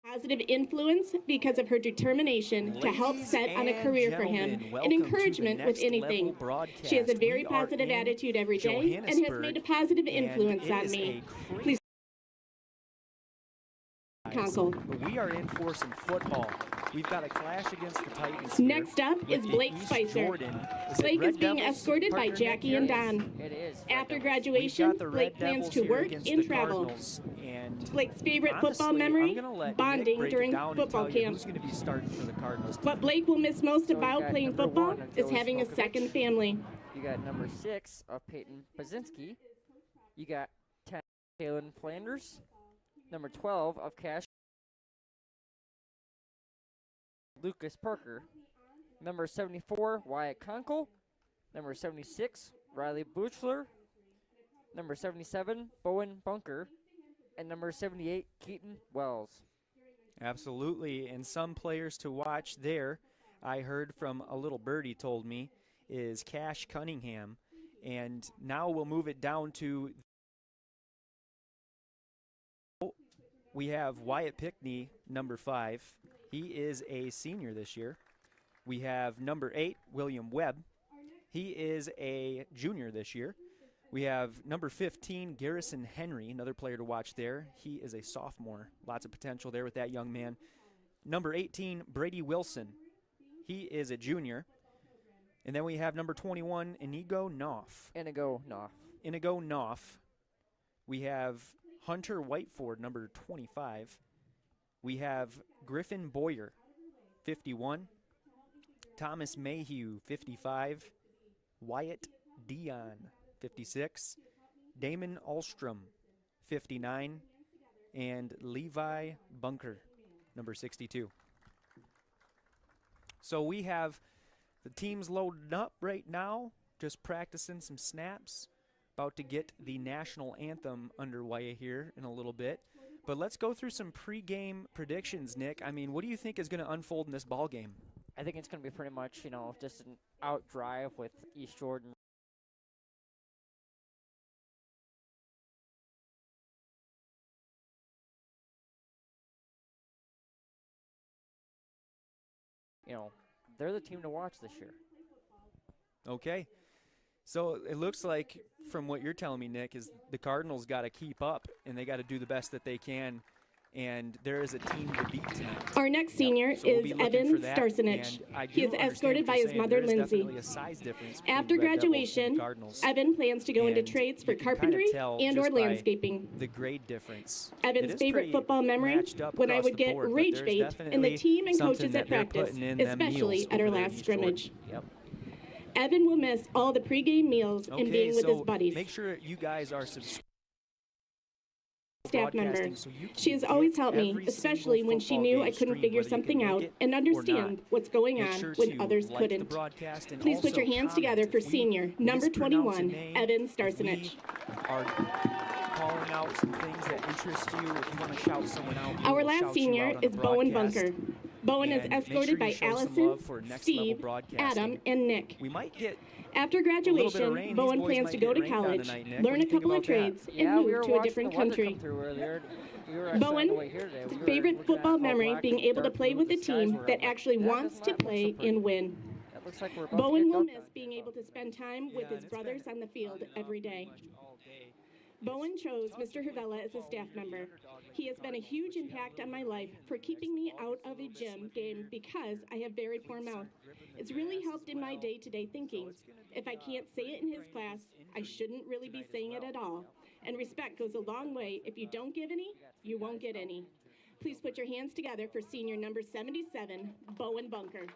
Positive influence because of her determination to help set on a career for him and encouragement with anything. She has a very positive attitude every day and has made a positive influence on me. Please, Conkle. We are in for some football. We've got a clash against the Titans here. Next up is Blake Spicer. Blake is being escorted by Jackie and Don. It is. After graduation, Blake plans to work and travel. Blake's favorite football memory? Bonding during football camp. Who's going to be starting for the Cardinals What Blake will miss most about playing football is having a second family. You got number 6 of Peyton Pazinski. You got 10 Kalen Flanders. Number 12 of Cash Lucas Parker. Number 74, Wyatt Conkle. Number 76, Riley Buchler. Number 77, Bowen Bunker. And number 78, Keaton Wells. Absolutely, and some players to watch there, I heard from a little birdie told me, is Cash Cunningham. And now we'll move it down to, we have Wyatt Pickney, number 5. He is a senior this year. We have number 8, William Webb. He is a junior this year. We have number 15, Garrison Henry, another player to watch there. He is a sophomore. Lots of potential there with that young man. Number 18, Brady Wilson. He is a junior. And then we have number 21, Inigo Knopf. Inigo Knopf. We have Hunter Whiteford, number 25. We have Griffin Boyer, 51. Thomas Mayhew, 55. Wyatt Dion, 56. Damon Alstrom, 59. And Levi Bunker, number 62. So we have the teams loaded up right now, just practicing some snaps. About to get the national anthem underway here in a little bit. But let's go through some pregame predictions, Nick. I mean, what do you think is going to unfold in this ball game? I think it's going to be pretty much, just an out drive with East Jordan. They're the team to watch this year. Okay. So it looks like, from what you're telling me, Nick, is the Cardinals got to keep up, and they got to do the best that they can, and there is a team to beat tonight. Our next senior So we'll is be looking Evan for that, Starsenich. and He is escorted by his mother, Lindsay. A size difference After between the Red Devils and graduation, the Cardinals, Evan plans to go into and trades for you can kinda carpentry tell and or just by landscaping. the grade difference. Evan's It is favorite pretty football memory? matched up When I across would the get board, but rage there's bait in the definitely team and something coaches that at they're practice, putting in them especially meals at our over there last East Jordan. scrimmage. Yep. Evan will miss all the pregame meals and being with his buddies. Make sure you guys are subscribed. Staff member. So She has always helped me, especially when she knew I couldn't figure something out and understand what's going on when others couldn't. Please put your hands together for senior, number 21, Evan Starsenich. Are calling out some things that interest you. If you want to shout someone out, Our last senior is Bowen Bunker. Bowen is escorted by Allison, Steve, Adam, and Nick. We might get After graduation, Bowen plans to go to college, learn a couple of trades, and move to a different country. Bowen's favorite football memory being able to play with a team that actually wants to play and win. Bowen will miss being able to spend time with his brothers on the field every day. Bowen chose Mr. Hervella as a staff member. He has been a huge impact on my life for keeping me out of a gym game because I have very poor mouth. It's really helped in my day-to-day thinking. If I can't say it in his class, I shouldn't really be saying it at all. And respect goes a long way. If you don't give any, you won't get any. Please put your hands together for senior number 77, Bowen Bunker.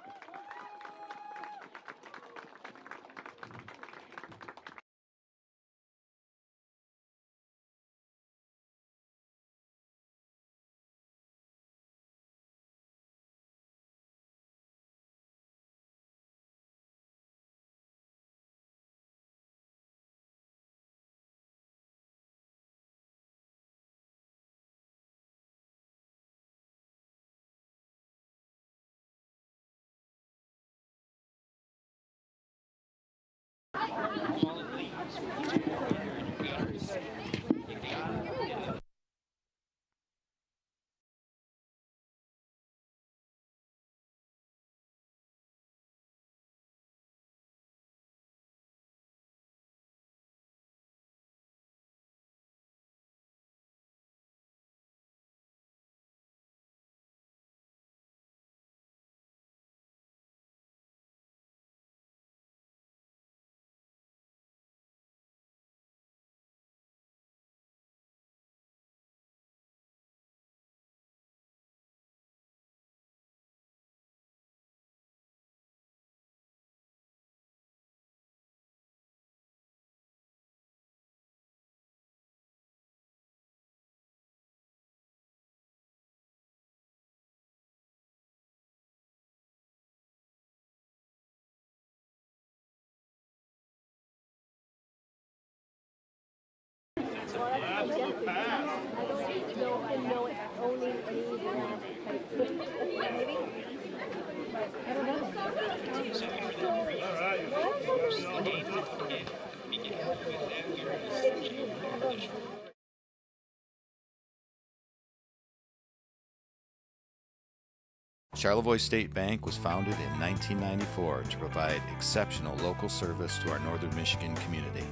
Charlevoix State Bank was founded in 1994 to provide exceptional local service to our northern Michigan community.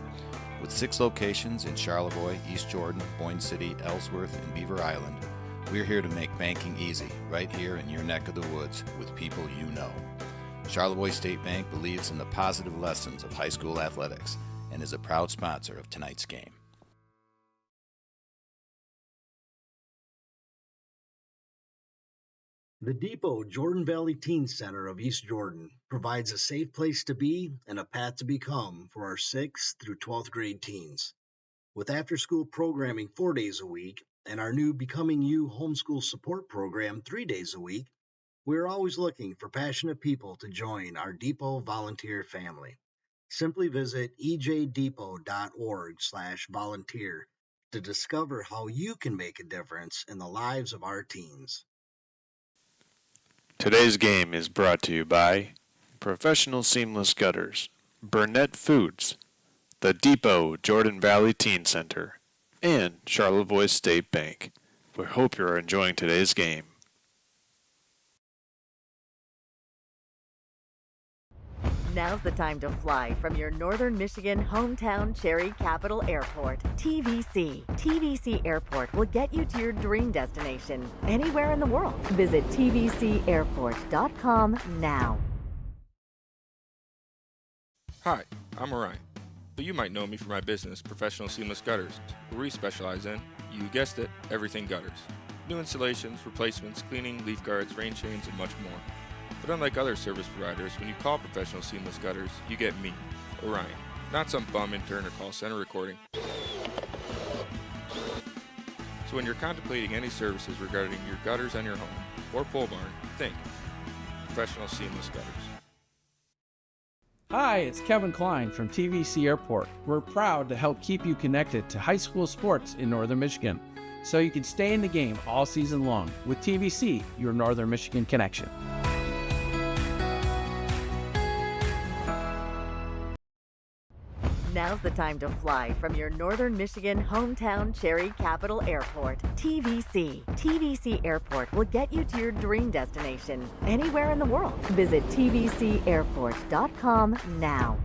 With 6 locations in Charlevoix, East Jordan, Boyne City, Ellsworth, and Beaver Island, we're here to make banking easy, right here in your neck of the woods, with people you know. Charlevoix State Bank believes in the positive lessons of high school athletics and is a proud sponsor of tonight's game. The Depot Jordan Valley Teen Center of East Jordan provides a safe place to be and a path to become for our 6th through 12th grade teens. With after-school programming 4 days a week and our new Becoming You homeschool support program 3 days a week, we're always looking for passionate people to join our Depot volunteer family. Simply visit ejdepot.org/volunteer to discover how you can make a difference in the lives of our teens. Today's game is brought to you by Professional Seamless Gutters, Burnett Foods, the Depot Jordan Valley Teen Center, and Charlevoix State Bank. We hope you're enjoying today's game. Now's the time to fly from your northern Michigan hometown cherry capital airport, TVC. TVC Airport will get you to your dream destination anywhere in the world. Visit tvcairport.com now. Hi, I'm Orion, but you might know me for my business, Professional Seamless Gutters, where we specialize in, you guessed it, everything gutters. New installations, replacements, cleaning, leaf guards, rain chains, and much more. But unlike other service providers, when you call Professional Seamless Gutters, you get me, Orion, not some bum intern or call center recording. So when you're contemplating any services regarding your gutters on your home or pole barn, think Professional Seamless Gutters. Hi, it's Kevin Klein from TVC Airport. We're proud to help keep you connected to high school sports in northern Michigan, so you can stay in the game all season long with TVC, your northern Michigan connection. Now's the time to fly from your northern Michigan hometown cherry capital airport, TVC. TVC Airport will get you to your dream destination anywhere in the world. Visit tvcairport.com now.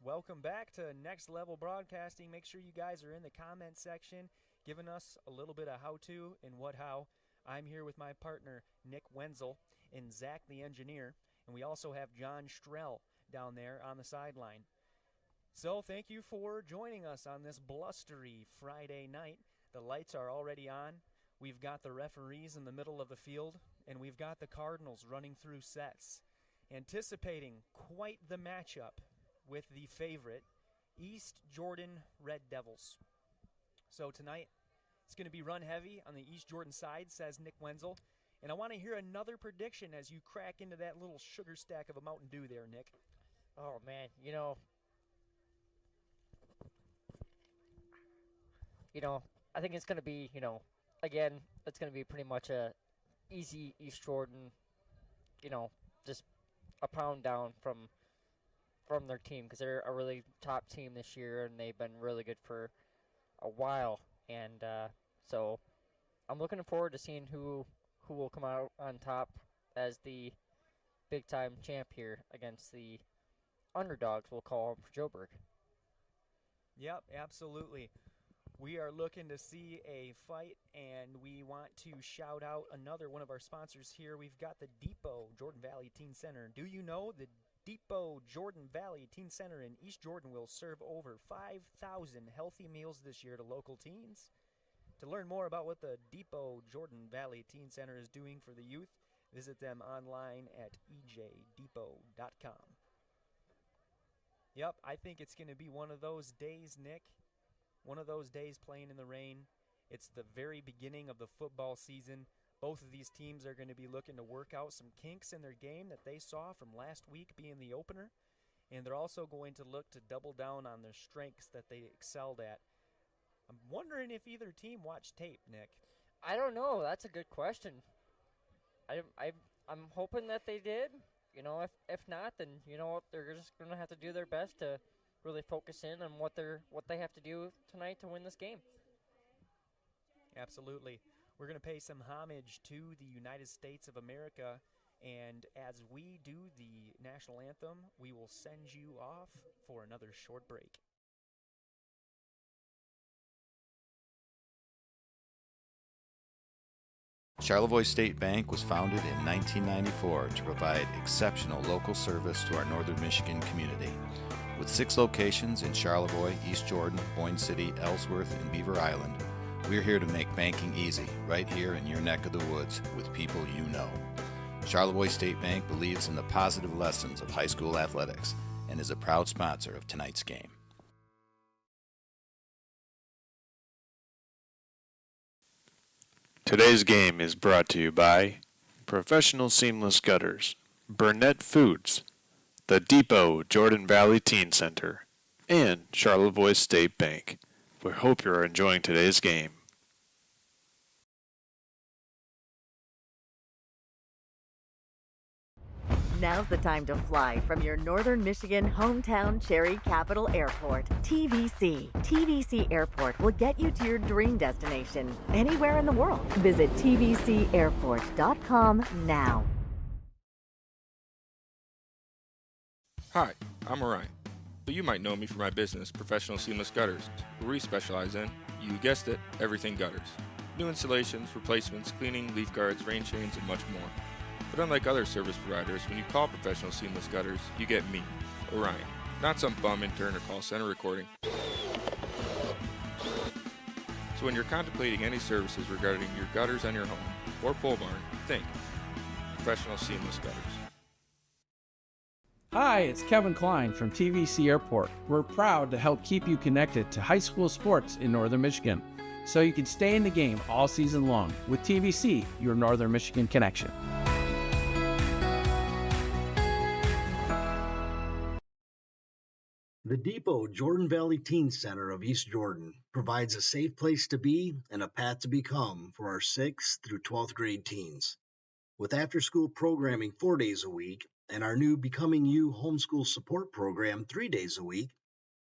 Welcome back to Next Level Broadcasting. Make sure you guys are in the comment section giving us a little bit of how-to and what-how. I'm here with my partner, Nick Wenzel, and Zach the engineer, and we also have John Strell down there on the sideline. So thank you for joining us on this blustery Friday night. The lights are already on. We've got the referees in the middle of the field, and we've got the Cardinals running through sets, anticipating quite the matchup with the favorite East Jordan Red Devils. So tonight, it's going to be run heavy on the East Jordan side, says Nick Wenzel. And I want to hear another prediction as you crack into that little sugar stack of a Mountain Dew there, Nick. Oh, man, I think it's going to be, again, it's going to be pretty much a easy East Jordan, just a pound down from their team, because they're a really top team this year, and they've been really good for a while. And so I'm looking forward to seeing who will come out on top as the big-time champ here against the underdogs, we'll call them, for Joburg. Yep, absolutely. We are looking to see a fight, and we want to shout out another one of our sponsors here. We've got the Depot Jordan Valley Teen Center. Do you know the Depot Jordan Valley Teen Center in East Jordan will serve over 5,000 healthy meals this year to local teens? To learn more about what the Depot Jordan Valley Teen Center is doing for the youth, visit them online at ejdepot.com. Yep, I think it's going to be one of those days, Nick. One of those days playing in the rain. It's the very beginning of the football season. Both of these teams are going to be looking to work out some kinks in their game that they saw from last week being the opener. and they're also going to look to double down on their strengths that they excelled at. I'm wondering if either team watched tape, Nick. I don't know. That's a good question. I'm hoping that they did. You know, if not, then you know what, they're just going to have to do their best to really focus in on what they have to do tonight to win this game. Absolutely. We're going to pay some homage to the United States of America, and as we do the national anthem, we will send you off for another short break. Charlevoix State Bank was founded in 1994 to provide exceptional local service to our northern Michigan community. With 6 locations in Charlevoix, East Jordan, Boyne City, Ellsworth, and Beaver Island, we're here to make banking easy right here in your neck of the woods with people you know. Charlevoix State Bank believes in the positive lessons of high school athletics and is a proud sponsor of tonight's game. Today's game is brought to you by Professional Seamless Gutters, Burnett Foods, the Depot Jordan Valley Teen Center, and Charlevoix State Bank. We hope you're enjoying today's game. Now's the time to fly from your northern Michigan hometown cherry capital airport, TVC. TVC Airport will get you to your dream destination anywhere in the world. Visit tvcairport.com now. Hi, I'm Orion, but you might know me for my business, Professional Seamless Gutters, where we specialize in, you guessed it, everything gutters. New installations, replacements, cleaning, leaf guards, rain chains, and much more. But unlike other service providers, when you call Professional Seamless Gutters, you get me, Orion, not some bum intern or call center recording. So when you're contemplating any services regarding your gutters on your home or pole barn, think Professional Seamless Gutters. Hi, it's Kevin Klein from TVC Airport. We're proud to help keep you connected to high school sports in northern Michigan, so you can stay in the game all season long with TVC, your northern Michigan connection. The Depot Jordan Valley Teen Center of East Jordan provides a safe place to be and a path to become for our 6th through 12th grade teens. With after-school programming 4 days a week and our new Becoming You homeschool support program 3 days a week,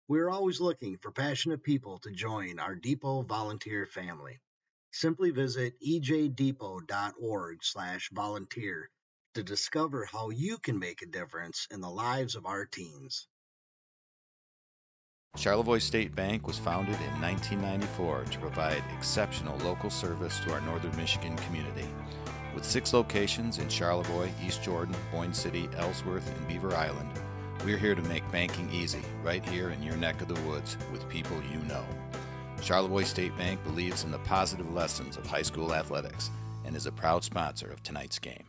we're always looking for passionate people to join our Depot volunteer family. Simply visit ejdepot.org/volunteer to discover how you can make a difference in the lives of our teens. Charlevoix State Bank was founded in 1994 to provide exceptional local service to our northern Michigan community. With 6 locations in Charlevoix, East Jordan, Boyne City, Ellsworth, and Beaver Island, we're here to make banking easy right here in your neck of the woods with people you know. Charlevoix State Bank believes in the positive lessons of high school athletics and is a proud sponsor of tonight's game.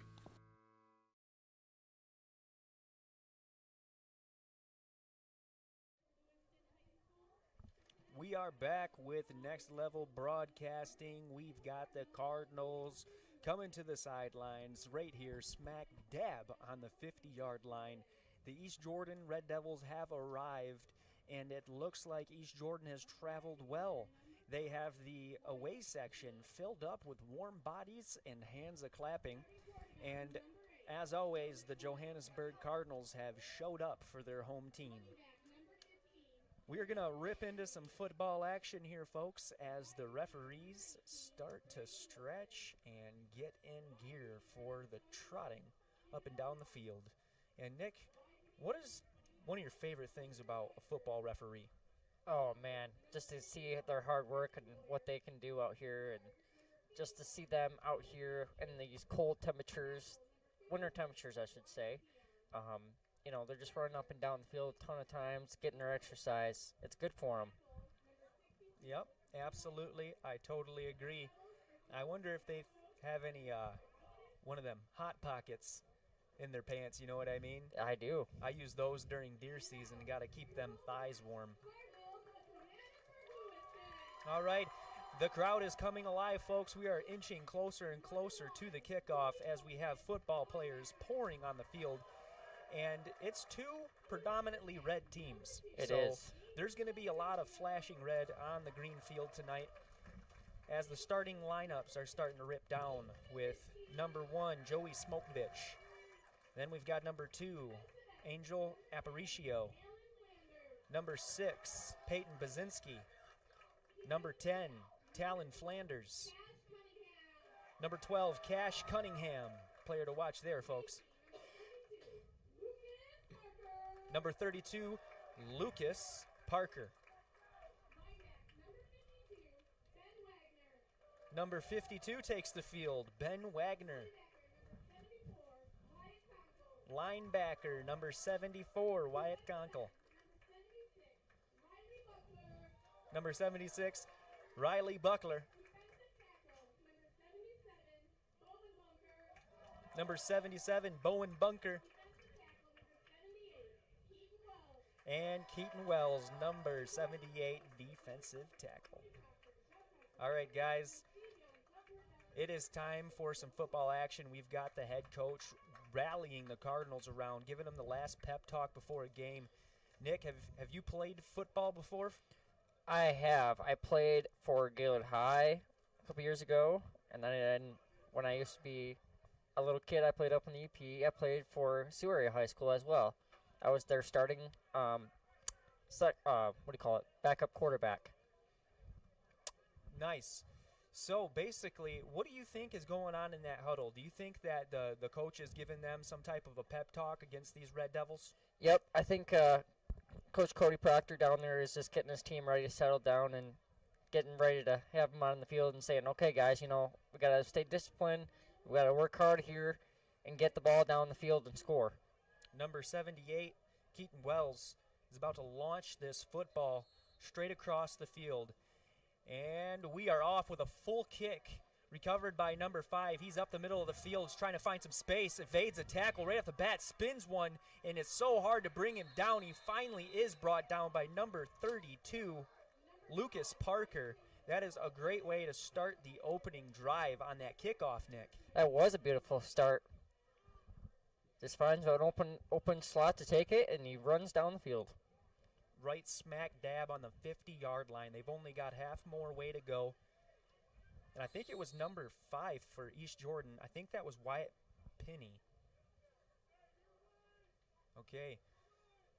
We are back with Next Level Broadcasting. We've got the Cardinals coming to the sidelines right here, smack dab on the 50-yard line. The East Jordan Red Devils have arrived, and it looks like East Jordan has traveled well. They have the away section filled up with warm bodies and hands a-clapping. And as always, the Johannesburg Cardinals have showed up for their home team. We're going to rip into some football action here, folks, as the referees start to stretch and get in gear for the trotting up and down the field. And, Nick, what is one of your favorite things about a football referee? Oh, man, just to see their hard work and what they can do out here, and just to see them out here in these cold temperatures, winter temperatures, I should say. You know, they're just running up and down the field a ton of times, getting their exercise. It's good for them. Yep, absolutely. I totally agree. I wonder if they have any, one of them hot pockets in their pants, you know what I mean? I do. I use those during deer season. Got to keep them thighs warm. All right, the crowd is coming alive, folks. We are inching closer and closer to the kickoff as we have football players pouring on the field. And it's 2 predominantly red teams. It is. There's going to be a lot of flashing red on the green field tonight as the starting lineups are starting to rip down with number 1, Joey Smokovich. Then we've got number 2, Angel Aparicio. Number 6, Peyton Bazinski. Number 10, Talon Flanders. Number 12, Cash Cunningham. Player to watch there, folks. Number 32, Lucas Parker. Number 52 takes the field, Ben Wagner. Linebacker, number 74, Wyatt Conkle. Number 76, Riley Buckler. Number 77, Bowen Bunker. And Keaton Wells, number 78, defensive tackle. All right, guys, it is time for some football action. We've got the head coach rallying the Cardinals around, giving them the last pep talk before a game. Nick, have you played football before? I have. I played for Gaylord High a couple years ago, and then when I used to be a little kid, I played up in the UP. I played for Sioux Area High School as well. I was their starting, backup quarterback. Nice. So basically, what do you think is going on in that huddle? Do you think that the coach is giving them some type of a pep talk against these Red Devils? Yep, I think Coach Cody Proctor down there is just getting his team ready to settle down and getting ready to have them on the field and saying, okay, guys, we got to stay disciplined. We got to work hard here and get the ball down the field and score. Number 78, Keaton Wells, is about to launch this football straight across the field. And we are off with a full kick, recovered by number 5. He's up the middle of the field, trying to find some space, evades a tackle right off the bat, spins one, and it's so hard to bring him down. He finally is brought down by number 32, Lucas Parker. That is a great way to start the opening drive on that kickoff, Nick. That was a beautiful start. Just finds an open slot to take it, and he runs down the field. Right smack dab on the 50-yard line. They've only got half more way to go. And I think it was number 5 for East Jordan. I think that was Wyatt Pinney. Okay.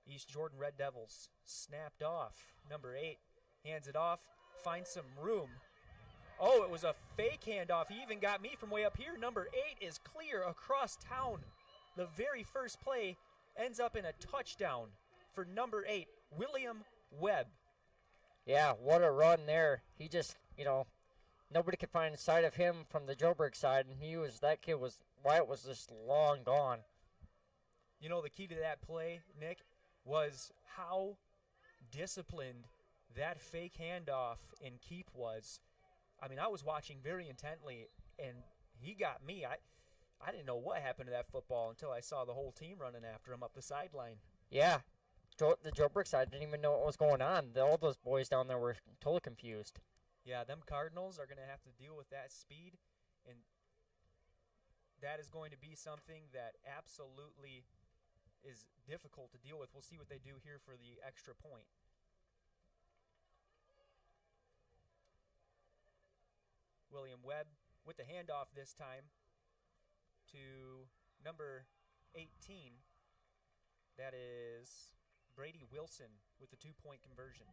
East Jordan Red Devils snapped off. Number 8 hands it off, finds some room. Oh, it was a fake handoff. He even got me from way up here. Number 8 is clear across town. The very first play ends up in a touchdown for number 8, William Webb. Yeah, what a run there. He just, nobody could find sight of him from the Joburg side, and Wyatt was just long gone. The key to that play, Nick, was how disciplined that fake handoff in keep was. I mean, I was watching very intently, and he got me. I didn't know what happened to that football until I saw the whole team running after him up the sideline. Yeah, the Joburg side didn't even know what was going on. All those boys down there were totally confused. Yeah, them Cardinals are going to have to deal with that speed, and that is going to be something that absolutely is difficult to deal with. We'll see what they do here for the extra point. William Webb with the handoff this time to number 18. That is Brady Wilson with the 2-point conversion.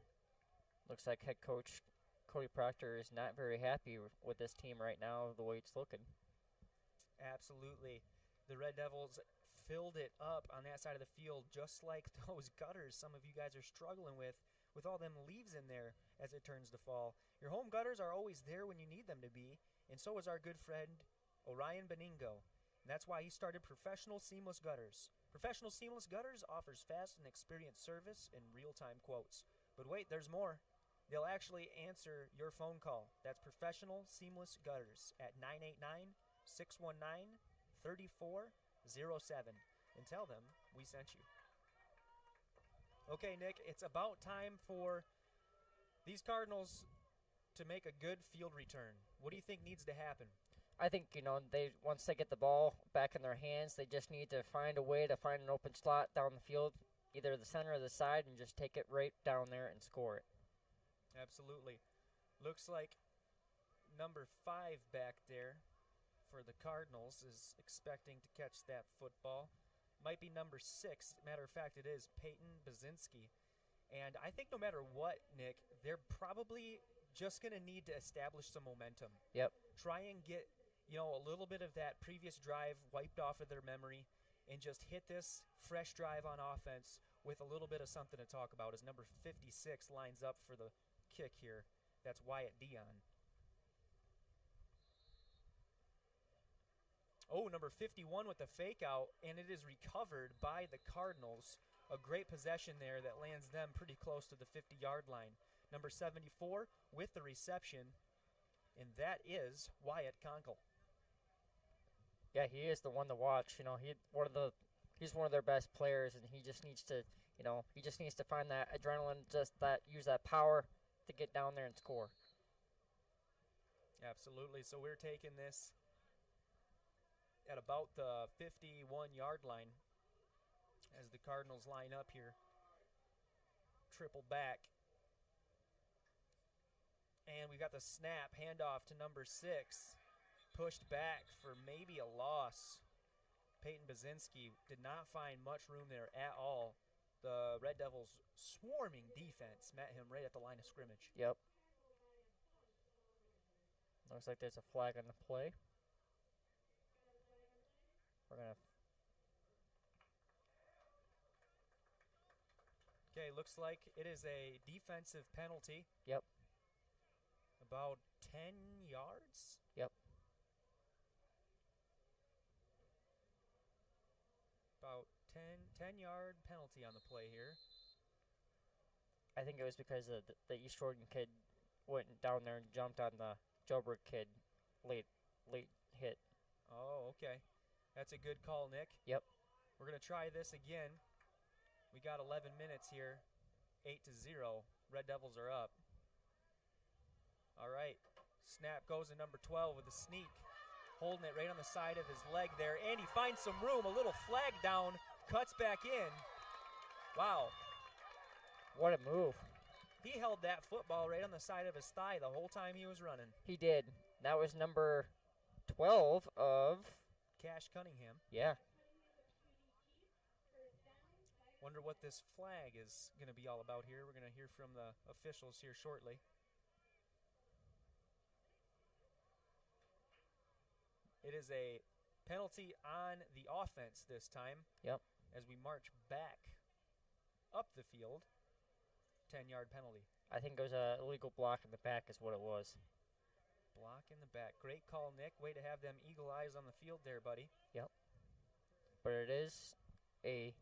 Looks like head coach Cody Proctor is not very happy with this team right now, the way it's looking. Absolutely. The Red Devils filled it up on that side of the field, just like those gutters some of you guys are struggling with all them leaves in there as it turns to fall. Your home gutters are always there when you need them to be, and so is our good friend Orion Beningo. And that's why he started Professional Seamless Gutters. Professional Seamless Gutters offers fast and experienced service and real-time quotes. But wait, there's more. They'll actually answer your phone call. That's Professional Seamless Gutters at 989-619-3407. And tell them we sent you. Okay, Nick, it's about time for these Cardinals to make a good field return. What do you think needs to happen? I think, once they get the ball back in their hands, they just need to find a way to find an open slot down the field either the center or the side and just take it right down there and score it. Absolutely. Looks like number 5 back there for the Cardinals is expecting to catch that football. Might be number 6. Matter of fact, it is Peyton Bazinski. And I think no matter what, Nick, they're probably just going to need to establish some momentum. Yep. Try and get, a little bit of that previous drive wiped off of their memory and just hit this fresh drive on offense with a little bit of something to talk about as number 56 lines up for the kick here. That's Wyatt Dion. Oh, number 51 with the fake out, and it is recovered by the Cardinals. A great possession there that lands them pretty close to the 50-yard line. Number 74 with the reception, and that is Wyatt Conkle. Yeah, he is the one to watch. He's one of their best players, and he just needs to find that adrenaline, use that power to get down there and score. Absolutely. So we're taking this at about the 51-yard line as the Cardinals line up here. Triple back. And we got the snap, handoff to number 6. Pushed back for maybe a loss. Peyton Bazinski did not find much room there at all. The Red Devils' swarming defense met him right at the line of scrimmage. Yep. Looks like there's a flag on the play. We're going to... Okay, looks like it is a defensive penalty. Yep. About 10 yards? Yep. About 10-yard penalty on the play here. I think it was because the East Jordan kid went down there and jumped on the Joburg kid late hit. Oh, okay. That's a good call, Nick. Yep. We're going to try this again. We got 11 minutes here. 8-0. Red Devils are up. All right. Snap goes to number 12 with a sneak. Holding it right on the side of his leg there. And he finds some room. A little flag down. Cuts back in. Wow. What a move. He held that football right on the side of his thigh the whole time he was running. He did. That was number 12 of... Cash Cunningham. Yeah. Wonder what this flag is going to be all about here. We're going to hear from the officials here shortly. It is a penalty on the offense this time. Yep. As we march back up the field. 10-yard penalty. I think it was an illegal block in the back is what it was. Block in the back. Great call, Nick. Way to have them eagle eyes on the field there, buddy. Yep. But it is a...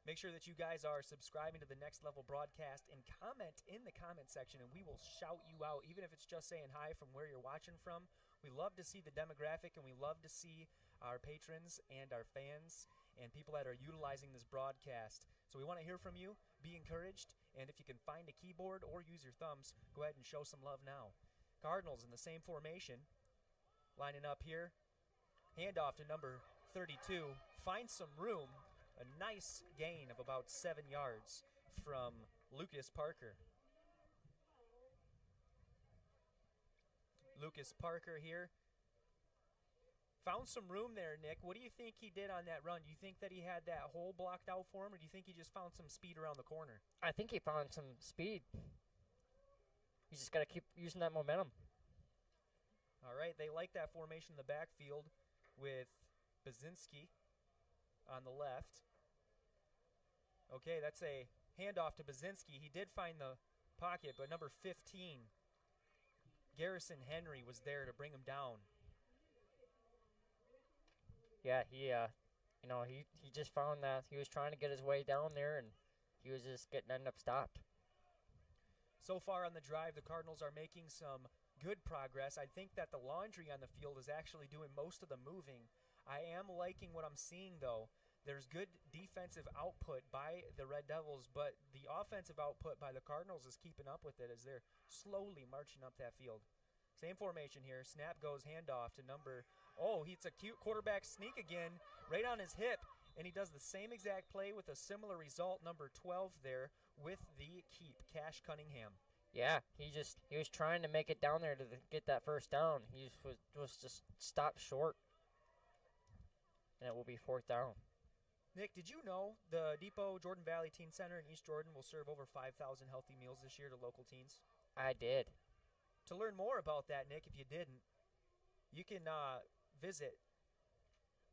Make sure that you guys are subscribing to the Next Level broadcast and comment in the comment section, and we will shout you out, even if it's just saying hi from where you're watching from. We love to see the demographic, and we love to see our patrons and our fans and people that are utilizing this broadcast. So we want to hear from you. Be encouraged, and if you can find a keyboard or use your thumbs, go ahead and show some love now. Cardinals in the same formation, lining up here. Handoff to number 32. Finds some room. A nice gain of about 7 yards from Lucas Parker. Lucas Parker here. Found some room there, Nick. What do you think he did on that run? Do you think that he had that hole blocked out for him, or do you think he just found some speed around the corner? I think he found some speed. You just got to keep using that momentum. All right, they like that formation in the backfield with Bazinski on the left. Okay, that's a handoff to Bazinski. He did find the pocket, but number 15, Garrison Henry, was there to bring him down. Yeah, he just found that he was trying to get his way down there, and he was just ended up stopped. So far on the drive, the Cardinals are making some good progress. I think that the laundry on the field is actually doing most of the moving. I am liking what I'm seeing, though. There's good defensive output by the Red Devils, but the offensive output by the Cardinals is keeping up with it as they're slowly marching up that field. Same formation here. Snap goes handoff to number Oh, it's a cute quarterback sneak again, right on his hip, and he does the same exact play with a similar result, number 12 there, with the keep, Cash Cunningham. Yeah, he was trying to make it down there to get that first down. He was just stopped short, and it will be 4th down. Nick, did you know the Depot Jordan Valley Teen Center in East Jordan will serve over 5,000 healthy meals this year to local teens? I did. To learn more about that, Nick, if you didn't, you can visit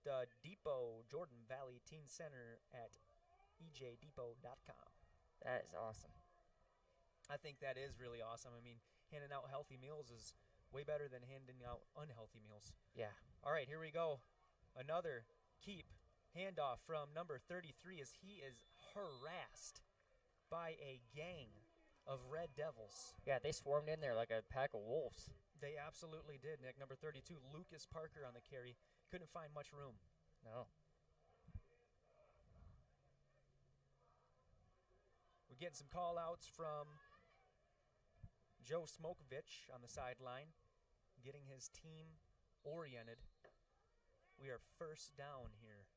the Depot Jordan Valley Teen Center at ejdepot.com. That is awesome. I think that is really awesome. I mean, handing out healthy meals is way better than handing out unhealthy meals. Yeah. All right, here we go. Another keep handoff from number 33 as he is harassed by a gang of Red Devils. Yeah, they swarmed in there like a pack of wolves. They absolutely did, Nick. Number 32, Lucas Parker on the carry. Couldn't find much room. No. We're getting some call-outs from Joe Smokovich on the sideline, getting his team oriented. We are first down here.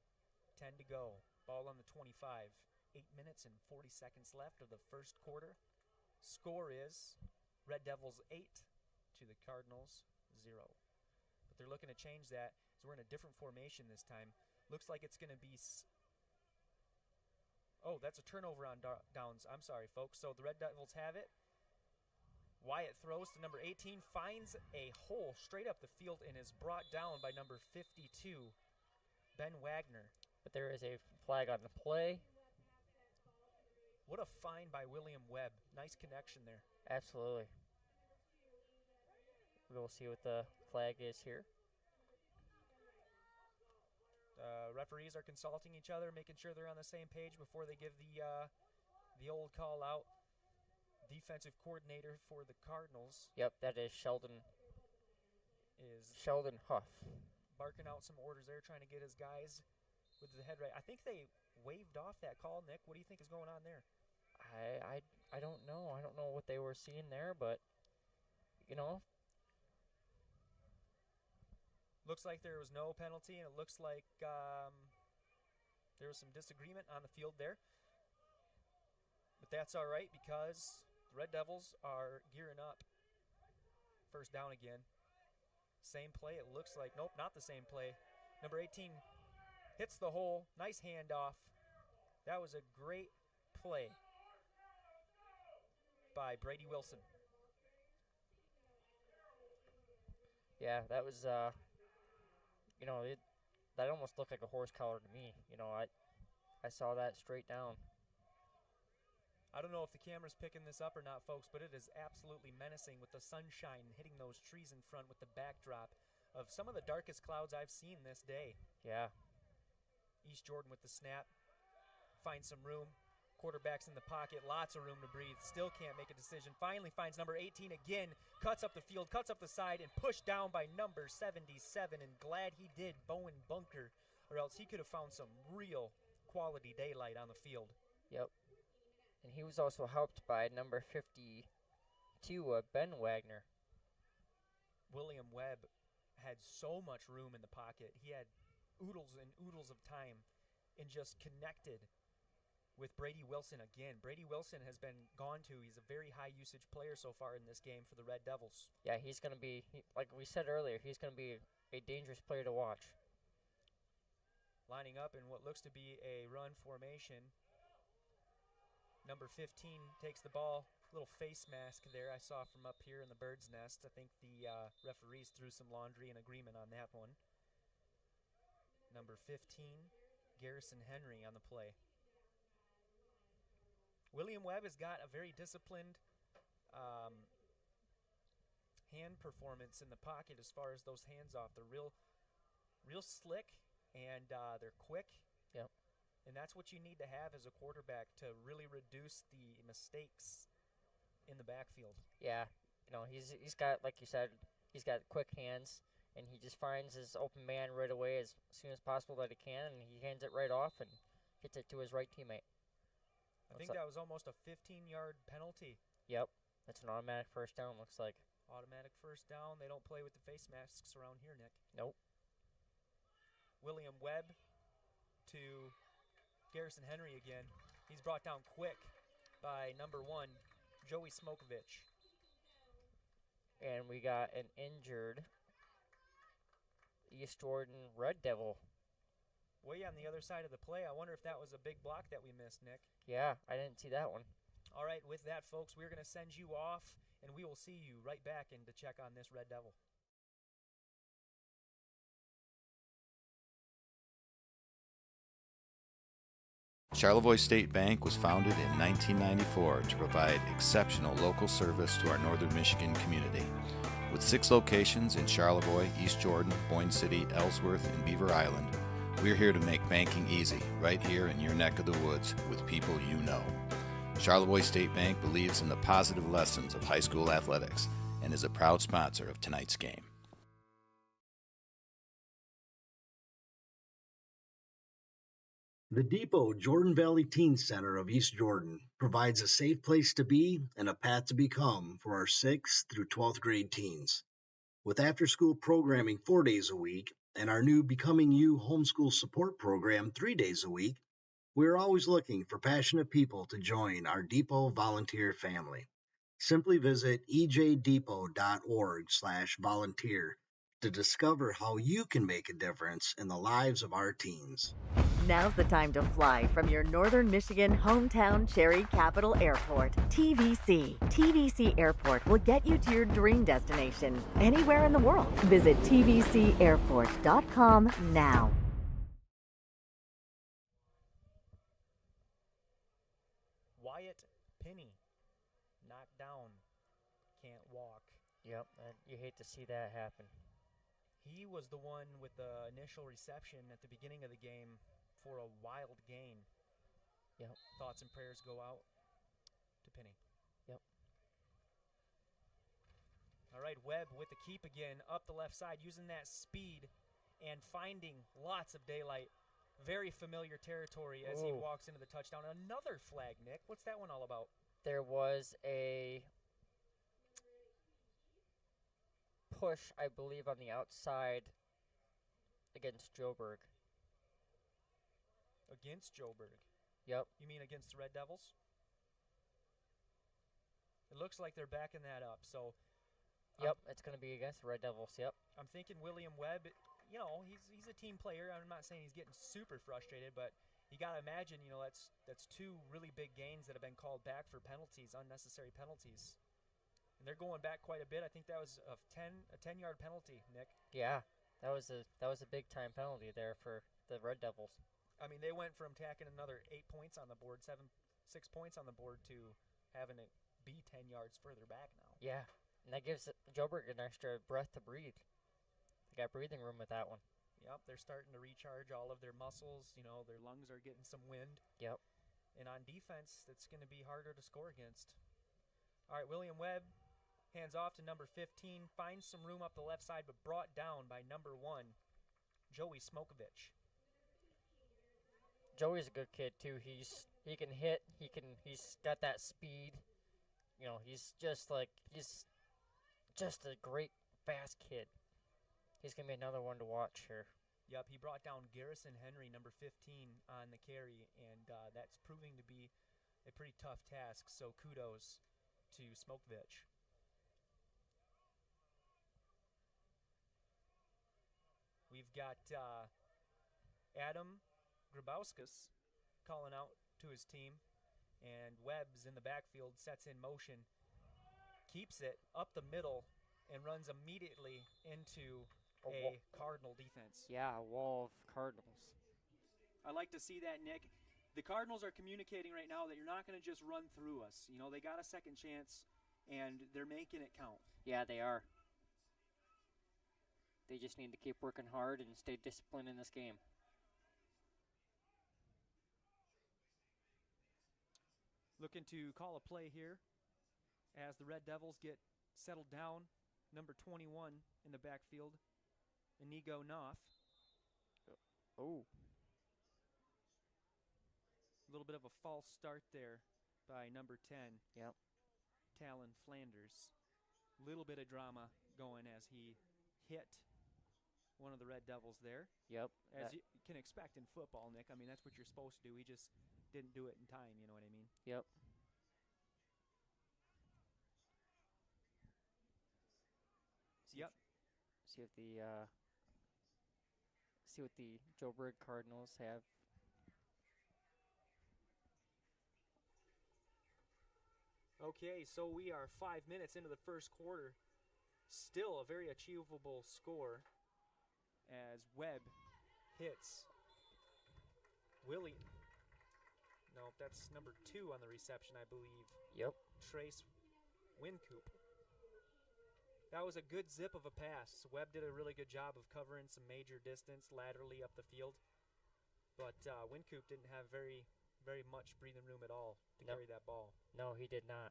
10 to go. Ball on the 25. 8 minutes and 40 seconds left of the first quarter. Score is Red Devils 8 to the Cardinals 0. But they're looking to change that, so we're in a different formation this time. Looks like it's going to be... Oh, that's a turnover on downs. I'm sorry, folks. So the Red Devils have it. Wyatt throws to number 18, finds a hole straight up the field, and is brought down by number 52, Ben Wagner. But there is a flag on the play. What a find by William Webb. Nice connection there. Absolutely. We'll see what the flag is here. Referees are consulting each other, making sure they're on the same page before they give the old call out. Defensive coordinator for the Cardinals. Yep, that is Sheldon Huff. Barking out some orders there, trying to get his guys with the head right. I think they waved off that call, Nick. What do you think is going on there? I don't know. I don't know what they were seeing there, but, you know. Looks like there was no penalty, and it looks like there was some disagreement on the field there. But that's all right because the Red Devils are gearing up. First down again. Same play, it looks like. Nope, not the same play. Number 18 hits the hole. Nice handoff. That was a great play by Brady Wilson. Yeah, that was, you know, that almost looked like a horse collar to me. You know, I saw that straight down. I don't know if the camera's picking this up or not, folks, but it is absolutely menacing with the sunshine hitting those trees in front with the backdrop of some of the darkest clouds I've seen this day. Yeah. East Jordan with the snap. Finds some room. Quarterback's in the pocket. Lots of room to breathe. Still can't make a decision. Finally finds number 18 again. Cuts up the field, cuts up the side, and pushed down by number 77. And glad he did, Bowen Bunker, or else he could have found some real quality daylight on the field. Yep. And he was also helped by number 52, Ben Wagner. William Webb had so much room in the pocket. He had oodles and oodles of time and just connected with Brady Wilson again. Brady Wilson has been gone to. He's a very high usage player so far in this game for the Red Devils. Yeah, he's going to be, like we said earlier, he's going to be a dangerous player to watch. Lining up in what looks to be a run formation. Number 15 takes the ball. Little face mask there I saw from up here in the bird's nest. I think the referees threw some laundry and agreement on that one. Number 15, Garrison Henry on the play. William Webb has got a very disciplined hand performance in the pocket as far as those hands off. They're real slick, and they're quick. Yep. And that's what you need to have as a quarterback to really reduce the mistakes in the backfield. Yeah, you know, he's got, like you said, he's got quick hands, and he just finds his open man right away as soon as possible that he can, and he hands it right off and hits it to his right teammate. I think that was almost a 15-yard penalty. Yep, that's an automatic first down, looks like. Automatic first down. They don't play with the face masks around here, Nick. Nope. William Webb to Garrison Henry again. He's brought down quick by number 1, Joey Smokovich. And we got an injured East Jordan Red Devil. Way on the other side of the play. I wonder if that was a big block that we missed, Nick. Yeah, I didn't see that one. All right, with that, folks, we're going to send you off, and we will see you right back in to check on this Red Devil. Charlevoix State Bank was founded in 1994 to provide exceptional local service to our northern Michigan community. With 6 locations in Charlevoix, East Jordan, Boyne City, Ellsworth, and Beaver Island, we're here to make banking easy, right here in your neck of the woods with people you know. Charlevoix State Bank believes in the positive lessons of high school athletics and is a proud sponsor of tonight's game. The Depot Jordan Valley Teen Center of East Jordan provides a safe place to be and a path to become for our 6th through 12th grade teens. With after-school programming 4 days a week and our new Becoming You homeschool support program 3 days a week, we're always looking for passionate people to join our Depot volunteer family. Simply visit ejdepot.org/volunteer to discover how you can make a difference in the lives of our teens. Now's the time to fly from your northern Michigan hometown Cherry Capital Airport, TVC. TVC Airport will get you to your dream destination anywhere in the world. Visit tvcairport.com now. Wyatt Penny, knocked down, can't walk. Yep, and you hate to see that happen. He was the one with the initial reception at the beginning of the game for a wild gain. Yep. Thoughts and prayers go out to Penny. Yep. All right, Webb with the keep again, up the left side, using that speed and finding lots of daylight. Very familiar territory as he walks into the touchdown. Another flag, Nick. What's that one all about? There was a push, I believe, on the outside against Joburg. Against Joburg? Yep. You mean against the Red Devils? It looks like they're backing that up. So. Yep, it's going to be against the Red Devils. Yep. I'm thinking William Webb. You know, he's a team player. I'm not saying he's getting super frustrated, but you got to imagine, you know, that's 2 really big gains that have been called back for penalties, unnecessary penalties. And they're going back quite a bit. I think that was a 10-yard penalty, Nick. Yeah, that was a big time penalty there for the Red Devils. I mean, they went from tacking another 8 points on the board, 6 points on the board, to having it be 10 yards further back now. Yeah, and that gives Joburg an extra breath to breathe. They got breathing room with that one. Yep, they're starting to recharge all of their muscles. You know, their lungs are getting some wind. Yep. And on defense, that's going to be harder to score against. All right, William Webb hands off to number 15, finds some room up the left side, but brought down by number 1, Joey Smokovich. Joey's a good kid too. He can hit. He's got that speed. You know, he's just a great fast kid. He's gonna be another one to watch here. Yep, he brought down Garrison Henry, number 15, on the carry, and that's proving to be a pretty tough task. So kudos to Smokovich. We've got Adam Grabowskis calling out to his team, and Webb's in the backfield, sets in motion, keeps it up the middle, and runs immediately into a Cardinal defense. Yeah, a wall of Cardinals. I like to see that, Nick. The Cardinals are communicating right now that you're not going to just run through us. You know, they got a second chance, and they're making it count. Yeah, they are. They just need to keep working hard and stay disciplined in this game. Looking to call a play here as the Red Devils get settled down. Number 21 in the backfield, Inigo Knopf. Oh. A little bit of a false start there by number 10. Yep. Talon Flanders. Little bit of drama going as he hit one of the Red Devils there. Yep. As you can expect in football, Nick. I mean, that's what you're supposed to do. He just didn't do it in time, you know what I mean? Yep. Yep. See what the Joburg Cardinals have. Okay, so we are 5 minutes into the first quarter. Still a very achievable score as Webb hits Willie. No, that's number 2 on the reception, I believe. Yep. Trace Wincoop. That was a good zip of a pass. Webb did a really good job of covering some major distance laterally up the field. But Wincoop didn't have very much breathing room at all to carry that ball. No, he did not.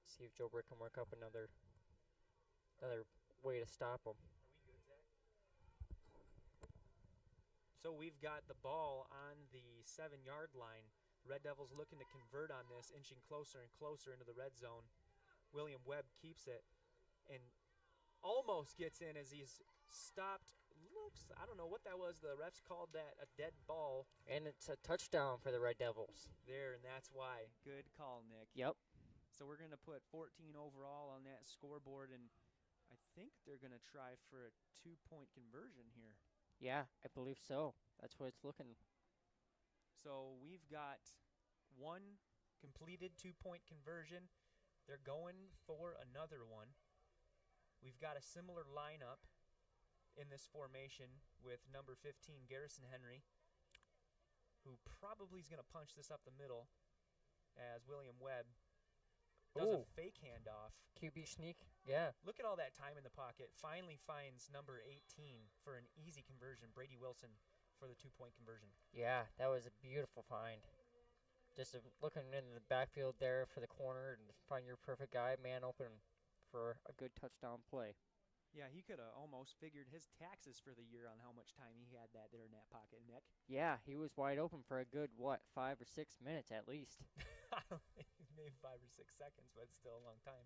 See if Joburg can work up another way to stop him. So we've got the ball on the 7-yard line. Red Devils looking to convert on this, inching closer and closer into the red zone. William Webb keeps it and almost gets in as he's stopped. I don't know what that was. The refs called that a dead ball. And it's a touchdown for the Red Devils. There, and that's why. Good call, Nick. Yep. So we're going to put 14 overall on that scoreboard, and I think they're going to try for a 2-point conversion here. Yeah, I believe so. That's what it's looking. So we've got one completed 2-point conversion. They're going for another one. We've got a similar lineup in this formation with number 15, Garrison Henry, who probably is going to punch this up the middle as William Webb does a fake handoff. QB sneak, yeah. Look at all that time in the pocket. Finally finds number 18 for an easy conversion, Brady Wilson, for the 2-point conversion. Yeah, that was a beautiful find. Just looking in the backfield there for the corner and find your perfect guy, man open for a good touchdown play. Yeah, he could have almost figured his taxes for the year on how much time he had that there in that pocket, Nick. Yeah, he was wide open for a good, 5 or 6 minutes at least. I don't think maybe 5 or 6 seconds, but it's still a long time.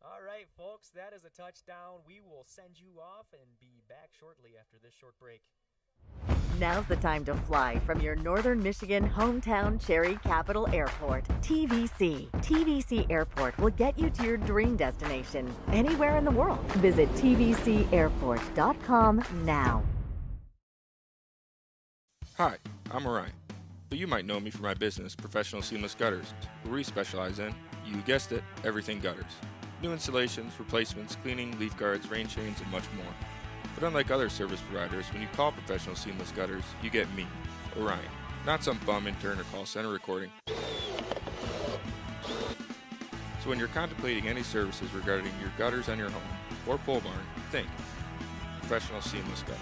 All right, folks, that is a touchdown. We will send you off and be back shortly after this short break. Now's the time to fly from your Northern Michigan hometown Cherry Capital Airport, TVC. TVC Airport will get you to your dream destination anywhere in the world. Visit tvcairport.com now. Hi, I'm Orion, but you might know me for my business, Professional Seamless Gutters, where we specialize in, you guessed it, everything gutters. New installations, replacements, cleaning, leaf guards, rain chains, and much more. But unlike other service providers, when you call Professional Seamless Gutters, you get me, Orion, not some bum intern or call center recording. So when you're contemplating any services regarding your gutters on your home or pole barn, think Professional Seamless Gutters.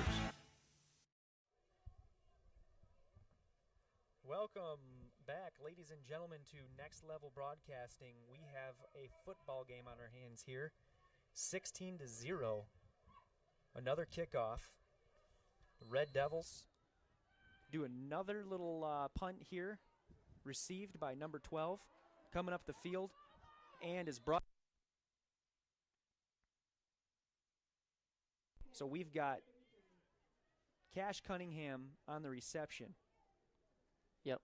Welcome back, ladies and gentlemen, to Next Level Broadcasting. We have a football game on our hands here, 16-0. Another kickoff. Red Devils do another little punt here, received by number 12, coming up the field, and is brought. So we've got Cash Cunningham on the reception. Yep.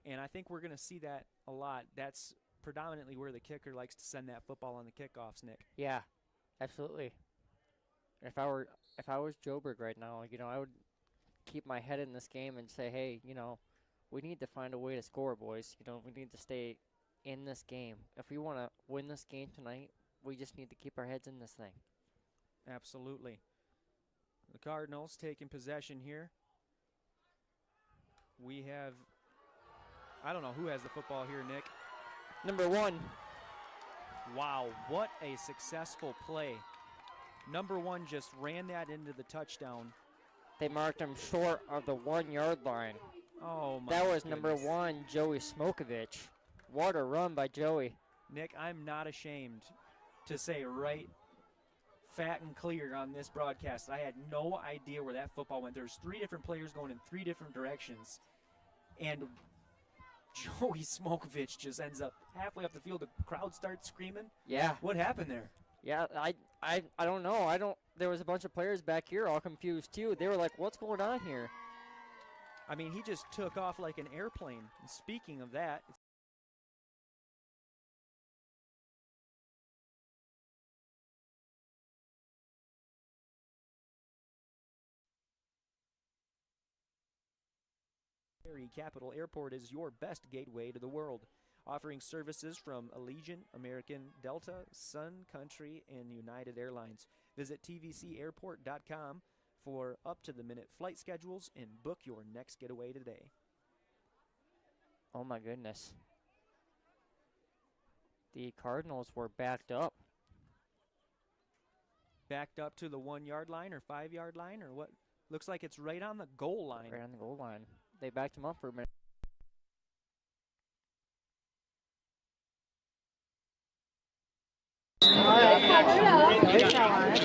And I think we're going to see that a lot. That's predominantly where the kicker likes to send that football on the kickoffs, Nick. Yeah, absolutely. If I was Joburg right now, I would keep my head in this game and say, hey, we need to find a way to score, boys. We need to stay in this game. If we want to win this game tonight, we just need to keep our heads in this thing. Absolutely. The Cardinals taking possession here. We have, I don't know who has the football here, Nick. Number 1. Wow, what a successful play. Number 1 just ran that into the touchdown. They marked him short of the 1-yard line. Oh, my That was goodness. number 1, Joey Smokovich. What a run by Joey. Nick, I'm not ashamed to say right fat and clear on this broadcast, I had no idea where that football went. There's 3 different players going in 3 different directions. And Joey Smokovich just ends up halfway up the field. The crowd starts screaming. Yeah. What happened there? Yeah, I don't know. There was a bunch of players back here all confused too. They were like, "What's going on here?" I mean, he just took off like an airplane. And speaking of that, Capital Airport is your best gateway to the world, offering services from Allegiant, American, Delta, Sun Country, and United Airlines. Visit tvcairport.com for up-to-the-minute flight schedules and book your next getaway today. Oh my goodness. The Cardinals were backed up. Backed up to the 1-yard line or 5-yard line or what? Looks like it's right on the goal line. Right on the goal line. They backed him up for a minute.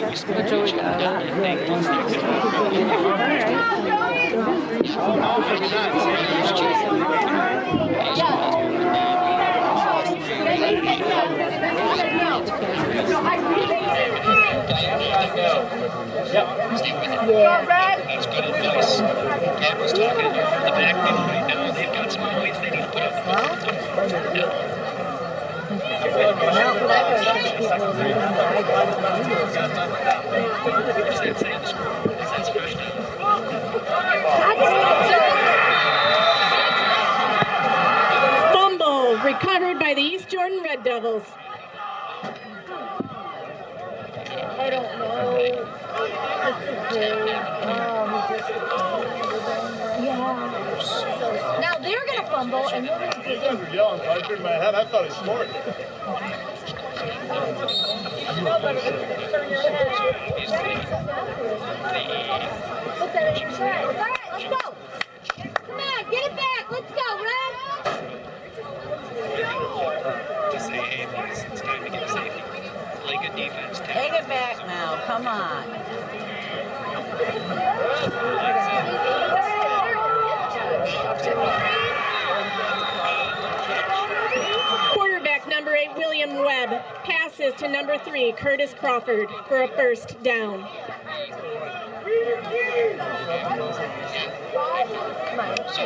That's good advice. Cardinals talking the back middle right now. They've got some points they need to put up. Fumble recovered by the East Jordan Red Devils. I don't know. Yeah. Now they're going to fumble and we're going to You guys were yelling, I turned my head. I thought it was smart. Turn your head. Look at it. All right, let's go. Come on, get it back. Let's go, Red. To say, hey, boys, it's time to get safety. Play good defense. Take it back now. Come on. Quarterback number 8, William Webb, passes to number 3, Curtis Crawford, for a first down. So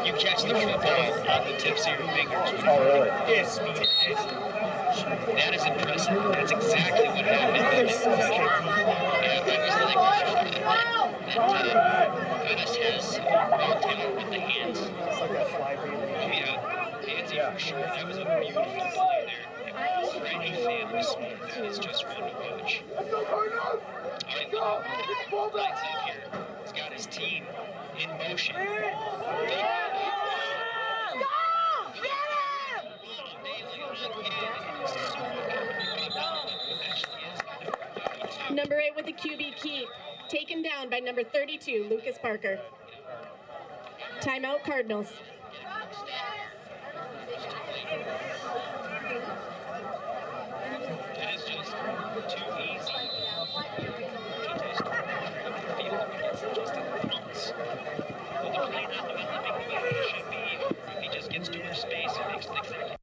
you catch the football on the tips of your fingers. Oh, really? Yes. That is impressive. That's exactly what happened. Yeah, I was really confident that Curtis has more talent with the hands. Yeah, handsy for sure. That was a beautiful play there. For any fan of sport, that is just fun to watch. All right, lights up here. He's got his team in motion. Number 8 with the QB keep, taken down by number 32, Lucas Parker. Timeout, Cardinals. It is just too easy to just feel just in bounce. Well, the play not developing the way it should be, or if he just gets too much space and makes things like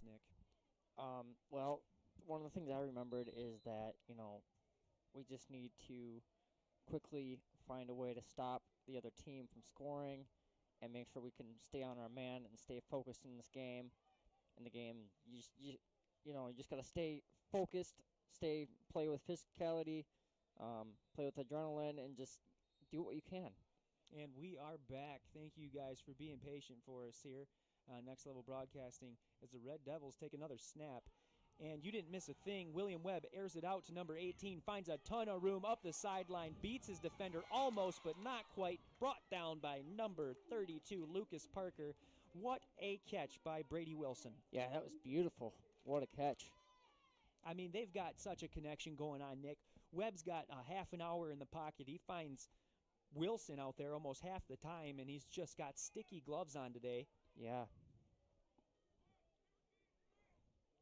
Nick. Well, one of the things I remembered is that, we just need to quickly find a way to stop the other team from scoring and make sure we can stay on our man and stay focused in this game. In the game, you just got to stay focused, play with physicality, play with adrenaline, and just do what you can. And we are back. Thank you guys for being patient for us here on Next Level Broadcasting as the Red Devils take another snap. And you didn't miss a thing. William Webb airs it out to number 18, finds a ton of room up the sideline, beats his defender almost, but not quite, brought down by number 32, Lucas Parker. What a catch by Brady Wilson. Yeah, that was beautiful. What a catch. I mean, they've got such a connection going on, Nick. Webb's got a half an hour in the pocket. He finds Wilson out there almost half the time, and he's just got sticky gloves on today. Yeah.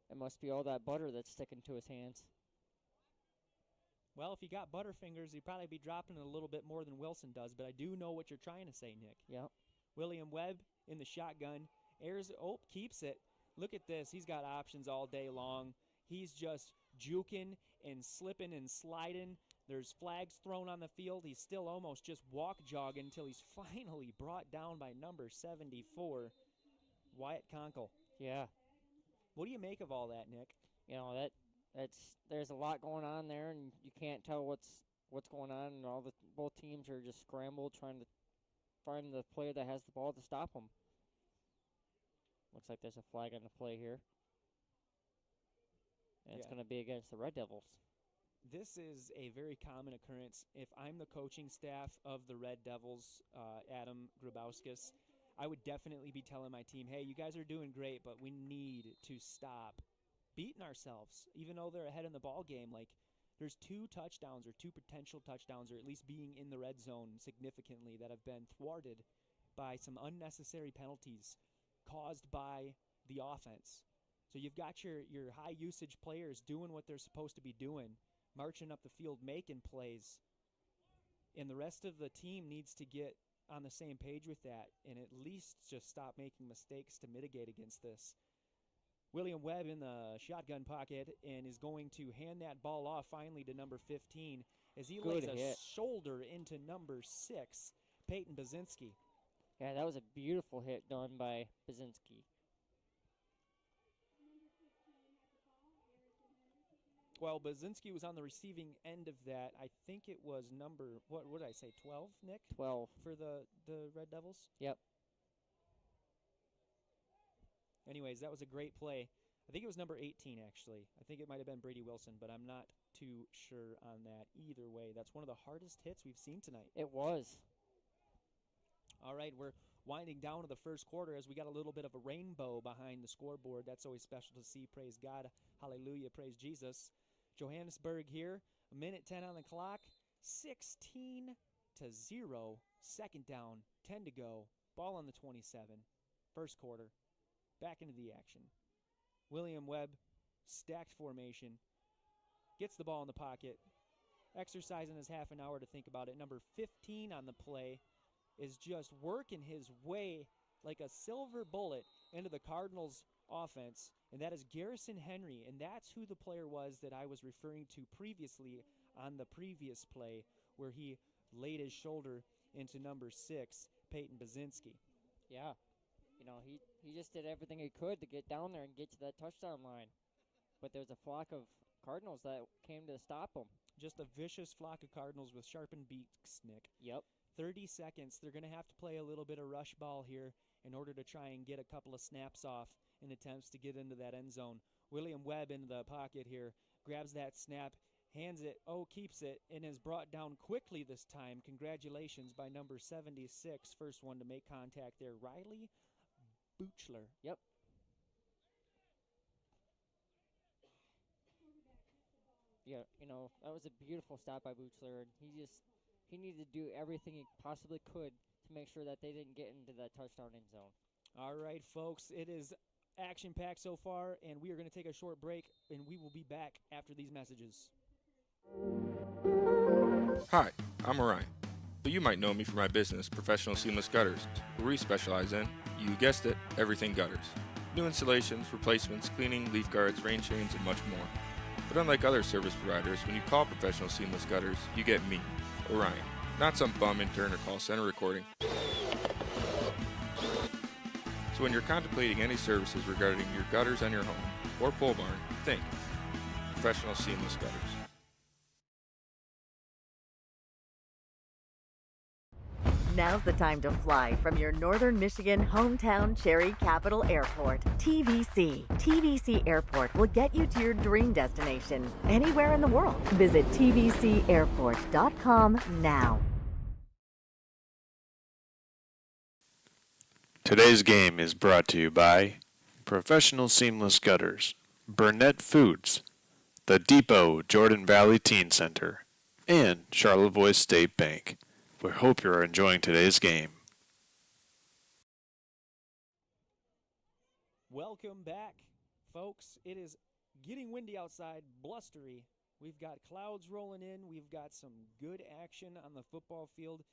It must be all that butter that's sticking to his hands. Well, if he got butterfingers, he'd probably be dropping it a little bit more than Wilson does, but I do know what you're trying to say, Nick. Yep. William Webb in the shotgun. Keeps it. Look at this. He's got options all day long. He's just juking and slipping and sliding. There's flags thrown on the field. He's still almost just jogging until he's finally brought down by number 74, Wyatt Conkle. Yeah. What do you make of all that, Nick? You know, there's a lot going on there, and you can't tell what's going on, and both teams are just scrambled trying to find the player that has the ball to stop them. Looks like there's a flag on the play here. And it's going to be against the Red Devils. This is a very common occurrence. If I'm the coaching staff of the Red Devils, Adam Grabowskis, I would definitely be telling my team, hey, you guys are doing great, but we need to stop beating ourselves, even though they're ahead in the ball game. Like, there's 2 touchdowns or 2 potential touchdowns, or at least being in the red zone significantly, that have been thwarted by some unnecessary penalties caused by the offense. So you've got your high-usage players doing what they're supposed to be doing, marching up the field, making plays, and the rest of the team needs to get on the same page with that and at least just stop making mistakes to mitigate against this. William Webb in the shotgun pocket and is going to hand that ball off finally to number 15 as he lays a shoulder into number 6, Peyton Bazinski. Yeah, that was a beautiful hit done by Bazinski. Well, Bazinski was on the receiving end of that. I think it was number, what did I say, 12, Nick? 12. For the Red Devils? Yep. Anyways, that was a great play. I think it was number 18, actually. I think it might have been Brady Wilson, but I'm not too sure on that. Either way, that's one of the hardest hits we've seen tonight. It was. All right, we're winding down to the first quarter as we got a little bit of a rainbow behind the scoreboard. That's always special to see. Praise God. Hallelujah. Praise Jesus. Johannesburg here, 1:10 on the clock, 16-0, second down, 10 to go, ball on the 27, first quarter, back into the action. William Webb, stacked formation, gets the ball in the pocket, exercising his half an hour to think about it. Number 15 on the play is just working his way like a silver bullet into the Cardinals' offense, and that is Garrison Henry, and that's who the player was that I was referring to previously on the previous play where he laid his shoulder into number 6, Peyton Bazinski. Yeah. You know, he just did everything he could to get down there and get to that touchdown line. But there was a flock of Cardinals that came to stop him. Just a vicious flock of Cardinals with sharpened beaks, Nick. Yep. 30 seconds. They're going to have to play a little bit of rush ball here in order to try and get a couple of snaps off in attempts to get into that end zone. William Webb in the pocket here, grabs that snap, hands it, keeps it, and is brought down quickly this time. Congratulations by number 76, first one to make contact there, Riley Buchler. Yep. Yeah, you know, that was a beautiful stop by Buchler, and he needed to do everything he possibly could to make sure that they didn't get into that touchdown end zone. All right, folks, it is action-packed so far, and we are going to take a short break, and we will be back after these messages. Hi, I'm Orion, but you might know me for my business, Professional Seamless Gutters, where we specialize in, you guessed it, everything gutters. New installations, replacements, cleaning, leaf guards, rain chains, and much more. But unlike other service providers, when you call Professional Seamless Gutters, you get me, Orion, not some bum intern or call center recording. So when you're contemplating any services regarding your gutters on your home or pole barn, think Professional Seamless Gutters. Now's the time to fly from your Northern Michigan hometown Cherry Capital Airport, TVC. TVC Airport will get you to your dream destination anywhere in the world. Visit tvcairport.com now. Today's game is brought to you by Professional Seamless Gutters, Burnett Foods, The Depot Jordan Valley Teen Center, and Charlevoix State Bank. We hope you're enjoying today's game. Welcome back, folks. It is getting windy outside, blustery. We've got clouds rolling in. We've got some good action on the football field.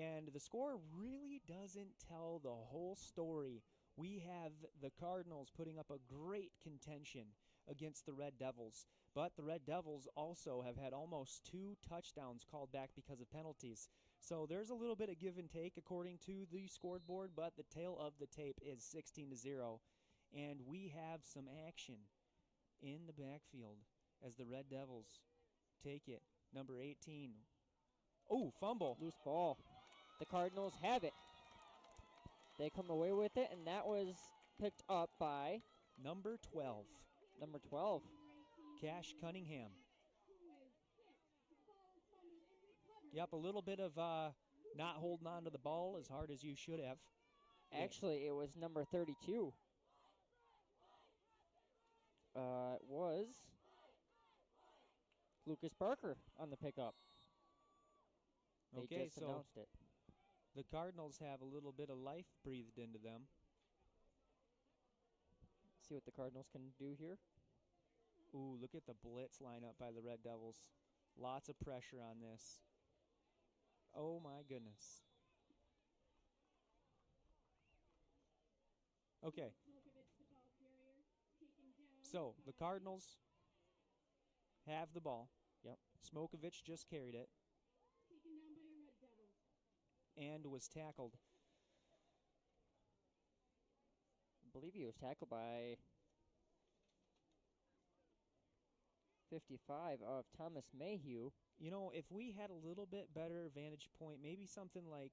And the score really doesn't tell the whole story. We have the Cardinals putting up a great contention against the Red Devils. But the Red Devils also have had almost 2 touchdowns called back because of penalties. So there's a little bit of give and take according to the scoreboard, but the tail of the tape is 16-0. And we have some action in the backfield as the Red Devils take it. Number 18. Oh, fumble. Loose ball. The Cardinals have it. They come away with it, and that was picked up by number 12. Number 12. Cash Cunningham. Yep, a little bit of not holding on to the ball as hard as you should have. Actually, it was number 32. It was Lucas Parker on the pickup. They just announced it. The Cardinals have a little bit of life breathed into them. See what the Cardinals can do here. Ooh, look at the blitz lineup by the Red Devils. Lots of pressure on this. Oh, my goodness. Okay. So, the Cardinals have the ball. Yep. Smokovich just carried it. And was tackled. I believe he was tackled by 55 of Thomas Mayhew. You know, if we had a little bit better vantage point, maybe something like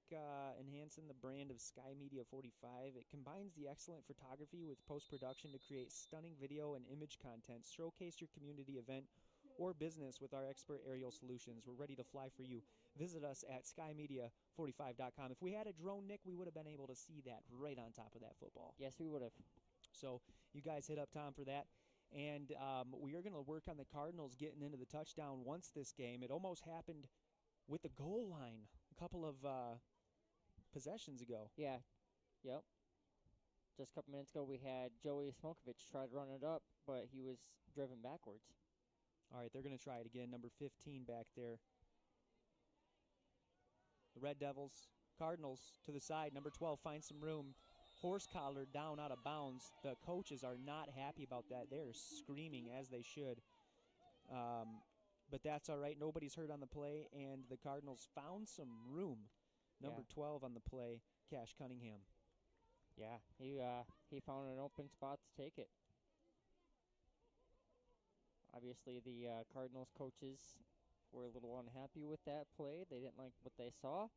enhancing the brand of Sky Media 45, it combines the excellent photography with post-production to create stunning video and image content. Showcase your community event or business with our expert aerial solutions. We're ready to fly for you. Visit us at skymedia45.com. If we had a drone, Nick, we would have been able to see that right on top of that football. Yes, we would have. So you guys hit up Tom for that. And we are going to work on the Cardinals getting into the touchdown once this game. It almost happened with the goal line a couple of possessions ago. Yeah. Yep. Just a couple minutes ago, we had Joey Smokovich try to run it up, but he was driven backwards. All right, they're going to try it again. Number 15 back there. The Red Devils. Cardinals to the side. Number 12 finds some room. Horse collar down out of bounds. The coaches are not happy about that. They're screaming, as they should. But that's all right. Nobody's hurt on the play, and the Cardinals found some room. Number 12 on the play, Cash Cunningham. Yeah, he found an open spot to take it. Obviously, the Cardinals coaches were a little unhappy with that play. They didn't like what they saw.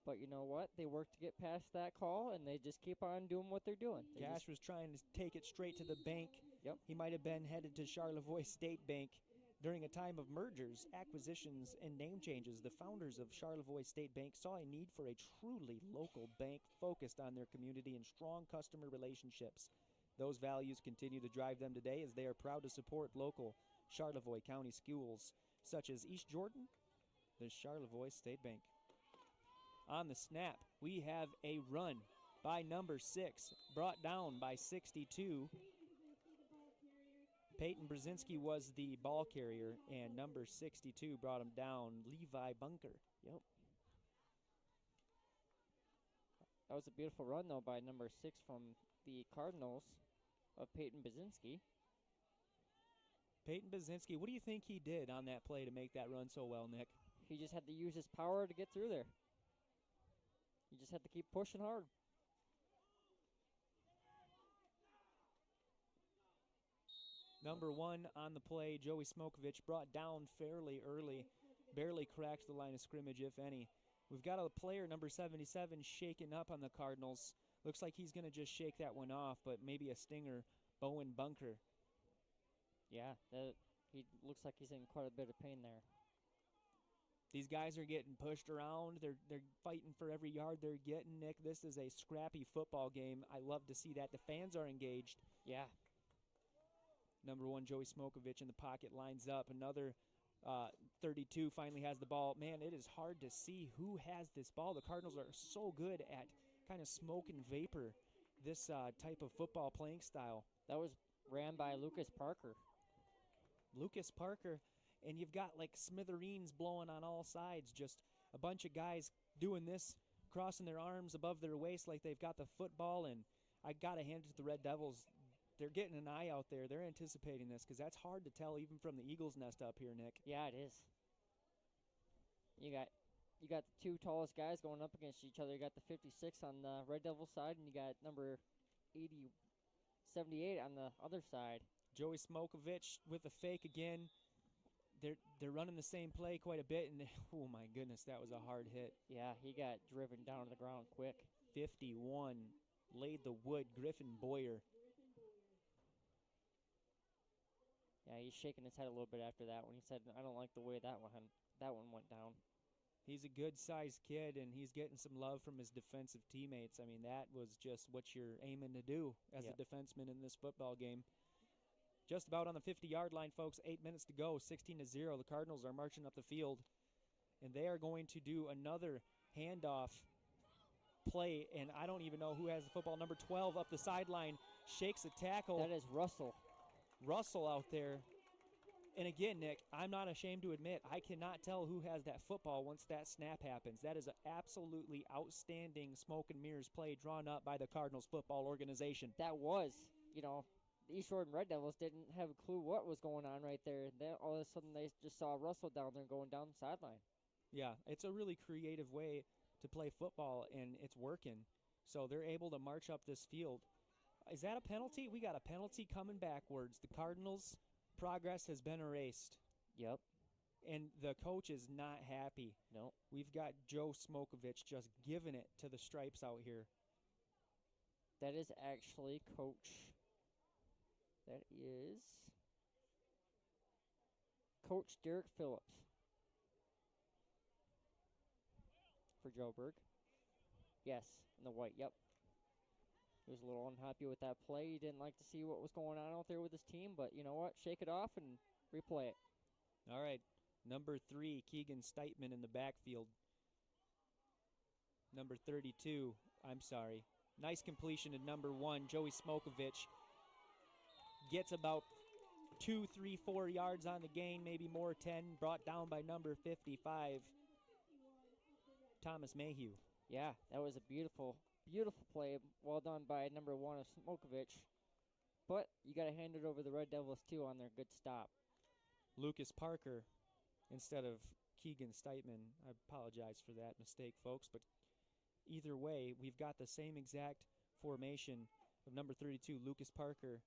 But you know what? They worked to get past that call, and they just keep on doing what they're doing. Cash was trying to take it straight to the bank. Yep. He might have been headed to Charlevoix State Bank. During a time of mergers, acquisitions, and name changes, the founders of Charlevoix State Bank saw a need for a truly local bank focused on their community and strong customer relationships. Those values continue to drive them today as they are proud to support local Charlevoix County schools, such as East Jordan, the Charlevoix State Bank. On the snap, we have a run by number 6, brought down by 62. Peyton Brzezinski was the ball carrier, and number 62 brought him down, Levi Bunker. Yep. That was a beautiful run, though, by number 6 from the Cardinals of Peyton Brzezinski. Peyton Brzezinski, what do you think he did on that play to make that run so well, Nick? He just had to use his power to get through there. He just had to keep pushing hard. Number 1 on the play, Joey Smokovich, brought down fairly early, barely cracked the line of scrimmage, if any. We've got a player, number 77, shaken up on the Cardinals. Looks like he's going to just shake that one off, but maybe a stinger, Bowen Bunker. Yeah, he looks like he's in quite a bit of pain there. These guys are getting pushed around. They're fighting for every yard they're getting, Nick. This is a scrappy football game. I love to see that. The fans are engaged. Yeah. Number 1, Joey Smokovich in the pocket, lines up. Another 32 finally has the ball. Man, it is hard to see who has this ball. The Cardinals are so good at kind of smoke and vapor this type of football playing style. That was ran by Lucas Parker. Lucas Parker, and you've got like smithereens blowing on all sides. Just a bunch of guys doing this, crossing their arms above their waist like they've got the football, and I got to hand it to the Red Devils. They're getting an eye out there. They're anticipating this because that's hard to tell even from the Eagles' nest up here, Nick. Yeah, it is. You got the two tallest guys going up against each other. You got the 56 on the Red Devil side, and you got number 78 on the other side. Joey Smokovich with a fake again. They're running the same play quite a bit, and oh my goodness, that was a hard hit. Yeah, he got driven down to the ground quick. 51 laid the wood. Griffin Boyer. Yeah, he's shaking his head a little bit after that when he said, "I don't like the way that one went down." He's a good-sized kid, and he's getting some love from his defensive teammates. I mean, that was just what you're aiming to do as a defenseman in this football game. Just about on the 50-yard line, folks. 8 minutes to go, 16-0. The Cardinals are marching up the field, and they are going to do another handoff play, and I don't even know who has the football. Number 12 up the sideline, shakes a tackle. That is Russell. Russell out there. And again, Nick, I'm not ashamed to admit, I cannot tell who has that football once that snap happens. That is an absolutely outstanding smoke and mirrors play drawn up by the Cardinals football organization. That was, the East Jordan Red Devils didn't have a clue what was going on right there. Then all of a sudden they just saw Russell down there going down the sideline. Yeah, it's a really creative way to play football, and it's working. So they're able to march up this field. Is that a penalty? We got a penalty coming backwards. The Cardinals' progress has been erased. Yep. And the coach is not happy. No. We've got Joe Smokovich just giving it to the Stripes out here. That is actually Coach. That is Coach Derek Phillips for Joburg. Yes, in the white, yep. He was a little unhappy with that play. He didn't like to see what was going on out there with his team, but you know what? Shake it off and replay it. All right. Number 3, Keegan Steitman in the backfield. Number 32, I'm sorry. Nice completion to number 1, Joey Smokovich. Gets about 2, 3, 4 yards on the gain, maybe more, 10. Brought down by number 55, Thomas Mayhew. Yeah, that was a beautiful play. Well done by number 1 of Smokovich. But you got to hand it over the Red Devils, too, on their good stop. Lucas Parker instead of Keegan Steitman. I apologize for that mistake, folks. But either way, we've got the same exact formation of number 32, Lucas Parker,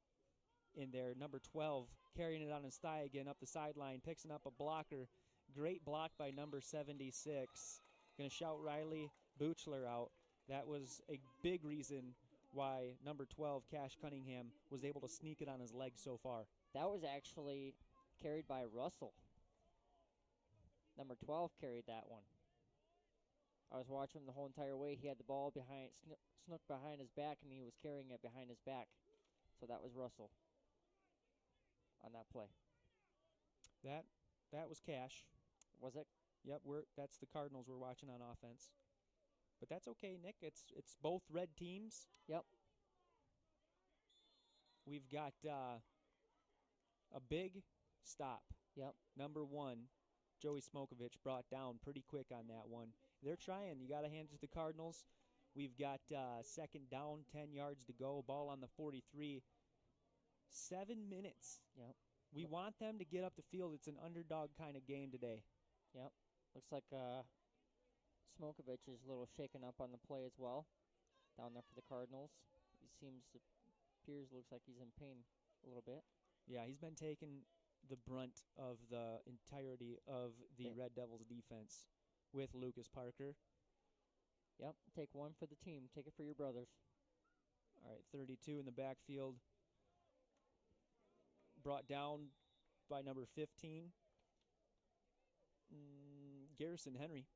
in there. Number 12 carrying it on his thigh again up the sideline, picks up a blocker. Great block by number 76. Going to shout Riley Buchler out. That was a big reason why number 12, Cash Cunningham, was able to sneak it on his leg so far. That was actually carried by Russell. Number 12 carried that one. I was watching him the whole entire way. He had the ball snook behind his back, and he was carrying it behind his back. So that was Russell on that play. That was Cash. Was it? Yep, that's the Cardinals we're watching on offense. But that's okay, Nick. It's both red teams. Yep. We've got a big stop. Yep. Number 1, Joey Smokovich, brought down pretty quick on that one. They're trying. You got to hand it to the Cardinals. We've got second down, 10 yards to go. Ball on the 43. 7 minutes. Yep. We want them to get up the field. It's an underdog kind of game today. Yep. Looks like Smokovich is a little shaken up on the play as well. Down there for the Cardinals. Looks like he's in pain a little bit. Yeah, he's been taking the brunt of the entirety of the Red Devils defense with Lucas Parker. Yep, take one for the team. Take it for your brothers. All right, 32 in the backfield. Brought down by number 15, Garrison Henry.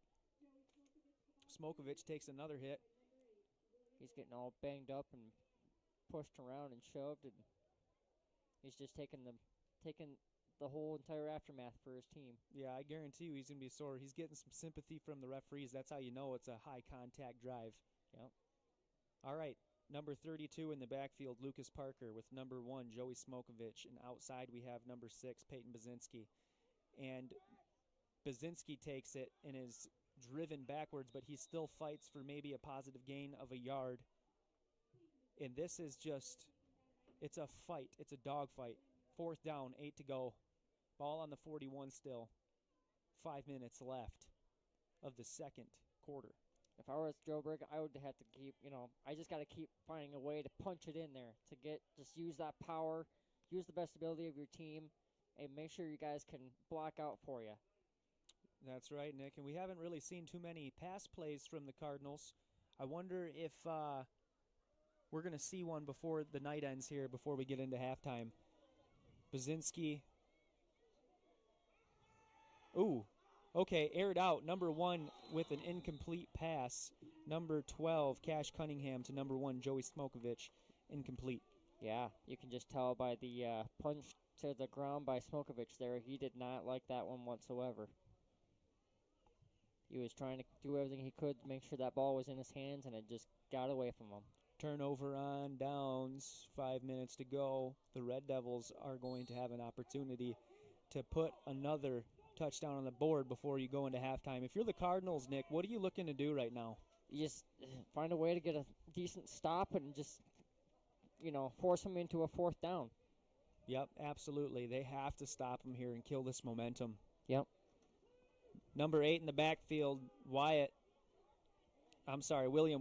Smokovich takes another hit. He's getting all banged up and pushed around and shoved, and he's just taking the whole entire aftermath for his team. Yeah, I guarantee you he's going to be sore. He's getting some sympathy from the referees. That's how you know it's a high-contact drive. Yep. All right, number 32 in the backfield, Lucas Parker, with number 1, Joey Smokovich. And outside we have number 6, Peyton Bazinski. And Bazinski takes it and is driven backwards, but he still fights for maybe a positive gain of a yard. And this is just, it's a fight. It's a dogfight. 4th down, 8 to go. Ball on the 41 still. 5 minutes left of the second quarter. If I was Joburg, I would have to keep, I just got to keep finding a way to punch it in there, just use that power, use the best ability of your team, and make sure you guys can block out for you. That's right, Nick. And we haven't really seen too many pass plays from the Cardinals. I wonder if we're going to see one before the night ends here, before we get into halftime. Bazinski. Ooh. Okay, aired out. Number 1 with an incomplete pass. Number 12, Cash Cunningham, to number 1, Joey Smokovich. Incomplete. Yeah, you can just tell by the punch to the ground by Smokovich there. He did not like that one whatsoever. He was trying to do everything he could to make sure that ball was in his hands, and it just got away from him. Turnover on downs. 5 minutes to go. The Red Devils are going to have an opportunity to put another touchdown on the board before you go into halftime. If you're the Cardinals, Nick, what are you looking to do right now? You just find a way to get a decent stop and just, force them into a 4th down. Yep, absolutely. They have to stop them here and kill this momentum. Yep. Number 8 in the backfield, William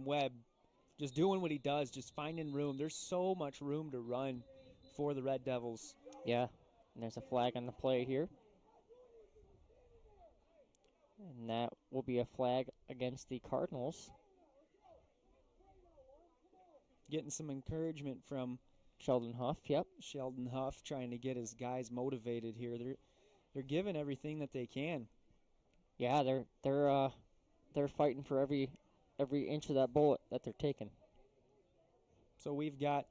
Webb, just doing what he does, just finding room. There's so much room to run for the Red Devils. Yeah, and there's a flag on the play here. And that will be a flag against the Cardinals. Getting some encouragement from Sheldon Huff, yep. Sheldon Huff trying to get his guys motivated here. They're giving everything that they can. Yeah, they're fighting for every inch of that bullet that they're taking. So we've got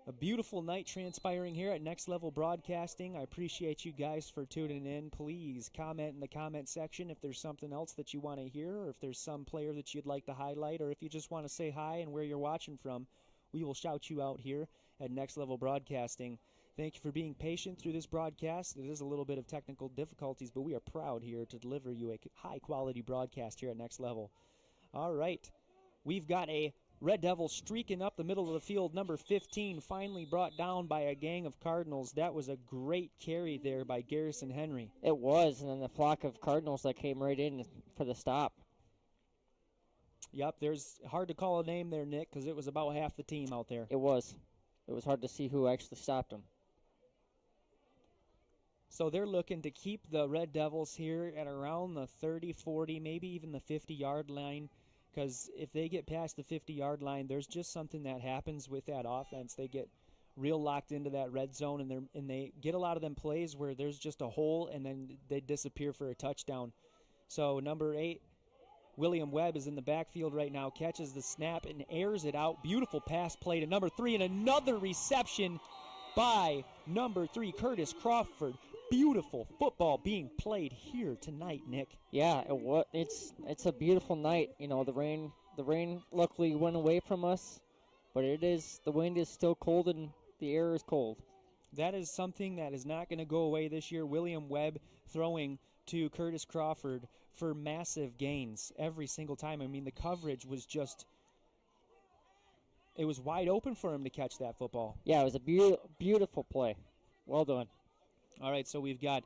a beautiful night transpiring here at Next Level Broadcasting. I appreciate you guys for tuning in. Please comment in the comment section if there's something else that you want to hear, or if there's some player that you'd like to highlight, or if you just want to say hi and where you're watching from. We will shout you out here at Next Level Broadcasting. Thank you for being patient through this broadcast. It is a little bit of technical difficulties, but we are proud here to deliver you a high-quality broadcast here at Next Level. All right, we've got a Red Devil streaking up the middle of the field. Number 15 finally brought down by a gang of Cardinals. That was a great carry there by Garrison Henry. It was, and then the flock of Cardinals that came right in for the stop. Yep, there's hard to call a name there, Nick, because it was about half the team out there. It was. It was hard to see who actually stopped him. So they're looking to keep the Red Devils here at around the 30, 40, maybe even the 50-yard line, because if they get past the 50-yard line, there's just something that happens with that offense. They get real locked into that red zone, and they get a lot of them plays where there's just a hole, and then they disappear for a touchdown. So number 8, William Webb, is in the backfield right now, catches the snap and airs it out. Beautiful pass play to number 3, and another reception by number 3, Curtis Crawford. Beautiful football being played here tonight, Nick. Yeah, it's a beautiful night. The rain luckily went away from us, but the wind is still cold and the air is cold. That is something that is not going to go away this year. William Webb throwing to Curtis Crawford for massive gains every single time. I mean, the coverage was it was wide open for him to catch that football. Yeah, it was a beautiful play. Well done. All right, so we've got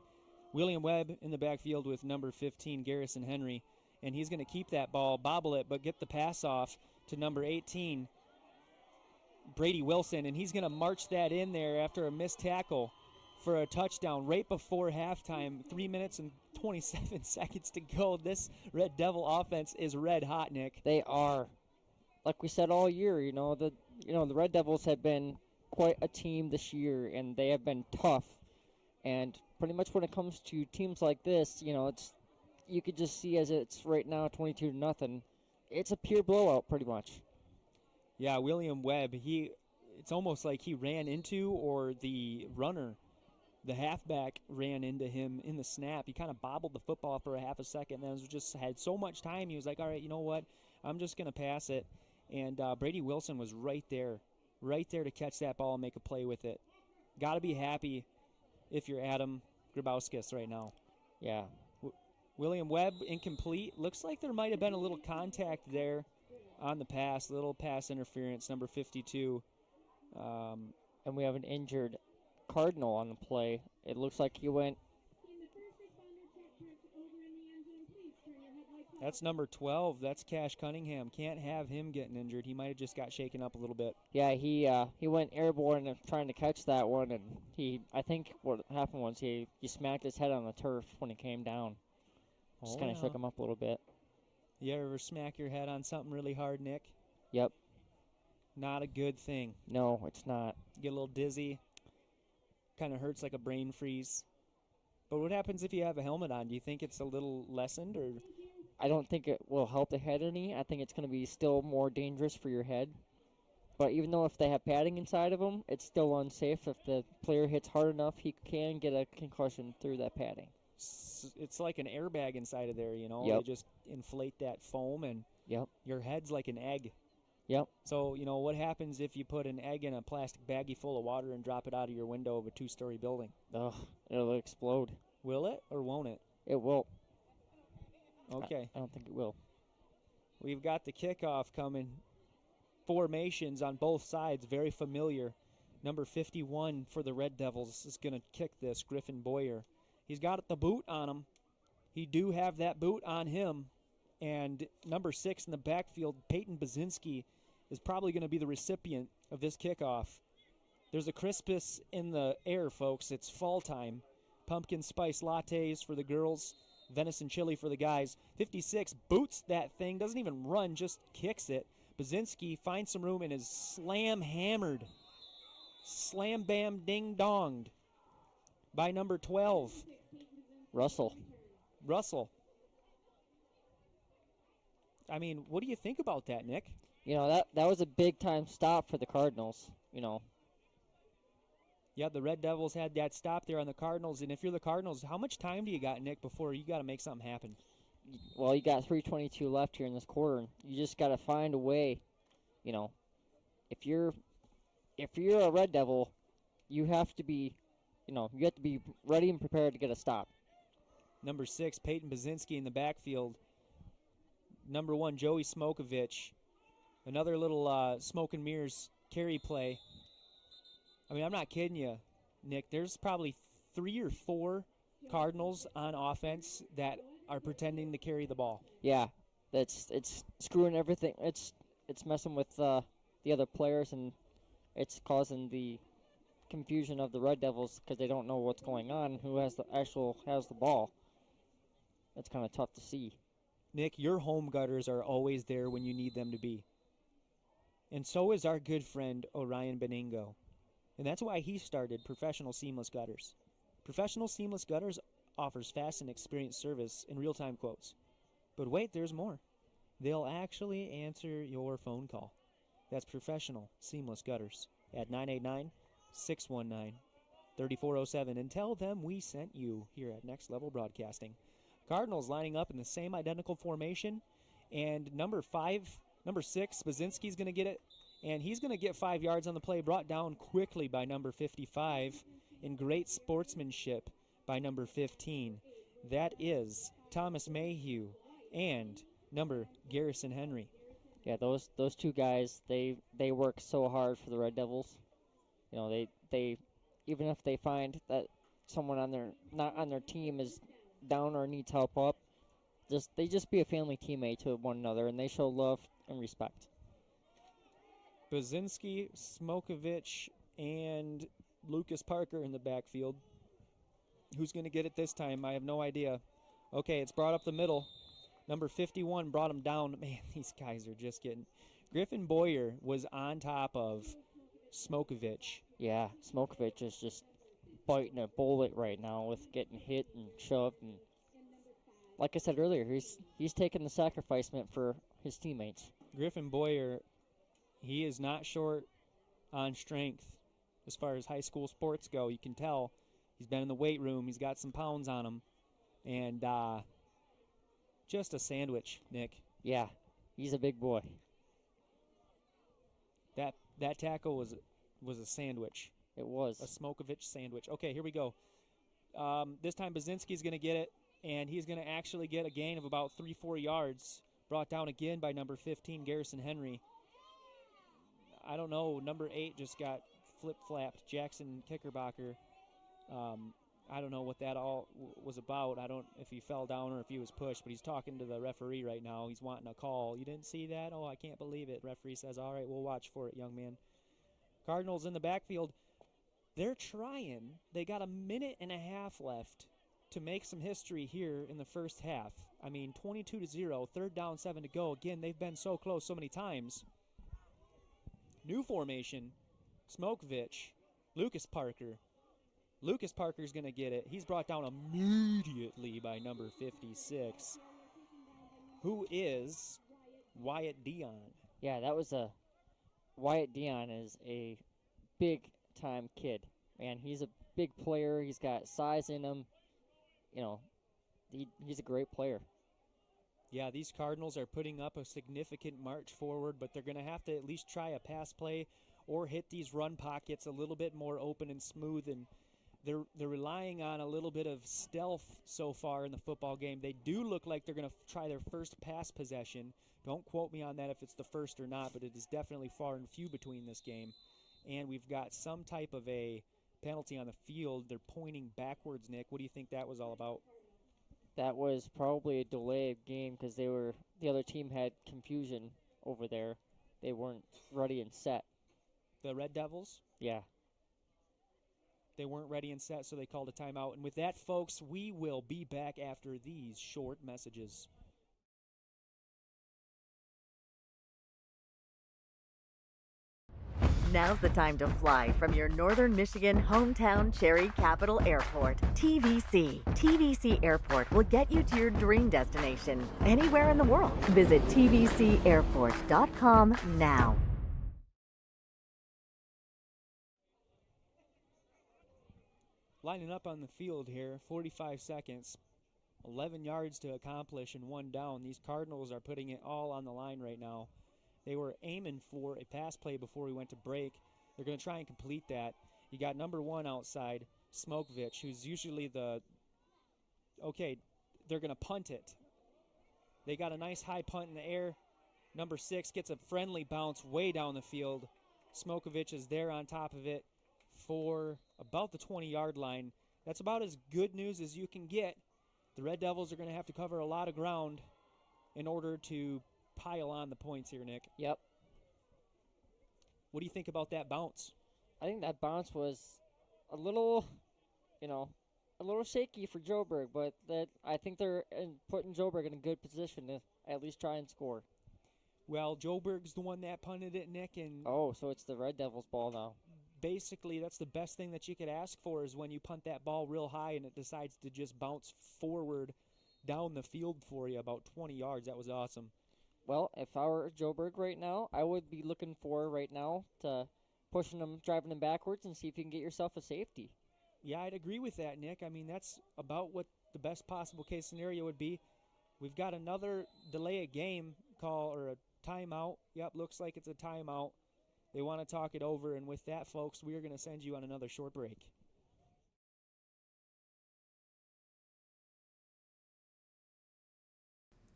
William Webb in the backfield with number 15, Garrison Henry, and he's going to keep that ball, bobble it, but get the pass off to number 18, Brady Wilson, and he's going to march that in there after a missed tackle. for a touchdown right before halftime. 3 minutes and 27 seconds to go. This Red Devil offense is red hot, Nick. They are. Like we said all year, the Red Devils have been quite a team this year, and they have been tough. And pretty much when it comes to teams like this, you could just see as it's right now 22-0. It's a pure blowout, pretty much. Yeah, William Webb, it's almost like he ran into, or the runner, the halfback, ran into him in the snap. He kind of bobbled the football for a half a second, then just had so much time, he was like, all right, you know what, I'm just going to pass it. And Brady Wilson was right there to catch that ball and make a play with it. Got to be happy if you're Adam Grabowskis right now. Yeah. William Webb, incomplete. Looks like there might have been a little contact there on the pass, little pass interference, number 52. And we have an injured Cardinal on the play. It looks like he went. That's number 12. That's Cash Cunningham. Can't have him getting injured. He might have just got shaken up a little bit. Yeah, he went airborne trying to catch that one, and I think what happened was he smacked his head on the turf when he came down. Just kind of shook him up a little bit. You ever smack your head on something really hard, Nick? Yep. Not a good thing. No, it's not. Get a little dizzy. Kind of hurts like a brain freeze. But what happens if you have a helmet on? Do you think it's a little lessened, or? I don't think it will help the head any. I think it's going to be still more dangerous for your head. But even though if they have padding inside of them, it's still unsafe. If the player hits hard enough, he can get a concussion through that padding. It's like an airbag inside of there, Yep. They just inflate that foam, and your head's like an egg. Yep. So, what happens if you put an egg in a plastic baggie full of water and drop it out of your window of a 2-story building? Ugh, it'll explode. Will it, or won't it? It will. Okay. I don't think it will. We've got the kickoff coming. Formations on both sides, very familiar. Number 51 for the Red Devils is going to kick this, Griffin Boyer. He's got the boot on him. He do have that boot on him. And number 6 in the backfield, Peyton Bazinski, is probably going to be the recipient of this kickoff. There's a crispus in the air, folks. It's fall time. Pumpkin spice lattes for the girls. Venison chili for the guys. 56 boots that thing. Doesn't even run, just kicks it. Bazinski finds some room and is slam-hammered. Slam-bam-ding-donged by number 12. Russell. I mean, what do you think about that, Nick? That was a big-time stop for the Cardinals, Yeah, the Red Devils had that stop there on the Cardinals, and if you're the Cardinals, how much time do you got, Nick, before you got to make something happen? Well, you got 3:22 left here in this quarter. You just got to find a way, If you're a Red Devil, you have to be, ready and prepared to get a stop. Number 6, Peyton Bazinski in the backfield. Number 1, Joey Smokovich. Another little smoke and mirrors carry play. I mean, I'm not kidding you, Nick. There's probably 3 or 4 Cardinals on offense that are pretending to carry the ball. Yeah, it's screwing everything. It's messing with the other players, and it's causing the confusion of the Red Devils because they don't know what's going on, who has the ball. It's kind of tough to see. Nick, your home gutters are always there when you need them to be. And so is our good friend Orion Beningo. And that's why he started Professional Seamless Gutters. Professional Seamless Gutters offers fast and experienced service in real-time quotes. But wait, there's more. They'll actually answer your phone call. That's Professional Seamless Gutters at 989-619-3407. And tell them we sent you here at Next Level Broadcasting. Cardinals lining up in the same identical formation. And number 6, Bazinski's going to get it. And he's going to get 5 yards on the play, brought down quickly by number 55 in great sportsmanship by number 15. That is Thomas Mayhew and number Garrison Henry. Yeah, those two guys, they work so hard for the Red Devils. They even if they find that someone not on their team is down or needs help up, they just be a family teammate to one another, and they show love and respect. Bazinski, Smokovich, and Lucas Parker in the backfield. Who's going to get it this time? I have no idea. Okay, it's brought up the middle. Number 51 brought him down. Man, these guys are just getting... Griffin Boyer was on top of Smokovich. Yeah, Smokovich is just biting a bullet right now with getting hit and shoved. And like I said earlier, he's taking the sacrifice meant for his teammates. Griffin Boyer, he is not short on strength as far as high school sports go. You can tell he's been in the weight room. He's got some pounds on him. And just a sandwich, Nick. Yeah, he's a big boy. That tackle was a sandwich. It was. A Smokovich sandwich. Okay, here we go. This time Bazinski's going to get it, and he's going to actually get a gain of about 3-4 yards. Brought down again by number 15, Garrison Henry. I don't know. Number 8 just got flip-flapped. Jackson Kickerbacher. I don't know what that all was about. I don't if he fell down or if he was pushed, but he's talking to the referee right now. He's wanting a call. You didn't see that? Oh, I can't believe it. Referee says, all right, we'll watch for it, young man. Cardinals in the backfield. They're trying. They got a minute and a half left to make some history here in the first half. I mean, 22-0, 3rd down, 7 to go. Again, they've been so close so many times. New formation, Smokovich, Lucas Parker. Lucas Parker's going to get it. He's brought down immediately by number 56, who is Wyatt Dion. Yeah, that was Wyatt Dion is a big-time kid. Man, he's a big player. He's got size in him. You know, he's a great player. Yeah, these Cardinals are putting up a significant march forward, but they're going to have to at least try a pass play or hit these run pockets a little bit more open and smooth, and they're relying on a little bit of stealth so far in the football game. They do look like they're going to try their first pass possession. Don't quote me on that if it's the first or not, but it is definitely far and few between this game. And we've got some type of a penalty on the field. They're pointing backwards, Nick. What do you think that was all about? That was probably a delay of game because the other team had confusion over there. They weren't ready and set. The Red Devils? Yeah. They weren't ready and set, so they called a timeout. And with that, folks, we will be back after these short messages. Now's the time to fly from your Northern Michigan hometown Cherry Capital Airport, TVC. TVC Airport will get you to your dream destination anywhere in the world. Visit tvcairport.com now. Lining up on the field here, 45 seconds, 11 yards to accomplish and 1 down. These Cardinals are putting it all on the line right now. They were aiming for a pass play before we went to break. They're going to try and complete that. You got number 1 outside, Smokovich, who's usually okay, they're going to punt it. They got a nice high punt in the air. Number 6 gets a friendly bounce way down the field. Smokovich is there on top of it for about the 20-yard line. That's about as good news as you can get. The Red Devils are going to have to cover a lot of ground in order to pile on the points here, Nick. Yep. What do you think about that bounce? I think that bounce was a little shaky for Joburg, but I think they're putting Joburg in a good position to at least try and score. Well, Joburg's the one that punted it, Nick, and oh, so it's the Red Devils' ball now. Basically, that's the best thing that you could ask for is when you punt that ball real high and it decides to just bounce forward down the field for you about 20 yards. That was awesome. Well, if I were Joburg right now, I would be looking for right now to pushing them, driving them backwards and see if you can get yourself a safety. Yeah, I'd agree with that, Nick. I mean, that's about what the best possible case scenario would be. We've got another delay of game call or a timeout. Yep, looks like it's a timeout. They want to talk it over, and with that, folks, we are going to send you on another short break.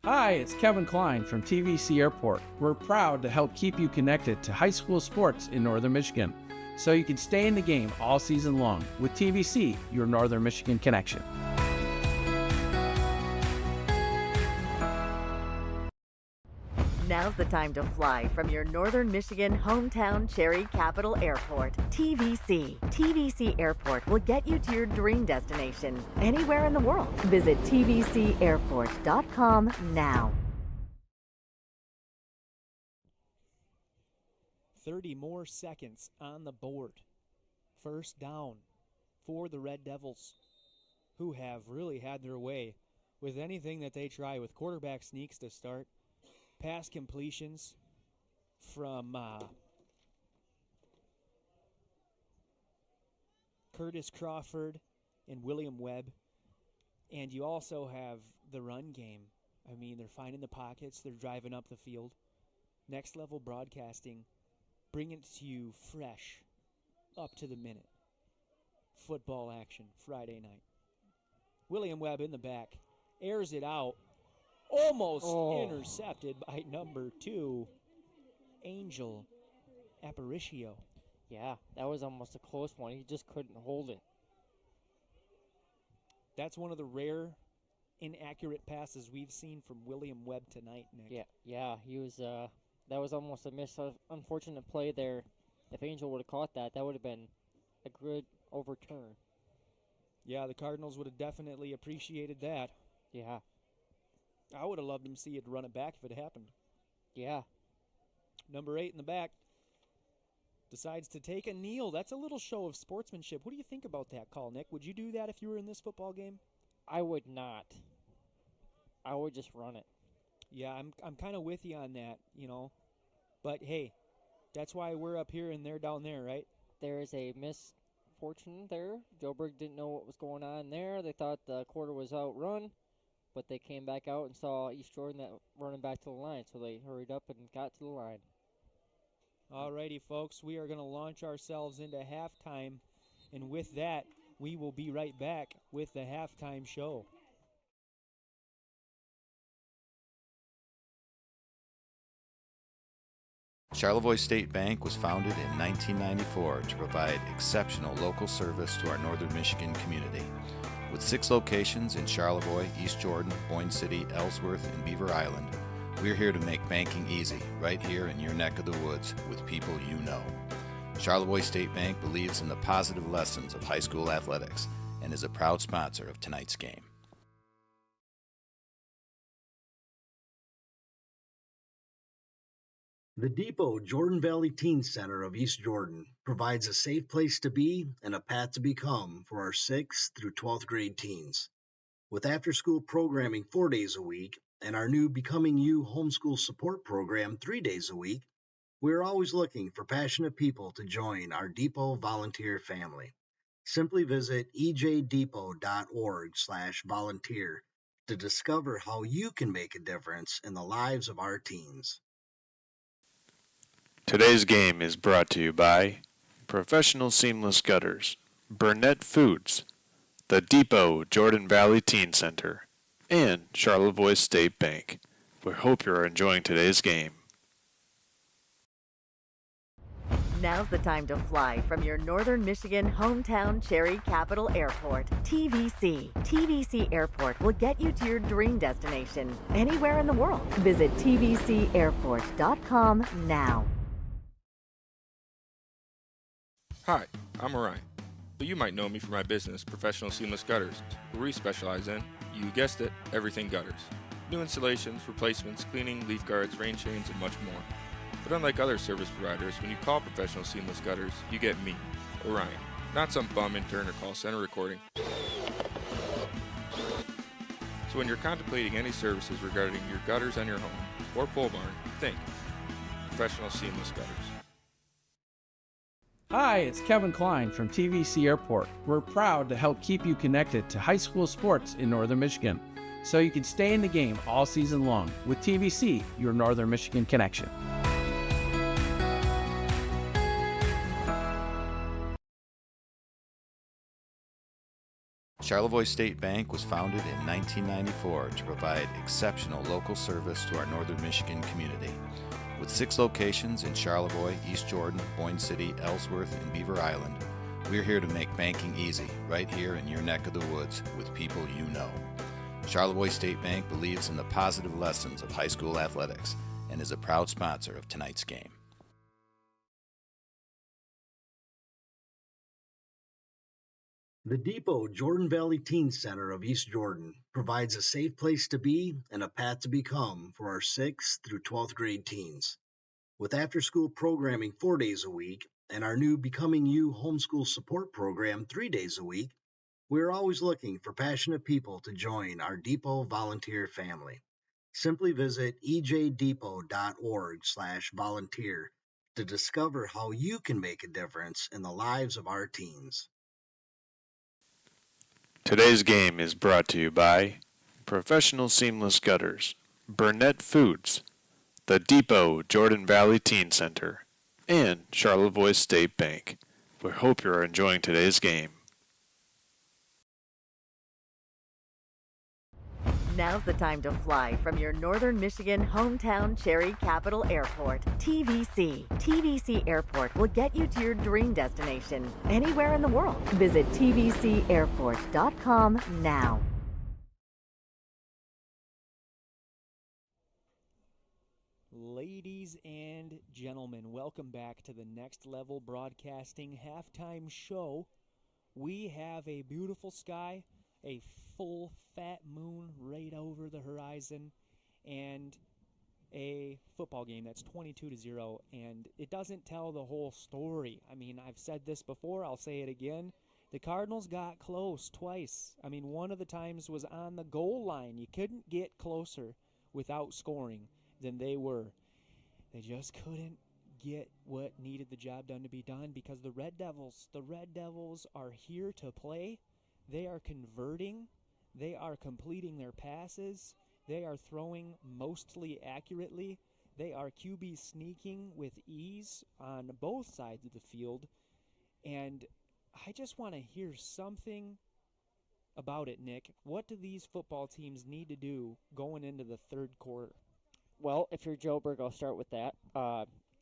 Hi, it's Kevin Klein from TVC Airport. We're proud to help keep you connected to high school sports in Northern Michigan, so you can stay in the game all season long with TVC, your Northern Michigan connection. Now's Now's the time to fly from your Northern Michigan hometown cherry capital airport, TVC. TVC Airport will get you to your dream destination anywhere in the world. Visit tvcairport.com now. 30 more seconds on the board. First down for the Red Devils, who have really had their way with anything that they try, with quarterback sneaks to start, pass completions from Curtis Crawford and William Webb. And you also have the run game. I mean, they're finding the pockets, they're driving up the field. Next level broadcasting, bringing it to you fresh, up to the minute. Football action Friday night. William Webb in the back, airs it out, almost intercepted by number 2, Angel Aparicio. Yeah, that was almost a close one. He just couldn't hold it. That's one of the rare inaccurate passes we've seen from William Webb tonight, Nick. Yeah, he was. That was almost a unfortunate play there. If Angel would have caught that, that would have been a good overturn. Yeah, the Cardinals would have definitely appreciated that. Yeah. I would have loved him see it run it back if it happened. Yeah. Number 8 in the back decides to take a kneel. That's a little show of sportsmanship. What do you think about that call, Nick? Would you do that if you were in this football game? I would not. I would just run it. Yeah, I'm kind of with you on that, you know. But, hey, that's why we're up here and they're down there, right? There is a misfortune there. Joburg didn't know what was going on there. They thought the quarter was outrun, but they came back out and saw East Jordan that running back to the line, so they hurried up and got to the line. All righty, folks, we are going to launch ourselves into halftime, and with that, we will be right back with the halftime show. Charlevoix State Bank was founded in 1994 to provide exceptional local service to our northern Michigan community. With 6 locations in Charlevoix, East Jordan, Boyne City, Ellsworth, and Beaver Island, we're here to make banking easy, right here in your neck of the woods, with people you know. Charlevoix State Bank believes in the positive lessons of high school athletics and is a proud sponsor of tonight's game. The Depot Jordan Valley Teen Center of East Jordan provides a safe place to be and a path to become for our 6th through 12th grade teens. With after-school programming 4 days a week and our new Becoming You homeschool support program 3 days a week, we're always looking for passionate people to join our Depot volunteer family. Simply visit ejdepot.org/volunteer to discover how you can make a difference in the lives of our teens. Today's game is brought to you by Professional Seamless Gutters, Burnett Foods, the Depot Jordan Valley Teen Center, and Charlevoix State Bank. We hope you're enjoying today's game. Now's the time to fly from your Northern Michigan hometown cherry capital airport, TVC. TVC Airport will get you to your dream destination anywhere in the world. Visit tvcairport.com now. Hi, I'm Orion, but you might know me for my business, Professional Seamless Gutters, where we specialize in, you guessed it, everything gutters. New installations, replacements, cleaning, leaf guards, rain chains, and much more. But unlike other service providers, when you call Professional Seamless Gutters, you get me, Orion, not some bum intern or call center recording. So when you're contemplating any services regarding your gutters on your home or pole barn, think Professional Seamless Gutters. Hi, it's Kevin Klein from TVC Airport. We're proud to help keep you connected to high school sports in Northern Michigan, so you can stay in the game all season long with TVC, your Northern Michigan connection. Charlevoix State Bank was founded in 1994 to provide exceptional local service to our northern Michigan community. With 6 locations in Charlevoix, East Jordan, Boyne City, Ellsworth, and Beaver Island, we're here to make banking easy, right here in your neck of the woods, with people you know. Charlevoix State Bank believes in the positive lessons of high school athletics and and is a proud sponsor of tonight's game. The Depot Jordan Valley Teen Center of East Jordan provides a safe place to be and a path to become for our 6th through 12th grade teens. With after-school programming 4 days a week and our new Becoming You homeschool support program 3 days a week, we are always looking for passionate people to join our Depot volunteer family. Simply visit ejdepot.org/volunteer to discover how you can make a difference in the lives of our teens. Today's game is brought to you by Professional Seamless Gutters, Burnett Foods, the Depot Jordan Valley Teen Center, and Charlevoix State Bank. We hope you are enjoying today's game. Now's the time to fly from your Northern Michigan hometown Cherry Capital Airport, TVC. TVC Airport will get you to your dream destination anywhere in the world. Visit tvcairport.com now. Ladies and gentlemen, welcome back to the Next Level Broadcasting halftime show. We have a beautiful sky, a full fat moon right over the horizon, and a football game that's 22-0, and it doesn't tell the whole story. I mean, I've said this before, I'll say it again. The Cardinals got close twice. I mean, one of the times was on the goal line. You couldn't get closer without scoring than they were. They just couldn't get what needed the job done to be done because the Red Devils are here to play. They are converting. They are completing their passes. They are throwing mostly accurately. They are QB sneaking with ease on both sides of the field. And I just want to hear something about it, Nick. What do these football teams need to do going into the third quarter? Well, if you're Joburg, I'll start with that.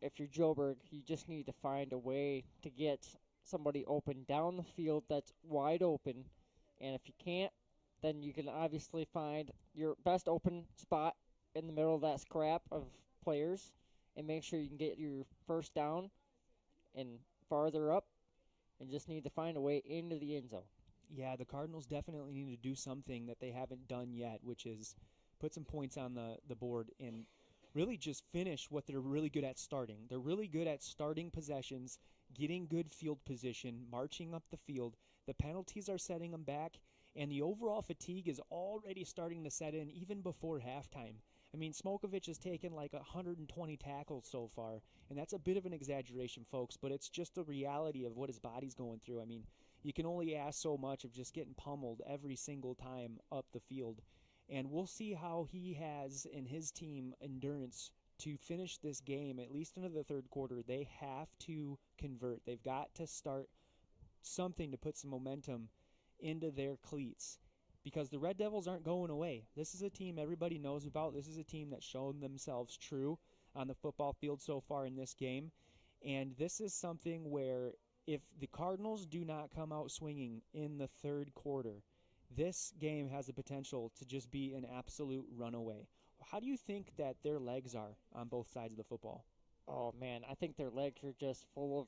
If you're Joburg, you just need to find a way to get somebody open down the field that's wide open. And if you can't, then you can obviously find your best open spot in the middle of that scrap of players and make sure you can get your first down and farther up and just need to find a way into the end zone. Yeah, the Cardinals definitely need to do something that they haven't done yet, which is put some points on the board and really just finish what they're really good at starting. They're really good at starting possessions, getting good field position, marching up the field. The penalties are setting them back, and the overall fatigue is already starting to set in even before halftime. I mean, Smokovich has taken like 120 tackles so far, and that's a bit of an exaggeration, folks, but it's just the reality of what his body's going through. I mean, you can only ask so much of just getting pummeled every single time up the field. And we'll see how he has and his team endurance to finish this game, at least into the third quarter. They have to convert. They've got to start something to put some momentum into their cleats because the Red Devils aren't going away. This is a team everybody knows about. This is a team that's shown themselves true on the football field so far in this game. And this is something where if the Cardinals do not come out swinging in the third quarter, this game has the potential to just be an absolute runaway. How do you think that their legs are on both sides of the football? Oh, man, I think their legs are just full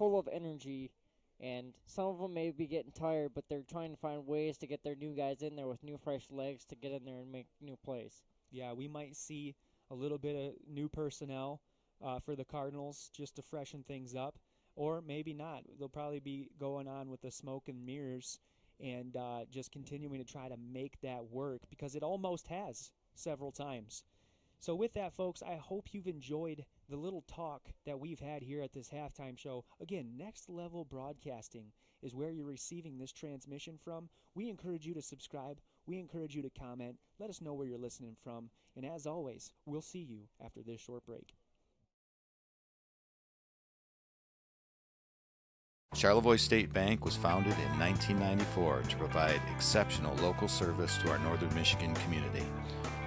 of energy, and some of them may be getting tired, but they're trying to find ways to get their new guys in there with new, fresh legs to get in there and make new plays. Yeah, we might see a little bit of new personnel for the Cardinals just to freshen things up, or maybe not. They'll probably be going on with the smoke and mirrors and just continuing to try to make that work because it almost has several times. So with that, folks, I hope you've enjoyed the little talk that we've had here at this halftime show. Again, Next Level Broadcasting is where you're receiving this transmission from. We encourage you to subscribe. We encourage you to comment. Let us know where you're listening from. And as always, we'll see you after this short break. Charlevoix State Bank was founded in 1994 to provide exceptional local service to our northern Michigan community.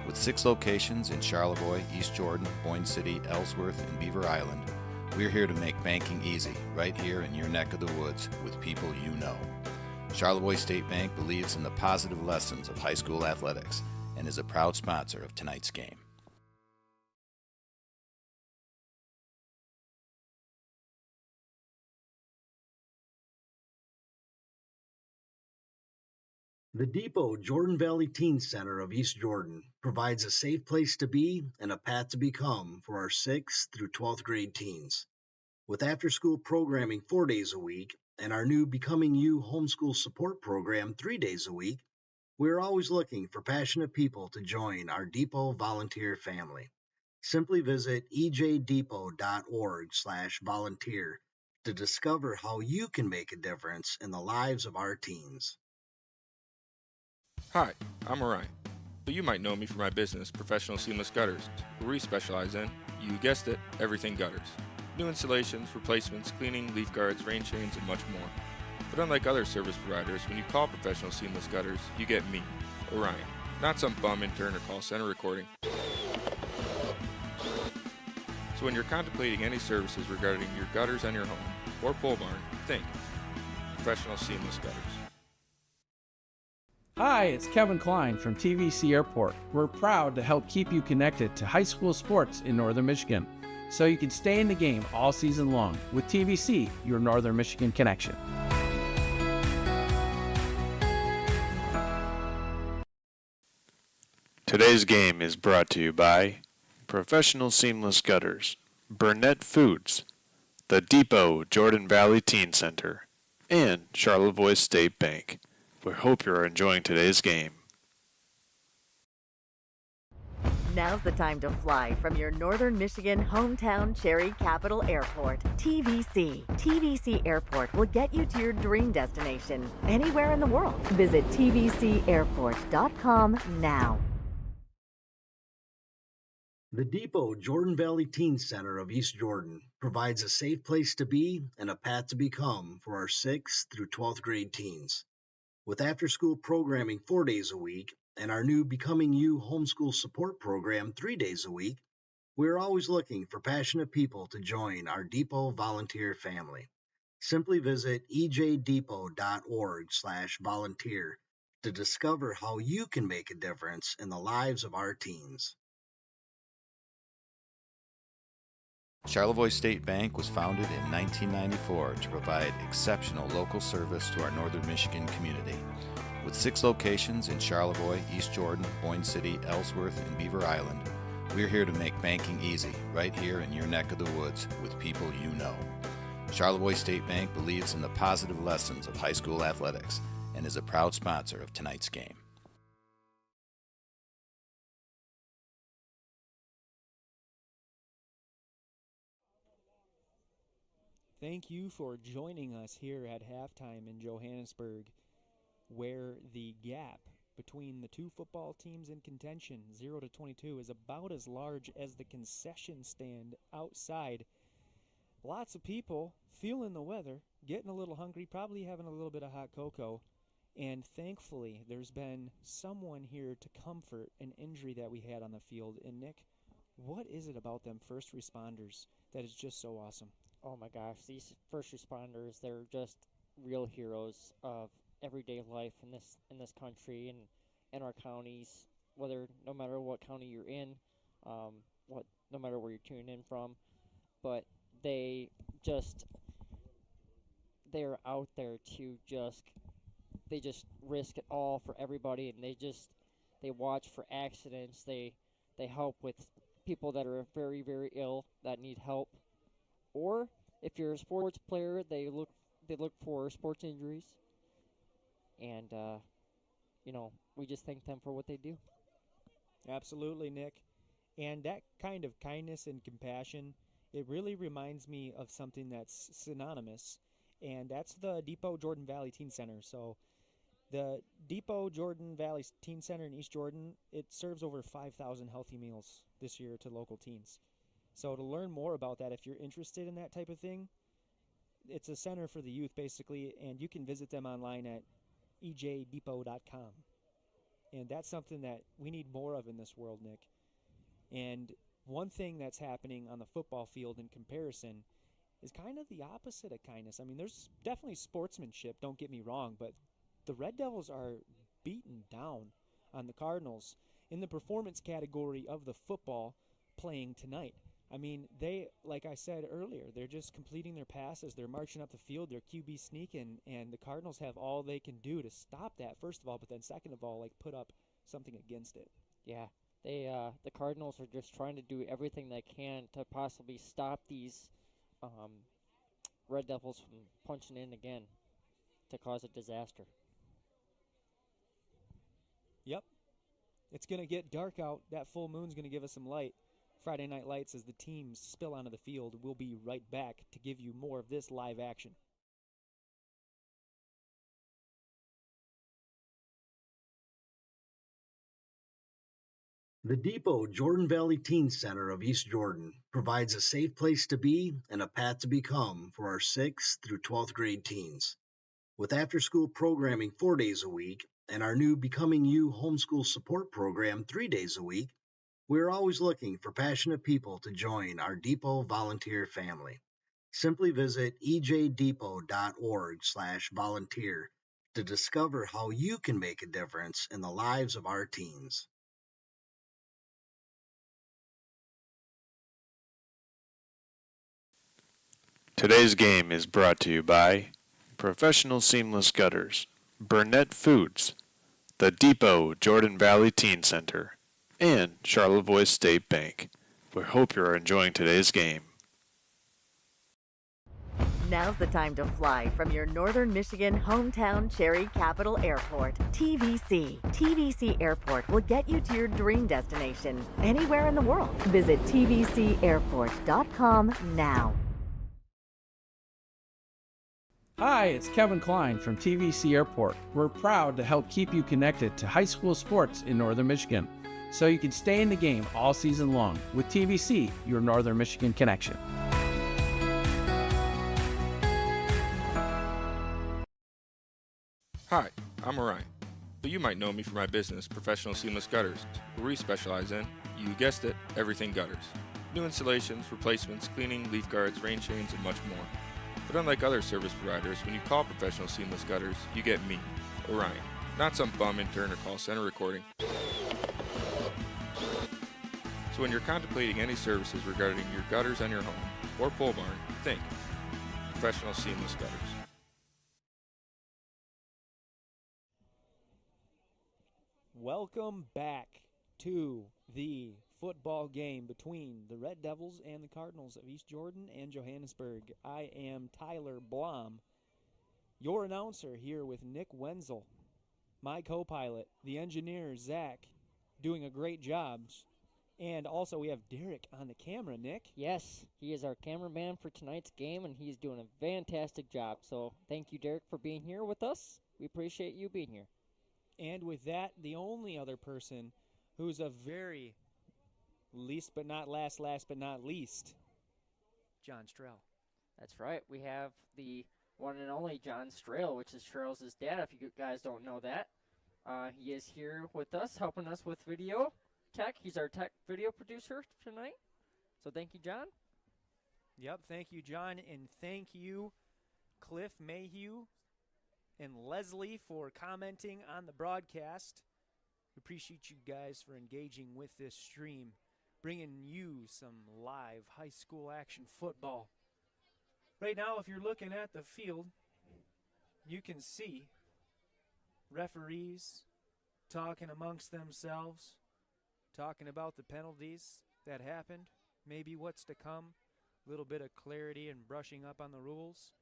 With 6 locations in Charlevoix, East Jordan, Boyne City, Ellsworth, and Beaver Island, we're here to make banking easy, right here in your neck of the woods with people you know. Charlevoix State Bank believes in the positive lessons of high school athletics and is a proud sponsor of tonight's game. The Depot Jordan Valley Teen Center of East Jordan provides a safe place to be and a path to become for our 6th through 12th grade teens. With after-school programming 4 days a week and our new Becoming You homeschool support program 3 days a week, we're always looking for passionate people to join our Depot volunteer family. Simply visit ejdepot.org/volunteer to discover how you can make a difference in the lives of our teens. Hi, I'm Orion, but you might know me for my business, Professional Seamless Gutters, where we specialize in, you guessed it, everything gutters. New installations, replacements, cleaning, leaf guards, rain chains, and much more. But unlike other service providers, when you call Professional Seamless Gutters, you get me, Orion, not some bum intern or call center recording. So when you're contemplating any services regarding your gutters on your home or pole barn, think Professional Seamless Gutters. Hi, it's Kevin Klein from TVC Airport. We're proud to help keep you connected to high school sports in Northern Michigan, so you can stay in the game all season long with TVC, your Northern Michigan connection. Today's game is brought to you by Professional Seamless Gutters, Burnett Foods, the Depot Jordan Valley Teen Center, and Charlevoix State Bank. We hope you're enjoying today's game. Now's the time to fly from your Northern Michigan hometown Cherry Capital Airport, TVC. TVC Airport will get you to your dream destination anywhere in the world. Visit tvcairport.com now. The Depot Jordan Valley Teen Center of East Jordan provides a safe place to be and a path to become for our 6th through 12th grade teens. With after-school programming 4 days a week and our new Becoming You homeschool support program 3 days a week, we're always looking for passionate people to join our Depot volunteer family. Simply visit ejdepot.org/volunteer to discover how you can make a difference in the lives of our teens. Charlevoix State Bank was founded in 1994 to provide exceptional local service to our northern Michigan community. With 6 locations in Charlevoix, East Jordan, Boyne City, Ellsworth, and Beaver Island, we're here to make banking easy right here in your neck of the woods with people you know. Charlevoix State Bank believes in the positive lessons of high school athletics and is a proud sponsor of tonight's game. Thank you for joining us here at halftime in Johannesburg, where the gap between the two football teams in contention, 0-22, is about as large as the concession stand outside. Lots of people feeling the weather, getting a little hungry, probably having a little bit of hot cocoa, and thankfully there's been someone here to comfort an injury that we had on the field. And Nick, what is it about them first responders that is just so awesome? Oh my gosh, these first responders, they're just real heroes of everyday life in this country and in our counties, no matter what county you're in, no matter where you're tuning in from, but they're out there to they just risk it all for everybody, and they watch for accidents, they help with people that are very, very ill that need help. Or if you're a sports player, they look for sports injuries, and we just thank them for what they do. Absolutely, Nick. And that kind of kindness and compassion, it really reminds me of something that's synonymous, and that's the Depot Jordan Valley Teen Center. So the Depot Jordan Valley Teen Center in East Jordan, it serves over 5,000 healthy meals this year to local teens. So to learn more about that, if you're interested in that type of thing, it's a center for the youth basically, and you can visit them online at ejdepot.com. And that's something that we need more of in this world, Nick. And one thing that's happening on the football field in comparison is kind of the opposite of kindness. I mean, there's definitely sportsmanship, don't get me wrong, but the Red Devils are beaten down on the Cardinals in the performance category of the football playing tonight. I mean, they, like I said earlier, they're just completing their passes. They're marching up the field. They're QB sneaking, and the Cardinals have all they can do to stop that, first of all, but then second of all, like, put up something against it. Yeah, the Cardinals are just trying to do everything they can to possibly stop these Red Devils from punching in again to cause a disaster. Yep. It's going to get dark out. That full moon's going to give us some light. Friday Night Lights as the teams spill onto the field. We'll be right back to give you more of this live action. The Depot Jordan Valley Teen Center of East Jordan provides a safe place to be and a path to become for our 6th through 12th grade teens. With after-school programming 4 days a week and our new Becoming You homeschool support program 3 days a week, we're always looking for passionate people to join our Depot volunteer family. Simply visit ejdepot.org/volunteer to discover how you can make a difference in the lives of our teens. Today's game is brought to you by Professional Seamless Gutters, Burnett Foods, the Depot Jordan Valley Teen Center, and Charlevoix State Bank. We hope you're enjoying today's game. Now's the time to fly from your Northern Michigan hometown Cherry Capital Airport. TVC. TVC Airport will get you to your dream destination anywhere in the world. Visit tvcairport.com now. Hi, it's Kevin Klein from TVC Airport. We're proud to help keep you connected to high school sports in Northern Michigan, so you can stay in the game all season long with TVC, your Northern Michigan connection. Hi, I'm Orion, but you might know me for my business, Professional Seamless Gutters, where we specialize in, you guessed it, everything gutters. New installations, replacements, cleaning, leaf guards, rain chains, and much more. But unlike other service providers, when you call Professional Seamless Gutters, you get me, Orion, not some bum intern or call center recording. So when you're contemplating any services regarding your gutters on your home or pole barn, think Professional Seamless Gutters. Welcome back to the football game between the Red Devils and the Cardinals of East Jordan and Johannesburg. I am Tyler Blom, your announcer here with Nick Wenzel, my co-pilot, the engineer Zach, doing a great job. And also we have Derek on the camera, Nick. Yes, he is our cameraman for tonight's game, and he's doing a fantastic job. So thank you, Derek, for being here with us. We appreciate you being here. And with that, the only other person who's a very least but not last but not least, John Strell. That's right. We have the one and only John Strell, which is Charles' dad, if you guys don't know that. He is here with us, helping us with video tech. He's our tech video producer tonight. So thank you, John. Yep, thank you, John, and thank you, Cliff Mayhew and Leslie, for commenting on the broadcast. We appreciate you guys for engaging with this stream, bringing you some live high school action football. Right now, if you're looking at the field, you can see referees talking amongst themselves, talking about the penalties that happened, maybe what's to come, a little bit of clarity and brushing up on the rules.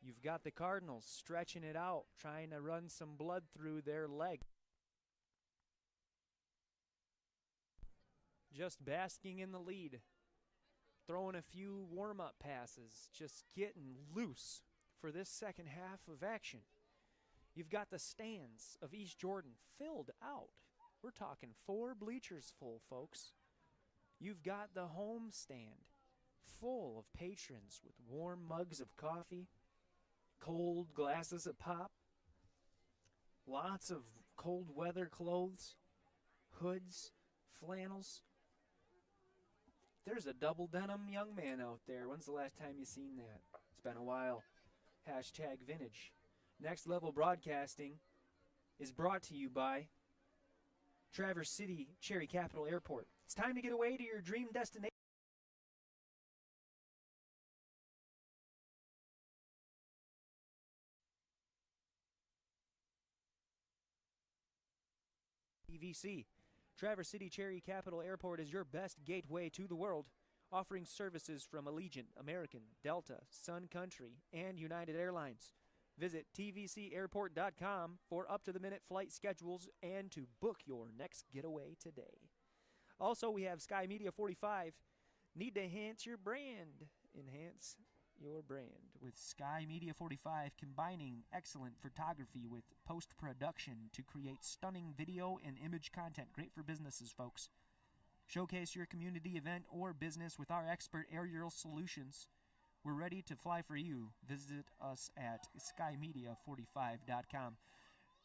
You've got the Cardinals stretching it out, trying to run some blood through their leg. Just basking in the lead, throwing a few warm-up passes, just getting loose for this second half of action. You've got the stands of East Jordan filled out. We're talking 4 bleachers full, folks. You've got the home stand full of patrons with warm mugs of coffee, cold glasses of pop, lots of cold weather clothes, hoods, flannels. There's a double denim young man out there. When's the last time you seen that? It's been a while. Hashtag vintage. Next Level Broadcasting is brought to you by Traverse City Cherry Capital Airport. It's time to get away to your dream destination. TVC. Traverse City Cherry Capital Airport is your best gateway to the world, offering services from Allegiant, American, Delta, Sun Country, and United Airlines. Visit tvcairport.com for up-to-the-minute flight schedules and to book your next getaway today. Also, we have Sky Media 45. Need to enhance your brand. Enhance your brand with Sky Media 45, combining excellent photography with post-production to create stunning video and image content. Great for businesses, folks. Showcase your community event or business with our expert aerial solutions. We're ready to fly for you. Visit us at skymedia45.com.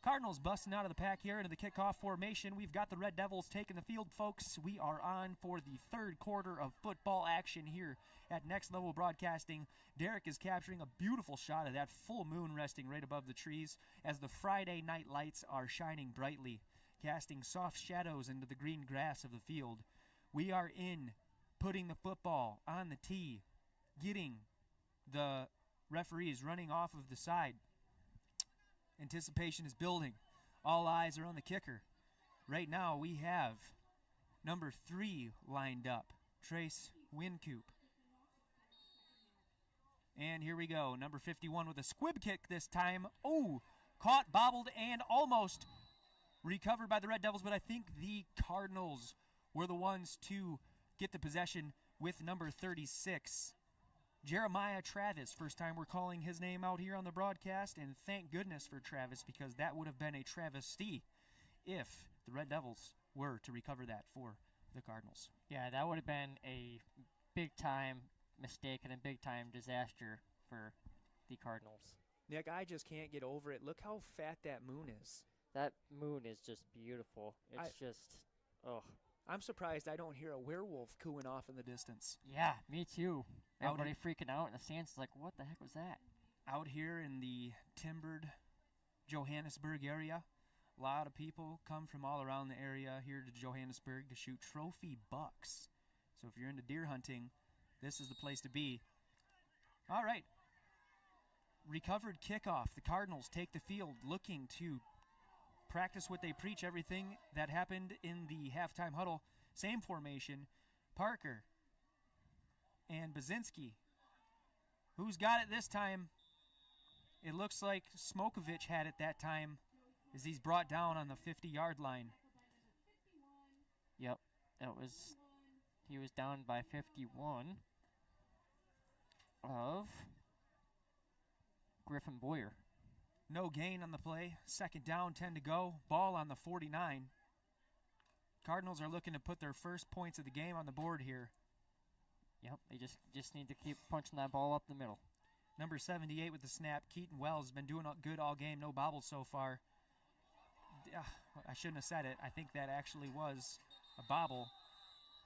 Cardinals busting out of the pack here into the kickoff formation. We've got the Red Devils taking the field, folks. We are on for the third quarter of football action here at Next Level Broadcasting. Derek is capturing a beautiful shot of that full moon resting right above the trees as the Friday night lights are shining brightly, casting soft shadows into the green grass of the field. We are in, putting the football on the tee, getting the referees running off of the side. Anticipation is building. All eyes are on the kicker. Right now we have number 3 lined up, Trace Wincoop. And here we go, number 51 with a squib kick this time. Oh, caught, bobbled, and almost recovered by the Red Devils, but I think the Cardinals were the ones to get the possession with number 36. Jeremiah Travis, first time we're calling his name out here on the broadcast, and thank goodness for Travis, because that would have been a travesty if the Red Devils were to recover that for the Cardinals. Yeah, that would have been a big-time mistake and a big-time disaster for the Cardinals. Nick, I just can't get over it. Look how fat that moon is. That moon is just beautiful. It's just, oh. I'm surprised I don't hear a werewolf cooing off in the distance. Yeah, me too. Everybody freaking out in the stands is like, what the heck was that? Out here in the timbered Johannesburg area, a lot of people come from all around the area here to Johannesburg to shoot trophy bucks. So if you're into deer hunting, this is the place to be. All right. Recovered kickoff. The Cardinals take the field looking to practice what they preach, everything that happened in the halftime huddle. Same formation. Parker and Bazinski. Who's got it this time? It looks like Smokovich had it that time as he's brought down on the 50-yard line. Yep, he was down by 51 of Griffin Boyer. No gain on the play. Second down, 10 to go. Ball on the 49. Cardinals are looking to put their first points of the game on the board here. Yep, they just need to keep punching that ball up the middle. Number 78 with the snap. Keaton Wells has been doing good all game. No bobbles so far. I shouldn't have said it. I think that actually was a bobble.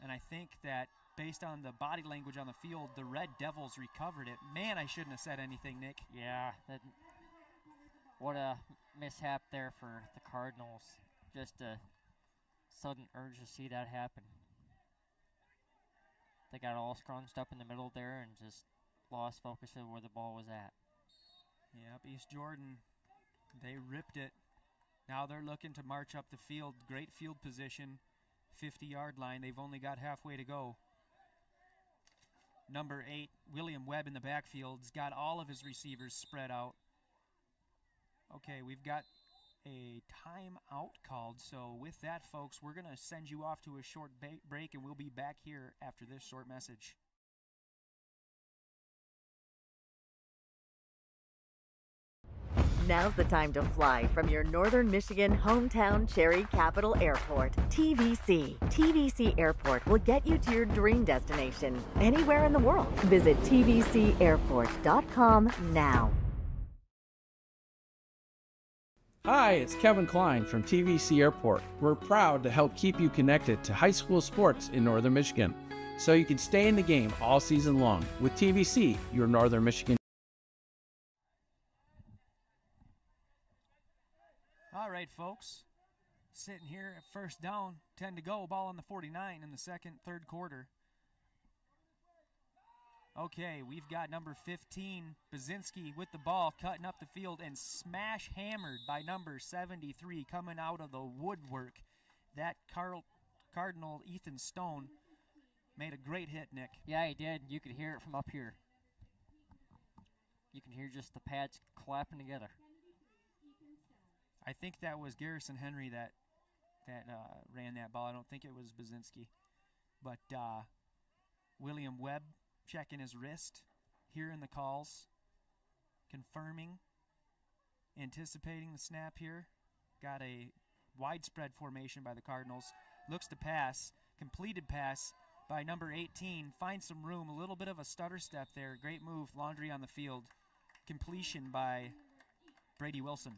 And I think that based on the body language on the field, the Red Devils recovered it. Man, I shouldn't have said anything, Nick. Yeah, what a mishap there for the Cardinals. Just a sudden urge to see that happen. They got all scrunched up in the middle there and just lost focus of where the ball was at. Yep, East Jordan, they ripped it. Now they're looking to march up the field. Great field position, 50-yard line. They've only got halfway to go. Number 8, William Webb in the backfield, has got all of his receivers spread out. Okay, we've got a timeout called. So with that, folks, we're going to send you off to a short break, and we'll be back here after this short message. Now's the time to fly from your Northern Michigan hometown Cherry Capital Airport, TVC. TVC Airport will get you to your dream destination anywhere in the world. Visit tvcairport.com now. Hi, it's Kevin Klein from TVC Airport. We're proud to help keep you connected to high school sports in Northern Michigan, so you can stay in the game all season long with TVC, your Northern Michigan. All right, folks. Sitting here at first down, 10 to go, ball on the 49 in the third quarter. Okay, we've got number 15, Bazinski, with the ball, cutting up the field and smash hammered by number 73, coming out of the woodwork that Cardinal Ethan Stone made a great hit, Nick. Yeah, he did. You could hear it from up here. You can hear just the pads clapping together. I think that was Garrison Henry that ran that ball. I don't think it was Bazinski. But William Webb checking his wrist, hearing the calls, confirming, anticipating the snap here. Got a widespread formation by the Cardinals. Looks to pass. Completed pass by number 18. Finds some room. A little bit of a stutter step there. Great move. Laundry on the field. Completion by Brady Wilson.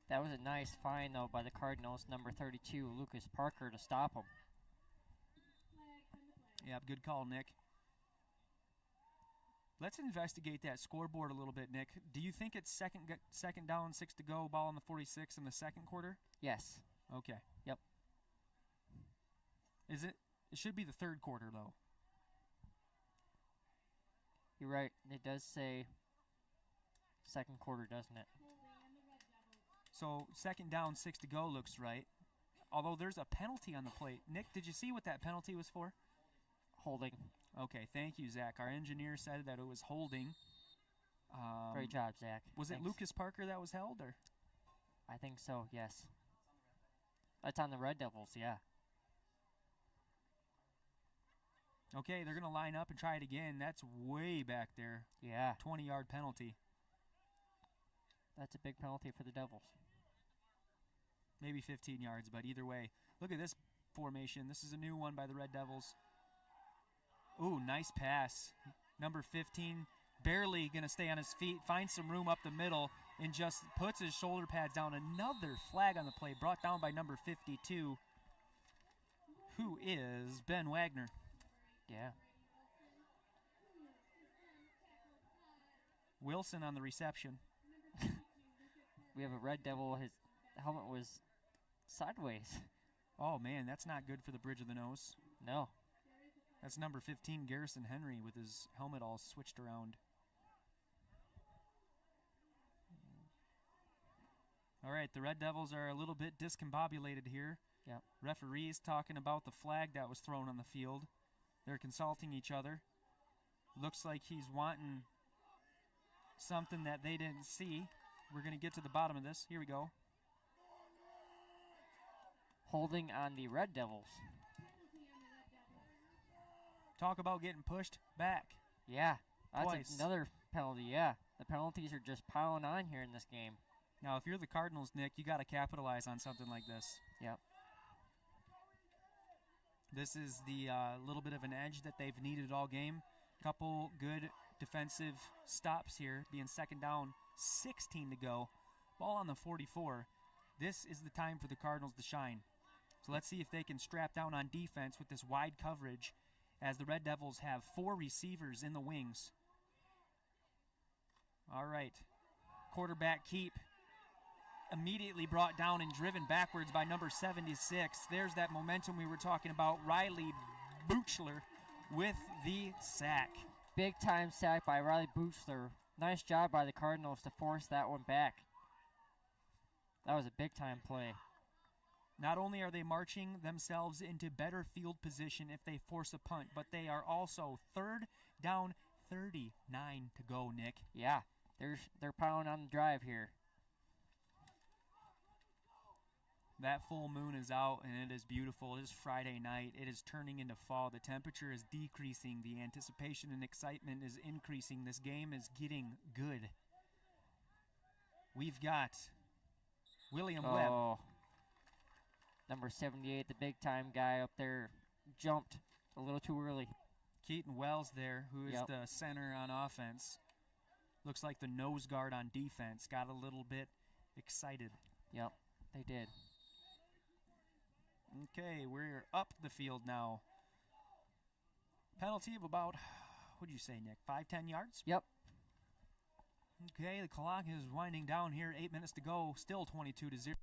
That was a nice find, though, by the Cardinals. Number 32, Lucas Parker, to stop him. Yeah, good call, Nick. Let's investigate that scoreboard a little bit, Nick. Do you think it's second down, 6 to go, ball on the 46 in the second quarter? Yes. Okay. Yep. Is it? It should be the third quarter, though. You're right. It does say second quarter, doesn't it? So second down, 6 to go looks right. Although there's a penalty on the plate. Nick, did you see what that penalty was for? Holding. Okay, thank you, Zach. Our engineer said that it was holding. Great job, Zach. Was it Lucas Parker that was held, or? I think so, yes. That's on the Red Devils, yeah. Okay, they're going to line up and try it again. That's way back there. Yeah. 20-yard penalty. That's a big penalty for the Devils. Maybe 15 yards, but either way. Look at this formation. This is a new one by the Red Devils. Ooh, nice pass. Number 15, barely going to stay on his feet, finds some room up the middle, and just puts his shoulder pads down. Another flag on the play, brought down by number 52, who is Ben Wagner. Yeah. Wilson on the reception. We have a Red Devil. His helmet was sideways. Oh, man, that's not good for the bridge of the nose. No. That's number 15, Garrison Henry, with his helmet all switched around. All right, the Red Devils are a little bit discombobulated here. Yeah. Referees talking about the flag that was thrown on the field. They're consulting each other. Looks like he's wanting something that they didn't see. We're going to get to the bottom of this. Here we go. Holding on the Red Devils. Talk about getting pushed back. Yeah, that's Twice. Another penalty, yeah. The penalties are just piling on here in this game. Now, if you're the Cardinals, Nick, you got to capitalize on something like this. Yep. This is the little bit of an edge that they've needed all game. Couple good defensive stops here, being second down, 16 to go. Ball on the 44. This is the time for the Cardinals to shine. So let's see if they can strap down on defense with this wide coverage, as the Red Devils have 4 receivers in the wings. All right. Quarterback keep. Immediately brought down and driven backwards by number 76. There's that momentum we were talking about. Riley Buchler with the sack. Big time sack by Riley Buchler. Nice job by the Cardinals to force that one back. That was a big time play. Not only are they marching themselves into better field position if they force a punt, but they are also third down, 39 to go, Nick. Yeah, they're piling on the drive here. That full moon is out, and it is beautiful. It is Friday night. It is turning into fall. The temperature is decreasing. The anticipation and excitement is increasing. This game is getting good. We've got William Webb. Number 78, the big-time guy up there, jumped a little too early. Keaton Wells there, who is the center on offense. Looks like the nose guard on defense. Got a little bit excited. Yep, they did. Okay, we're up the field now. Penalty of about, what did you say, Nick, 5-10 yards? Yep. Okay, the clock is winding down here. 8 minutes to go. Still 22-0.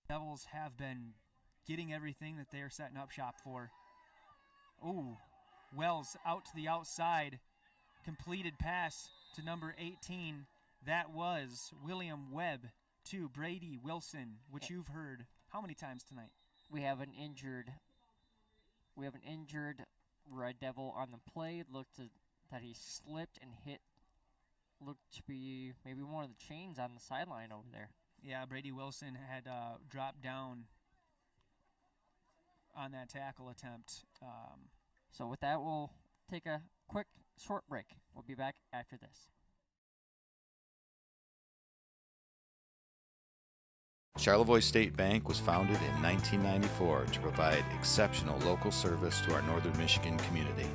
Devils have been getting everything that they are setting up shop for. Ooh, Wells out to the outside. Completed pass to number 18. That was William Webb to Brady Wilson, which you've heard how many times tonight? We have an injured Red Devil on the play. Looked that he slipped and hit. Looked to be maybe one of the chains on the sideline over there. Yeah, Brady Wilson had dropped down on that tackle attempt. So with that, we'll take a quick, short break. We'll be back after this. Charlevoix State Bank was founded in 1994 to provide exceptional local service to our northern Michigan community.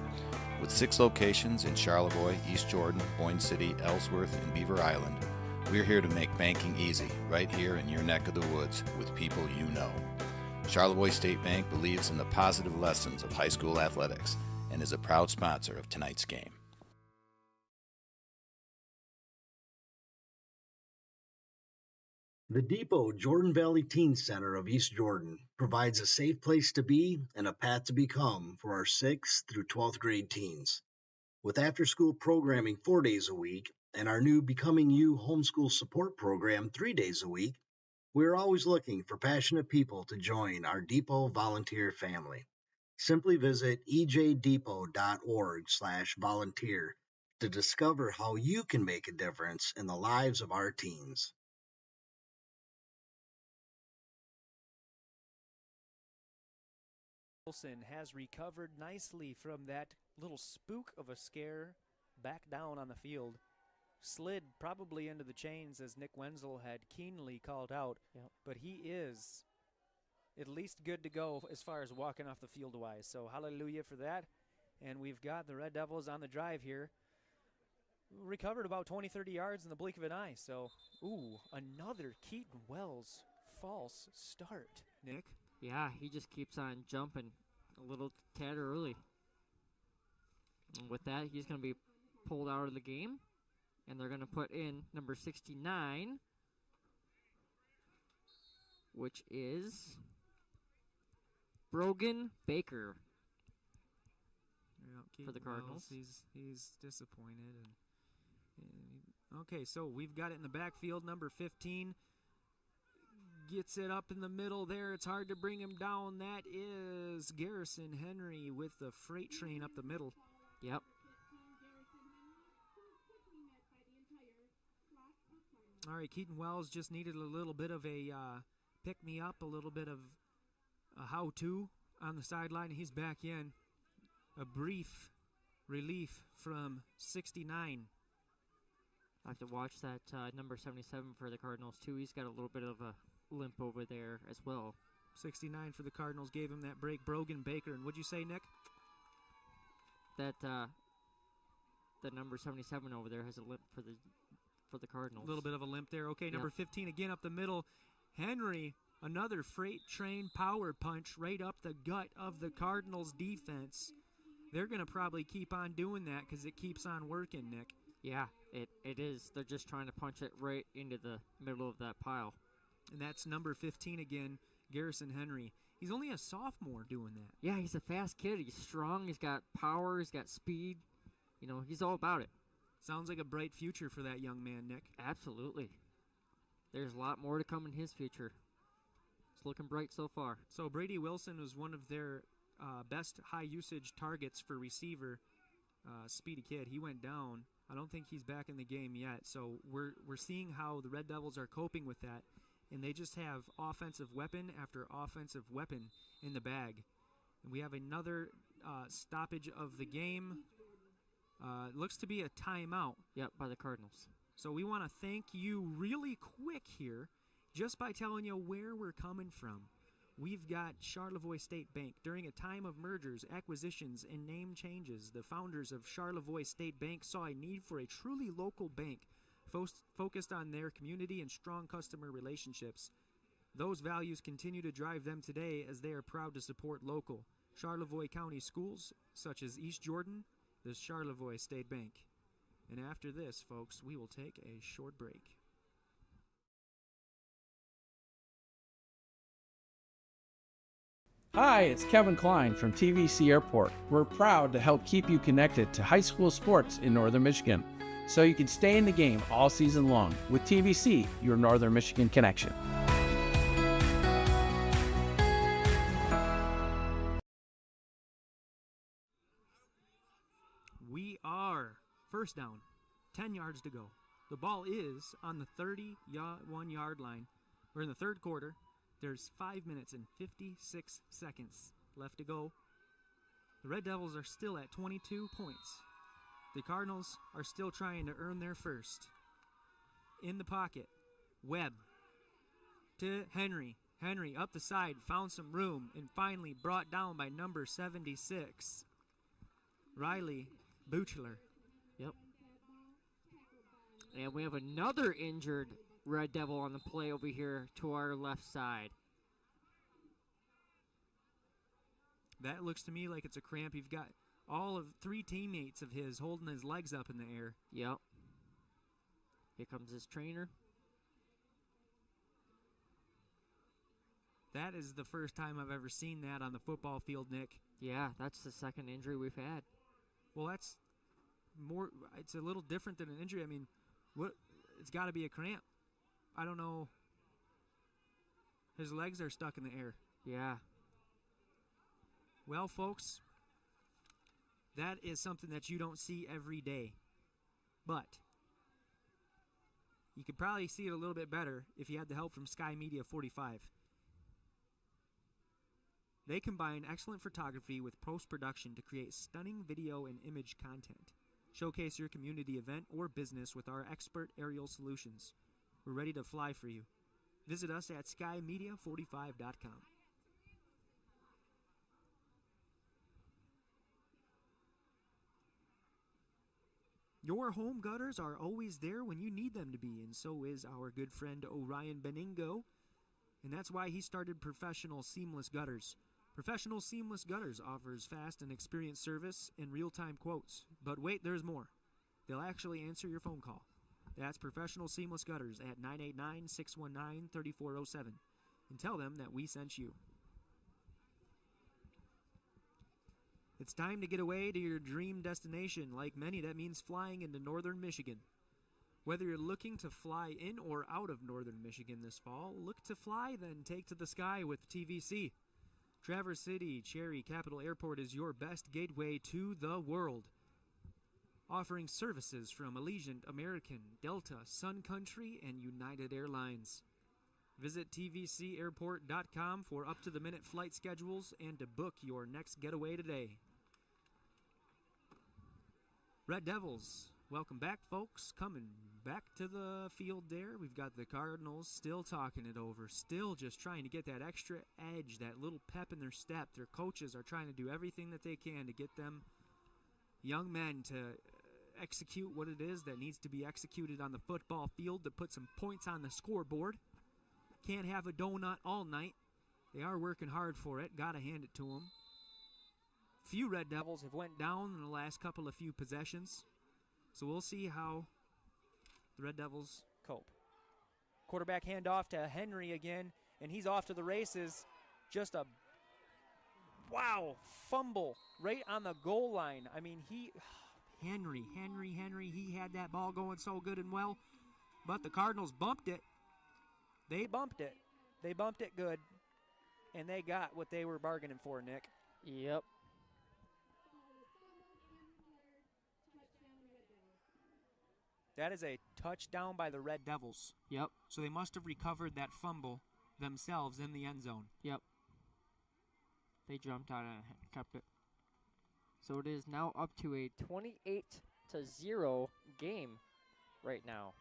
With 6 locations in Charlevoix, East Jordan, Boyne City, Ellsworth, and Beaver Island, we're here to make banking easy, right here in your neck of the woods, with people you know. Charlevoix State Bank believes in the positive lessons of high school athletics and is a proud sponsor of tonight's game. The Depot Jordan Valley Teen Center of East Jordan provides a safe place to be and a path to become for our 6th through 12th grade teens. With after-school programming 4 days a week and our new Becoming You homeschool support program 3 days a week, we're always looking for passionate people to join our Depot volunteer family. Simply visit ejdepot.org/volunteer to discover how you can make a difference in the lives of our teens. Wilson has recovered nicely from that little spook of a scare back down on the field. Slid probably into the chains as Nick Wenzel had keenly called out, but he is at least good to go as far as walking off the field wise. So hallelujah for that. And we've got the Red Devils on the drive here. Recovered about 20-30 yards in the blink of an eye. So, another Keaton Wells false start, Nick. Yeah, he just keeps on jumping a little tad early. And with that, he's going to be pulled out of the game. And they're going to put in number 69, which is Brogan Baker for the Cardinals. He's disappointed. Okay, so we've got it in the backfield. Number 15 gets it up in the middle there. It's hard to bring him down. That is Garrison Henry with the freight train up the middle. Yep. All right, Keaton Wells just needed a little bit of a pick-me-up, a little bit of a how-to on the sideline. He's back in. A brief relief from 69. I have to watch that number 77 for the Cardinals, too. He's got a little bit of a limp over there as well. 69 for the Cardinals gave him that break. Brogan Baker. And what'd you say, Nick? That number 77 over there has a limp for the Cardinals. A little bit of a limp there. Okay, number 15 again up the middle. Henry, another freight train power punch right up the gut of the Cardinals defense. They're going to probably keep on doing that because it keeps on working, Nick. Yeah, it is. They're just trying to punch it right into the middle of that pile. And that's number 15 again, Garrison Henry. He's only a sophomore doing that. Yeah, he's a fast kid. He's strong. He's got power. He's got speed. You know, he's all about it. Sounds like a bright future for that young man, Nick. Absolutely. There's a lot more to come in his future. It's looking bright so far. So Brady Wilson was one of their best high-usage targets for receiver. Speedy kid. He went down. I don't think he's back in the game yet. So we're seeing how the Red Devils are coping with that. And they just have offensive weapon after offensive weapon in the bag. And we have another stoppage of the game. Looks to be a timeout. Yep, by the Cardinals. So we want to thank you really quick here just by telling you where we're coming from. We've got Charlevoix State Bank. During a time of mergers, acquisitions, and name changes, the founders of Charlevoix State Bank saw a need for a truly local bank focused on their community and strong customer relationships. Those values continue to drive them today as they are proud to support local Charlevoix County schools such as East Jordan, the Charlevoix State Bank. And after this, folks, we will take a short break. Hi, it's Kevin Klein from TVC Airport. We're proud to help keep you connected to high school sports in Northern Michigan. so you can stay in the game all season long with TVC, your Northern Michigan connection. We are first down, 10 yards to go. The ball is on the 31-yard line. We're in the third quarter. There's 5 minutes and 56 seconds left to go. The Red Devils are still at 22 points. The Cardinals are still trying to earn their first. In the pocket, Webb to Henry. Henry up the side, found some room, and finally brought down by number 76, Riley Buchler. Yep. And we have another injured Red Devil on the play over here to our left side. That looks to me like it's a cramp. You've got all of 3 teammates of his holding his legs up in the air. Yep. Here comes his trainer. That is the first time I've ever seen that on the football field, Nick. Yeah, that's the second injury we've had. Well, that's more. It's a little different than an injury. I mean, it's got to be a cramp. I don't know. His legs are stuck in the air. Yeah. Well, folks, that is something that you don't see every day. But you could probably see it a little bit better if you had the help from Sky Media 45. They combine excellent photography with post-production to create stunning video and image content. Showcase your community event or business with our expert aerial solutions. We're ready to fly for you. Visit us at skymedia45.com. Your home gutters are always there when you need them to be, and so is our good friend Orion Beningo. And that's why he started Professional Seamless Gutters. Professional Seamless Gutters offers fast and experienced service and real-time quotes. But wait, there's more. They'll actually answer your phone call. That's Professional Seamless Gutters at 989-619-3407. And tell them that we sent you. It's time to get away to your dream destination. Like many, that means flying into northern Michigan. Whether you're looking to fly in or out of northern Michigan this fall, look to fly, then take to the sky with TVC. Traverse City Cherry Capital Airport is your best gateway to the world. Offering services from Allegiant, American, Delta, Sun Country, and United Airlines. Visit tvcairport.com for up-to-the-minute flight schedules and to book your next getaway today. Red Devils, welcome back, folks. Coming back to the field there. We've got the Cardinals still talking it over, still just trying to get that extra edge, that little pep in their step. Their coaches are trying to do everything that they can to get them young men to execute what it is that needs to be executed on the football field to put some points on the scoreboard. Can't have a donut all night. They are working hard for it. Got to hand it to them. Few Red Devils have went down in the last couple of few possessions. So we'll see how the Red Devils cope. Quarterback handoff to Henry again, and he's off to the races. Just a, wow, fumble right on the goal line. I mean, Henry, he had that ball going so good and well, but the Cardinals bumped it. They bumped it. They bumped it good, and they got what they were bargaining for, Nick. Yep. That is a touchdown by the Red Devils. Yep. So they must have recovered that fumble themselves in the end zone. Yep. They jumped out and kept it. So it is now up to a 28-0 game right now.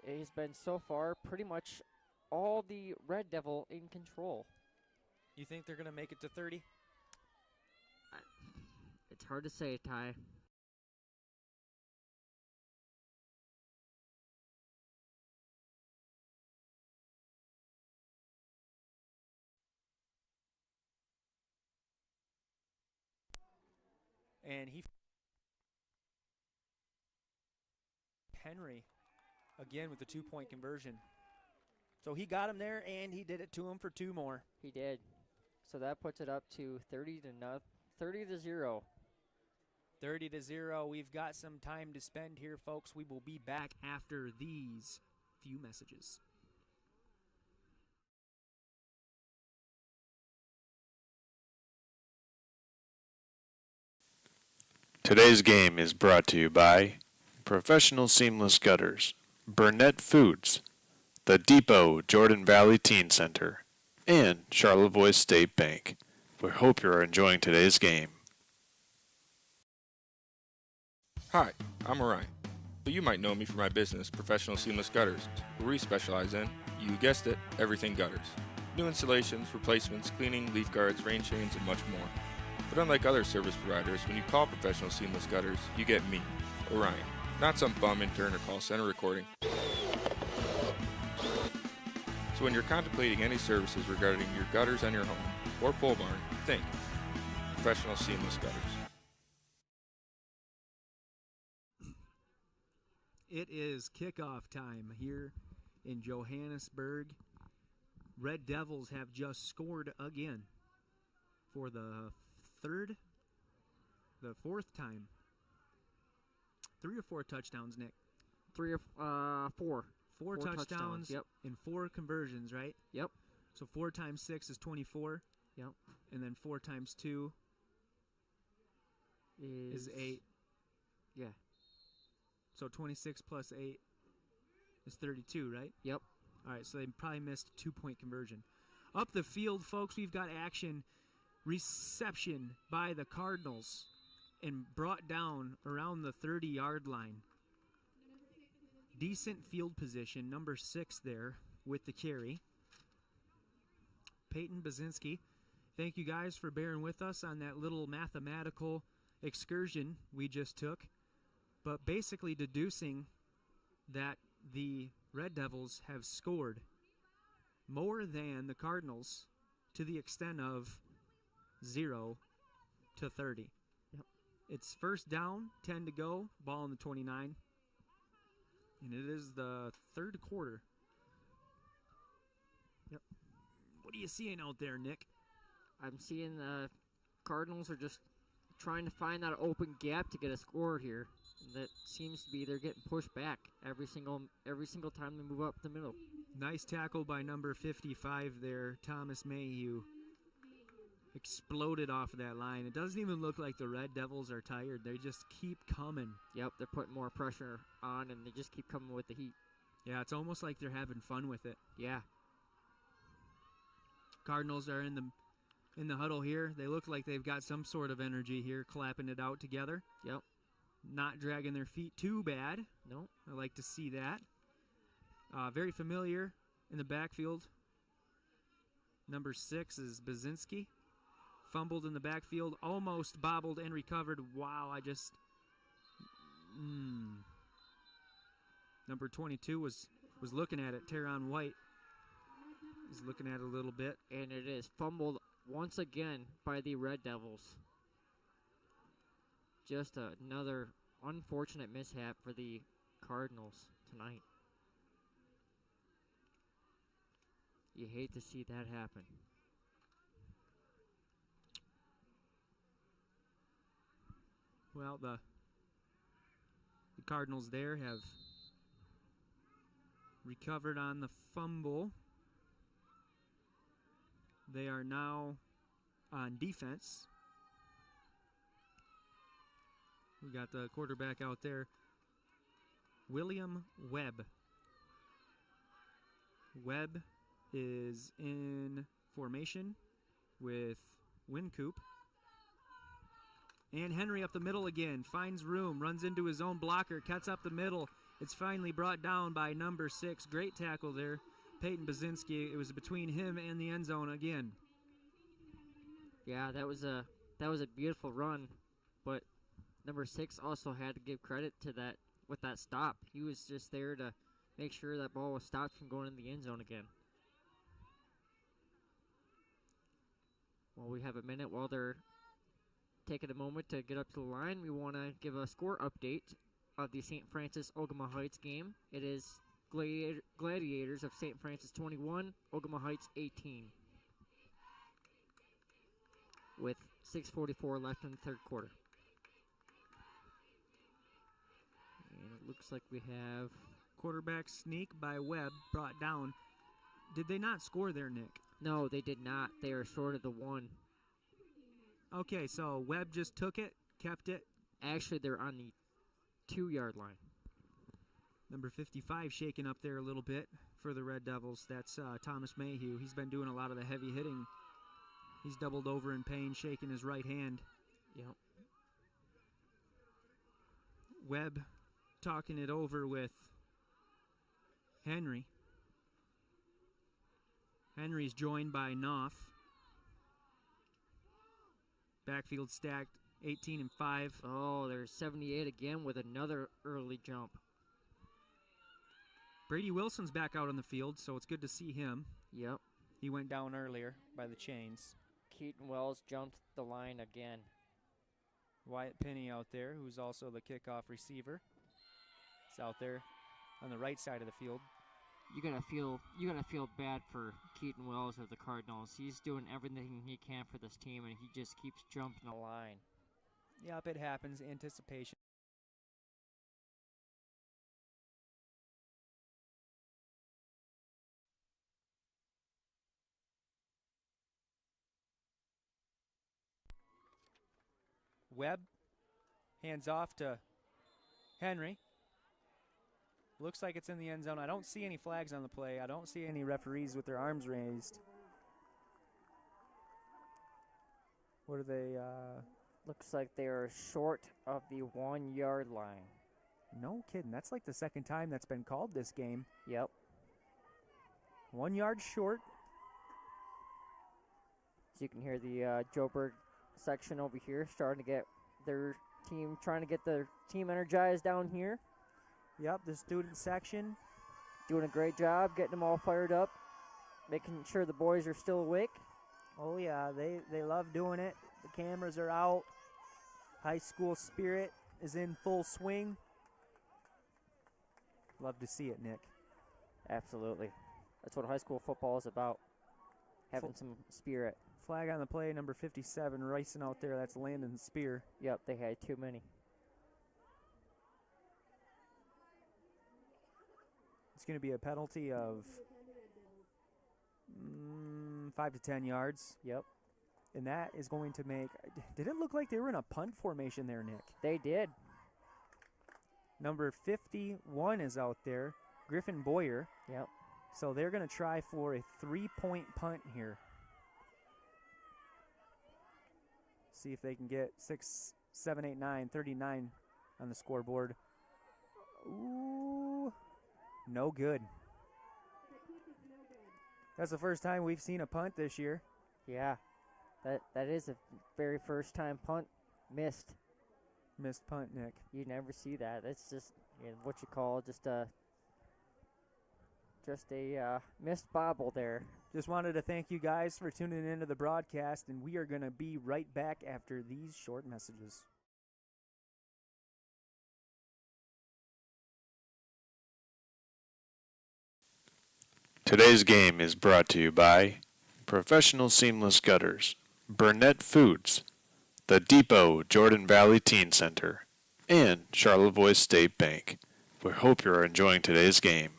It has been so far pretty much all the Red Devil in control. You think they're going to make it to 30? It's hard to say, Ty. And Henry, again with the 2-point conversion. So he got him there, and he did it to him for 2 more. He did. So that puts it up to 30-0. 30-0. We've got some time to spend here, folks. We will be back after these few messages. Today's game is brought to you by Professional Seamless Gutters, Burnett Foods, The Depot Jordan Valley Teen Center, and Charlevoix State Bank. We hope you are enjoying today's game. Hi, I'm Orion, but you might know me for my business, Professional Seamless Gutters, where we specialize in, you guessed it, everything gutters. New installations, replacements, cleaning, leaf guards, rain chains, and much more. But unlike other service providers, when you call Professional Seamless Gutters, you get me, Orion, not some bum intern or call center recording. So when you're contemplating any services regarding your gutters on your home or pole barn, think Professional Seamless Gutters. It is kickoff time here in Johannesburg. Red Devils have just scored again for the fourth time. 3 or 4 touchdowns, Nick? 3 or 4. Four touchdowns yep. and 4 conversions, right? Yep. So 4 times 6 is 24. Yep. And then 4 times 2 is 8. Yeah. So 26 plus 8 is 32, right? Yep. All right, so they probably missed a 2-point conversion. Up the field, folks, we've got action. Reception by the Cardinals and brought down around the 30-yard line. Decent field position, number 6 there with the carry. Peyton Bazinski, thank you guys for bearing with us on that little mathematical excursion we just took. But basically deducing that the Red Devils have scored more than the Cardinals to the extent of 0 to 30. Yep. It's first down, 10 to go, ball on the 29. And it is the third quarter. Yep. What are you seeing out there, Nick? I'm seeing the Cardinals are just trying to find that open gap to get a score here. That seems to be they're getting pushed back every single time they move up the middle. Nice tackle by number 55 there, Thomas Mayhew. Exploded off of that line. It doesn't even look like the Red Devils are tired. They just keep coming. Yep, they're putting more pressure on, and they just keep coming with the heat. Yeah, it's almost like they're having fun with it. Yeah. Cardinals are in the huddle here. They look like they've got some sort of energy here, clapping it out together. Yep. Not dragging their feet too bad. No. I like to see that. Very familiar in the backfield. Number 6 is Bazinski. Fumbled in the backfield, almost bobbled and recovered. Wow, I just... Number 22 was looking at it. Teron White is looking at it a little bit. And it is fumbled once again by the Red Devils. Just another unfortunate mishap for the Cardinals tonight. You hate to see that happen. Well, the Cardinals there have recovered on the fumble. They are now on defense. We got the quarterback out there, William Webb. Webb is in formation with Wincoop. And Henry up the middle again, finds room, runs into his own blocker, cuts up the middle. It's finally brought down by number 6. Great tackle there, Peyton Bazinski. It was between him and the end zone again. Yeah, that was a beautiful run, but number 6 also had to give credit to that with that stop. He was just there to make sure that ball was stopped from going in the end zone again. Well, we have a minute while they're taking a moment to get up to the line. We want to give a score update of the St. Francis Ogama Heights game. It is Gladiators of St. Francis 21, Ogama Heights 18. With 6:44 left in the third quarter. looks like we have quarterback sneak by Webb brought down. Did they not score there, Nick? No, they did not. They are short of the 1. Okay, so Webb just took it, kept it. Actually, they're on the 2-yard line. Number 55 shaking up there a little bit for the Red Devils. That's Thomas Mayhew. He's been doing a lot of the heavy hitting. He's doubled over in pain, shaking his right hand. Yep. Webb talking it over with Henry. Henry's joined by Knopf. Backfield stacked 18 and 5. Oh, there's 78 again with another early jump. Brady Wilson's back out on the field, so it's good to see him. Yep. He went down earlier by the chains. Keaton Wells jumped the line again. Wyatt Penny out there, who's also the kickoff receiver. He's out there on the right side of the field. You gotta feel bad for Keaton Wells of the Cardinals. He's doing everything he can for this team, and he just keeps jumping the line. Yep, it happens. Anticipation. Webb hands off to Henry. Looks like it's in the end zone. I don't see any flags on the play. I don't see any referees with their arms raised. What are they? Looks like they are short of the 1-yard line. No kidding. That's like the second time that's been called this game. Yep. 1 yard short. So you can hear the Joburg section over here starting to get their team, trying to get their team energized down here. Yep, the student section. Doing a great job getting them all fired up, making sure the boys are still awake. Oh, yeah, they love doing it. The cameras are out. High school spirit is in full swing. Love to see it, Nick. Absolutely. That's what high school football is about, having some spirit. Flag on the play, number 57, racing out there. That's Landon Spear. Yep, they had too many. It's going to be a penalty of 5 to 10 yards. Yep. And that is going to make... Did it look like they were in a punt formation there, Nick? They did. Number 51 is out there, Griffin Boyer. Yep. So they're going to try for a 3-point punt here. See if they can get 6, 7, 8, 9, 39 on the scoreboard. Ooh, no good. That's the first time we've seen a punt this year. Yeah, that is a very first time punt missed. Missed punt, Nick. You never see that. It's just what you call just a missed bobble there. Just wanted to thank you guys for tuning into the broadcast, and we are going to be right back after these short messages. Today's game is brought to you by Professional Seamless Gutters, Burnett Foods, The Depot Jordan Valley Teen Center, and Charlevoix State Bank. We hope you're enjoying today's game.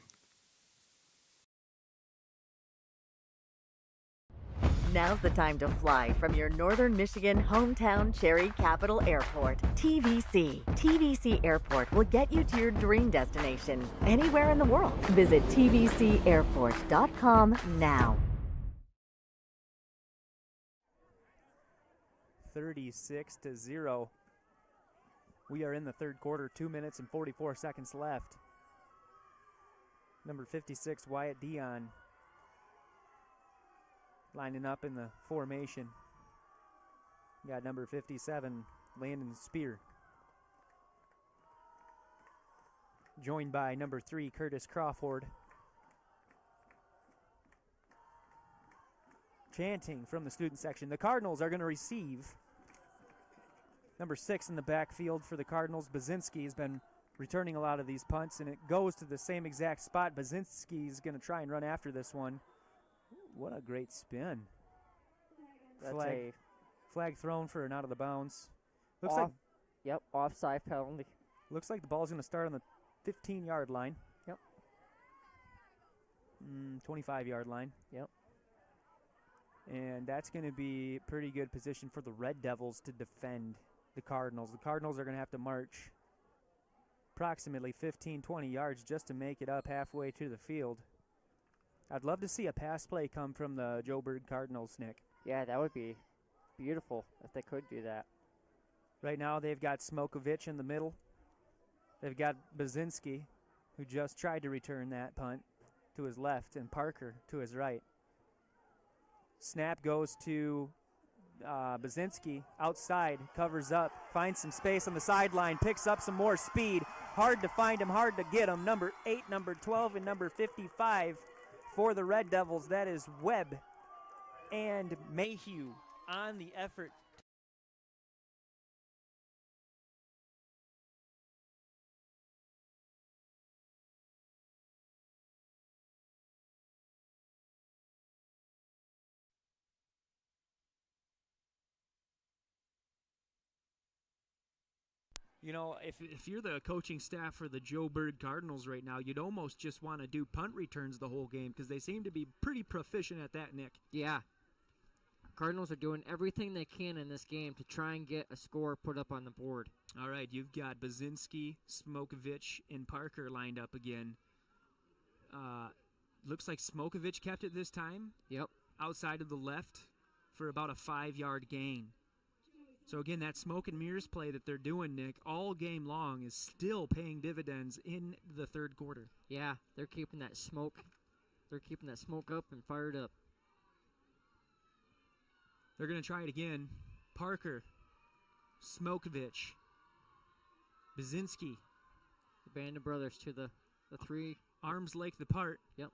Now's the time to fly from your Northern Michigan hometown Cherry Capital Airport, TVC. TVC Airport will get you to your dream destination anywhere in the world. Visit tvcairport.com now. 36-0. We are in the third quarter, 2 minutes and 44 seconds left. Number 56, Wyatt Dion, lining up in the formation. Got number 57, Landon Spear. Joined by number 3, Curtis Crawford. Chanting from the student section. The Cardinals are going to receive. Number 6 in the backfield for the Cardinals. Bazinski has been returning a lot of these punts, and it goes to the same exact spot. Bazinski is going to try and run after this one. What a great spin. Flag thrown for an out of the bounds. Looks like offside penalty. Looks like the ball's going to start on the 15-yard line. Yep. 25-yard line. Yep. And that's going to be pretty good position for the Red Devils to defend the Cardinals. The Cardinals are going to have to march approximately 15, 20 yards just to make it up halfway to the field. I'd love to see a pass play come from the Joburg Cardinals, Nick. Yeah, that would be beautiful if they could do that. Right now they've got Smokovich in the middle. They've got Bazinski, who just tried to return that punt, to his left, and Parker to his right. Snap goes to Bazinski outside, covers up, finds some space on the sideline, picks up some more speed. Hard to find him, hard to get him. Number 8, number 12, and number 55 for the Red Devils. That is Webb and Mayhew on the effort. You know, if you're the coaching staff for the Joburg Cardinals right now, you'd almost just want to do punt returns the whole game because they seem to be pretty proficient at that, Nick. Yeah. Cardinals are doing everything they can in this game to try and get a score put up on the board. All right, you've got Bazinski, Smokovich, and Parker lined up again. Looks like Smokovich kept it this time. Yep. Outside of the left for about a 5-yard gain. So, again, that smoke and mirrors play that they're doing, Nick, all game long is still paying dividends in the third quarter. Yeah, they're keeping that smoke. They're keeping that smoke up and fired up. They're going to try it again. Parker, Smokovich, Bazinski. The band of brothers to the three. Arms length apart. Yep.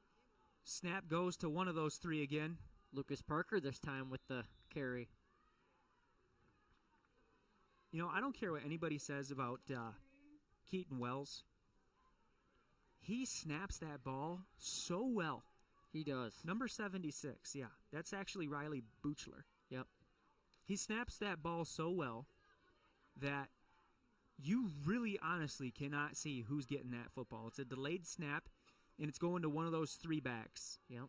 Snap goes to one of those three again. Lucas Parker this time with the carry. You know, I don't care what anybody says about Keaton Wells. He snaps that ball so well. He does. Number 76, yeah. That's actually Riley Buchler. Yep. He snaps that ball so well that you really honestly cannot see who's getting that football. It's a delayed snap, and it's going to one of those three backs. Yep.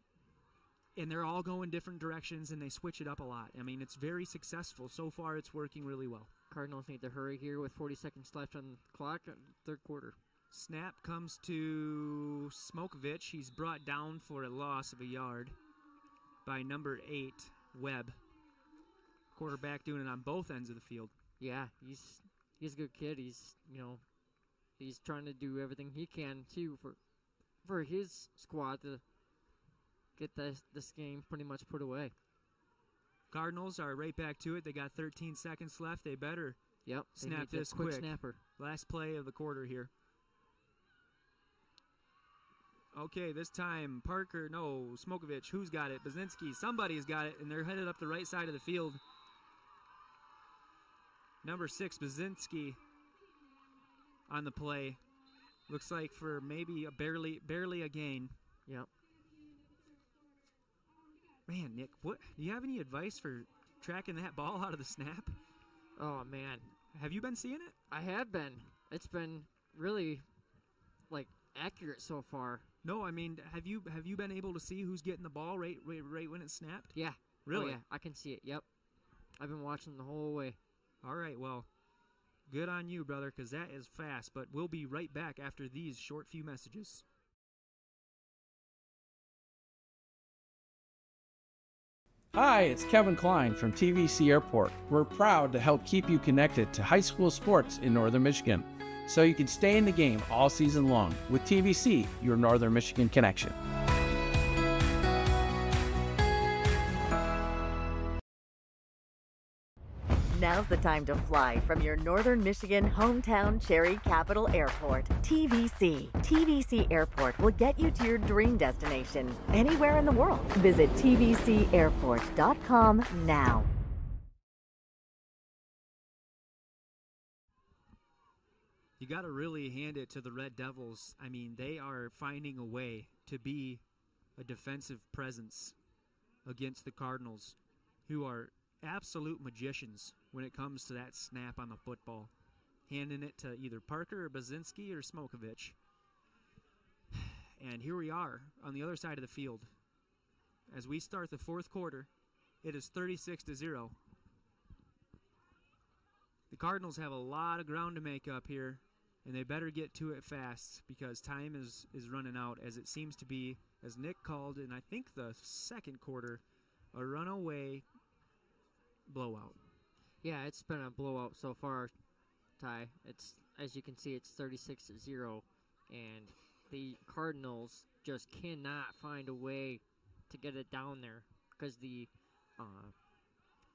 And they're all going different directions, and they switch it up a lot. I mean, it's very successful. So far, it's working really well. Cardinals need to hurry here with 40 seconds left on the clock, third quarter. Snap comes to Smokovich. He's brought down for a loss of a yard by number 8, Webb. Quarterback doing it on both ends of the field. Yeah, he's a good kid. He's trying to do everything he can too for his squad to get this game pretty much put away. Cardinals are right back to it. They got 13 seconds left. They better snap this quick. Snapper. Last play of the quarter here. Okay, this time Smokovich. Who's got it? Bazinski. Somebody's got it, and they're headed up the right side of the field. Number 6, Bazinski on the play. Looks like for maybe a barely a gain. Yep. Man, Nick, what do you have any advice for tracking that ball out of the snap? Oh man, have you been seeing it? I have been. It's been really accurate so far. No, I mean, have you been able to see who's getting the ball right when it's snapped? Yeah. Really? Oh, yeah, I can see it. Yep. I've been watching the whole way. All right, well, good on you, brother, because that is fast. But we'll be right back after these short few messages. Hi, it's Kevin Klein from TVC Airport. We're proud to help keep you connected to high school sports in Northern Michigan, so you can stay in the game all season long with TVC, your Northern Michigan connection. Now's the time to fly from your Northern Michigan hometown Cherry Capital Airport. TVC. TVC Airport will get you to your dream destination anywhere in the world. Visit tvcairport.com now. You got to really hand it to the Red Devils. I mean, they are finding a way to be a defensive presence against the Cardinals, who are absolute magicians when it comes to that snap on the football. Handing it to either Parker or Bazinski or Smokovich. And here we are on the other side of the field. As we start the fourth quarter, it is 36-0. The Cardinals have a lot of ground to make up here, and they better get to it fast because time is running out, as it seems to be, as Nick called in, I think, the second quarter, a runaway blowout. Yeah, it's been a blowout so far, Ty. It's, as you can see, it's 36-0, and the Cardinals just cannot find a way to get it down there because the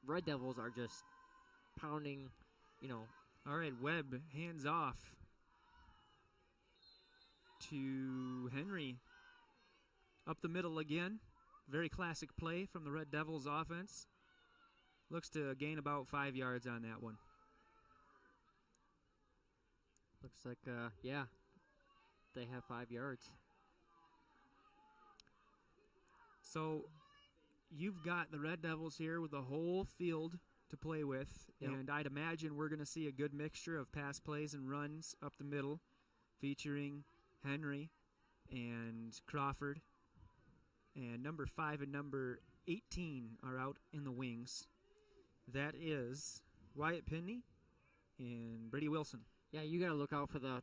Red Devils are just pounding, All right, Webb hands off to Henry. Up the middle again. Very classic play from the Red Devils offense. Looks to gain about 5 yards on that one. Looks like, yeah, they have 5 yards. So you've got the Red Devils here with the whole field to play with, and I'd imagine we're going to see a good mixture of pass plays and runs up the middle, featuring Henry and Crawford. And number 5 and number 18 are out in the wings. That is Wyatt Pinney and Brady Wilson. Yeah, you got to look out for the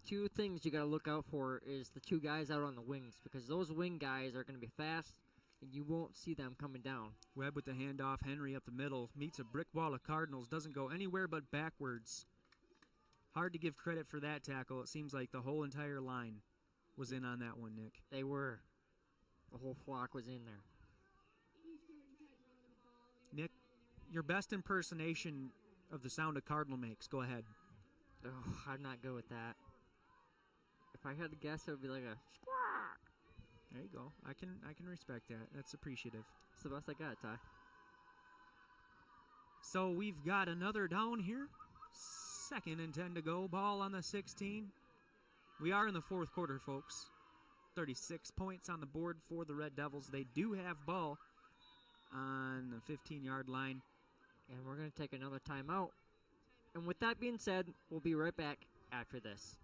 two things you got to look out for is the two guys out on the wings, because those wing guys are going to be fast, and you won't see them coming down. Webb with the handoff. Henry up the middle. Meets a brick wall of Cardinals. Doesn't go anywhere but backwards. Hard to give credit for that tackle. It seems like the whole entire line was in on that one, Nick. They were. The whole flock was in there. Nick, your best impersonation of the sound a Cardinal makes. Go ahead. Oh, I'm not good with that. If I had to guess, it would be like a squawk. There you go. I can respect that. That's appreciative. It's the best I got, Ty. So we've got another down here. 2nd and 10 to go. Ball on the 16. We are in the fourth quarter, folks. 36 points on the board for the Red Devils. They do have ball on the 15-yard line. And we're going to take another timeout. And with that being said, we'll be right back after this.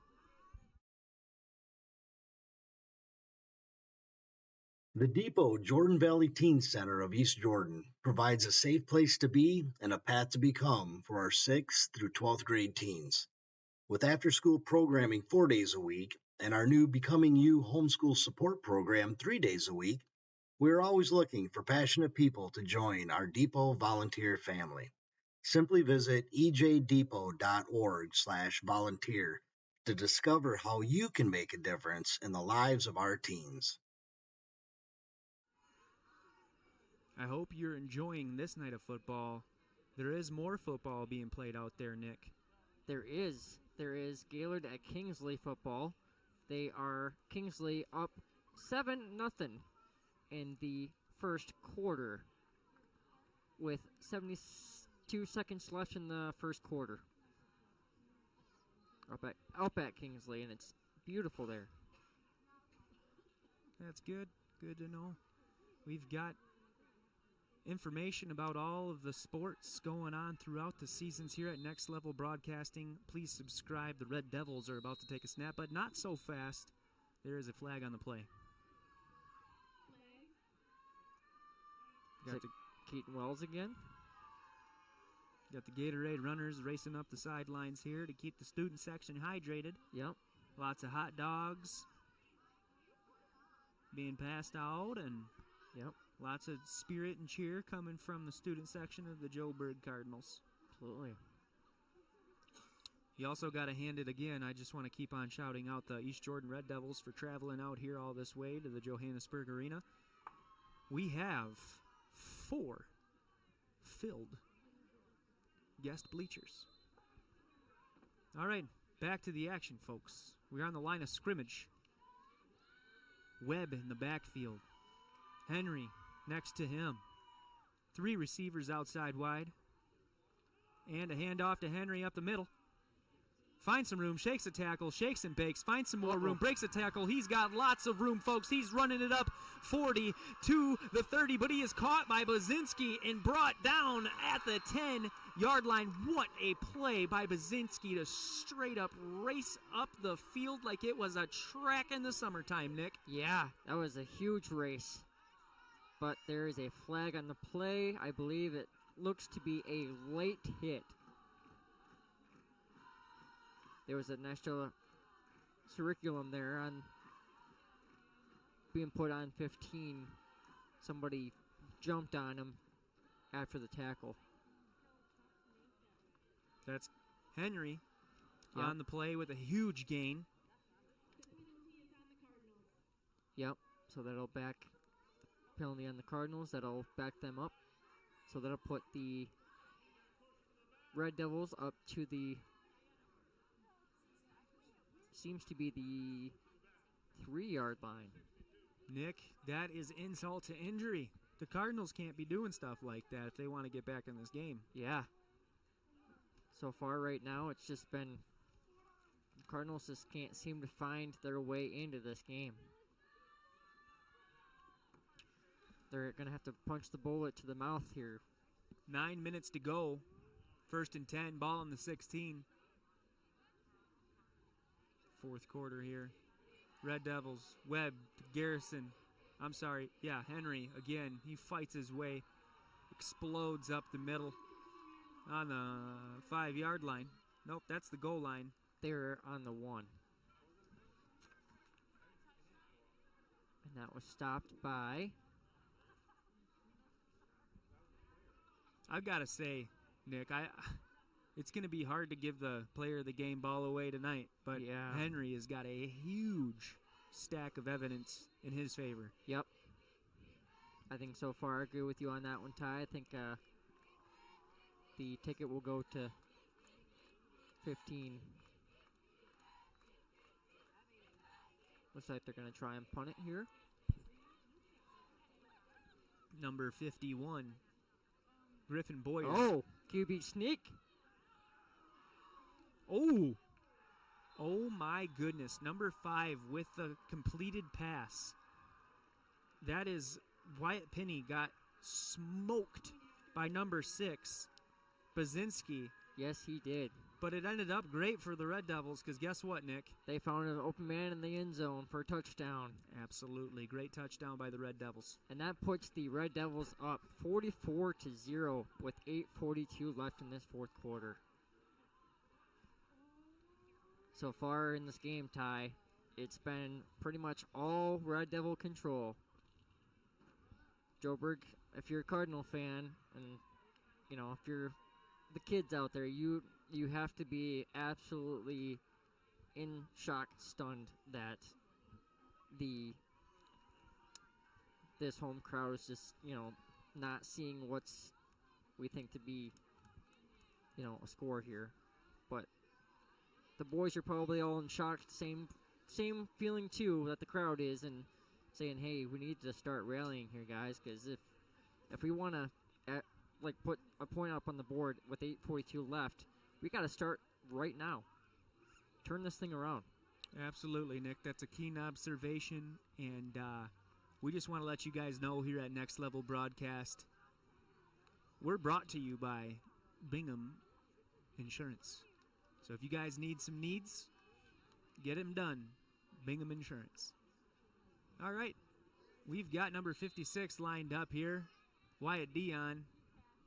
The Depot Jordan Valley Teen Center of East Jordan provides a safe place to be and a path to become for our 6th through 12th grade teens. With after-school programming 4 days a week and our new Becoming You homeschool support program 3 days a week, we're always looking for passionate people to join our Depot volunteer family. Simply visit ejdepot.org/volunteer to discover how you can make a difference in the lives of our teens. I hope you're enjoying this night of football. There is more football being played out there, Nick. There is. There is Gaylord at Kingsley football. They are Kingsley up 7-0 in the first quarter with 72 seconds left in the first quarter. Up at Kingsley, and it's beautiful there. That's good. Good to know. We've got information about all of the sports going on throughout the seasons here at Next Level Broadcasting. Please subscribe. The Red Devils are about to take a snap, but not so fast. There is a flag on the play. Got Keaton Wells again. Got the Gatorade runners racing up the sidelines here to keep the student section hydrated. Yep. Lots of hot dogs being passed out, and lots of spirit and cheer coming from the student section of the Joburg Cardinals. Absolutely. You also got to hand it again. I just want to keep on shouting out the East Jordan Red Devils for traveling out here all this way to the Johannesburg Arena. We have 4 filled guest bleachers. All right, back to the action, folks. We're on the line of scrimmage. Webb in the backfield. Henry next to him. 3 receivers outside wide. And a handoff to Henry up the middle. finds some room, shakes a tackle, shakes and bakes, finds some more room, breaks a tackle. He's got lots of room, folks. He's running it up 40 to the 30, but he is caught by Bazinski and brought down at the 10-yard line. What a play by Bazinski to straight up race up the field like it was a track in the summertime, Nick. Yeah, that was a huge race. But there is a flag on the play. I believe it looks to be a late hit. There was an extra curriculum there on being put on 15. Somebody jumped on him after the tackle. That's Henry on the play with a huge gain. Yep, so that'll back penalty on the Cardinals. That'll back them up. So that'll put the Red Devils up to the seems to be the 3-yard line. Nick, that is insult to injury. The Cardinals can't be doing stuff like that if they want to get back in this game. Yeah. So far right now, it's just been the Cardinals just can't seem to find their way into this game. They're going to have to punch the bullet to the mouth here. 9 minutes to go. 1st and 10, ball on the 16. Fourth quarter here. Red Devils, Webb to Garrison. Henry again. He fights his way, explodes up the middle on the 5-yard line. Nope, that's the goal line. They're on the 1. And that was stopped by... I've got to say, Nick, it's going to be hard to give the player of the game ball away tonight, but Henry has got a huge stack of evidence in his favor. Yep. I think so far I agree with you on that one, Ty. I think the ticket will go to 15. Looks like they're going to try and punt it here. Number 51, Griffin Boyer. Oh, QB sneak. Oh my goodness. Number 5 with the completed pass. That is Wyatt Penny got smoked by number 6, Bazinski. Yes, he did. But it ended up great for the Red Devils because guess what, Nick? They found an open man in the end zone for a touchdown. Absolutely. Great touchdown by the Red Devils. And that puts the Red Devils up 44-0 with 8:42 left in this fourth quarter. So far in this game, Ty, it's been pretty much all Red Devil control. Joburg, if you're a Cardinal fan, and if you're the kids out there, you have to be absolutely in shock, stunned that this home crowd is just not seeing what's we think to be a score here. But the boys are probably all in shock, same feeling too that the crowd is, and saying, hey, we need to start rallying here, guys, because if we want to put a point up on the board with 8:42 left, we got to start right now. Turn this thing around. Absolutely, Nick. That's a keen observation, and we just want to let you guys know here at Next Level Broadcast, we're brought to you by Bingham Insurance. So if you guys need some needs, get them done. Bingham Insurance. All right. We've got number 56 lined up here. Wyatt Dion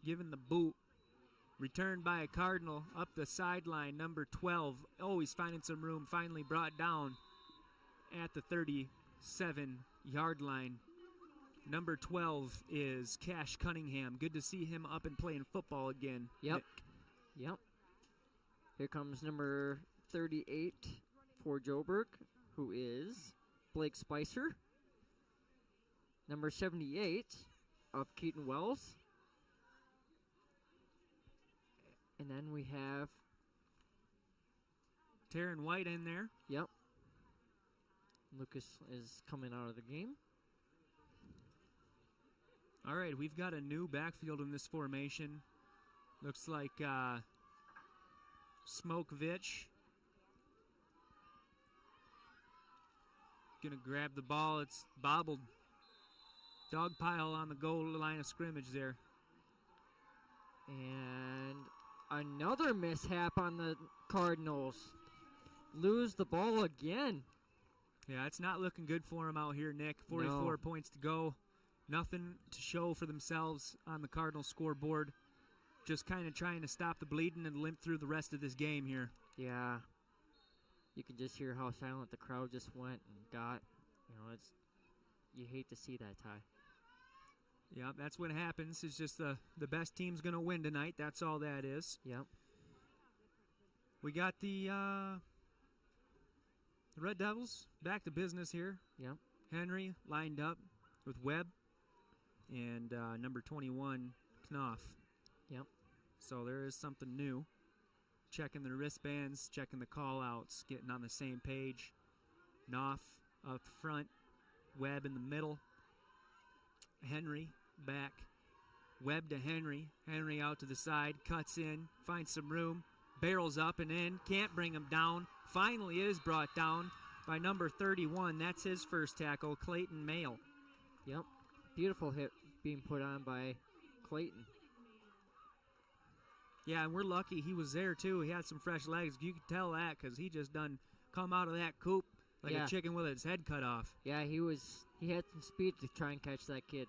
given the boot. Returned by a Cardinal up the sideline. Number 12. Oh, he's finding some room. Finally brought down at the 37-yard line. Number 12 is Cash Cunningham. Good to see him up and playing football again. Yep. Nick. Yep. Here comes number 38 for Joburg, who is Blake Spicer. Number 78 of Keaton Wells. And then we have Taryn White in there. Yep. Lucas is coming out of the game. All right, we've got a new backfield in this formation. Looks like Smokovich going to grab the ball. It's bobbled. Dog pile on the goal line of scrimmage there. And another mishap on the Cardinals. Lose the ball again. Yeah, it's not looking good for them out here, Nick. 44 points to go. Nothing to show for themselves on the Cardinals scoreboard. Just kind of trying to stop the bleeding and limp through the rest of this game here. Yeah. You can just hear how silent the crowd just went and got. You hate to see that, Ty. Yeah, that's what happens. It's just the best team's going to win tonight. That's all that is. Yep. We got the Red Devils back to business here. Yep. Henry lined up with Webb and number 21, Knopf. Yep. So there is something new. Checking the wristbands, checking the call-outs, getting on the same page. Knopf up front, Webb in the middle. Henry back. Webb to Henry. Henry out to the side, cuts in, finds some room, barrels up and in, can't bring him down. Finally is brought down by number 31. That's his first tackle, Clayton Mail. Yep. Beautiful hit being put on by Clayton. Yeah, and we're lucky he was there, too. He had some fresh legs. You could tell that because he just done come out of that coop like a chicken with its head cut off. Yeah, he had some speed to try and catch that kid.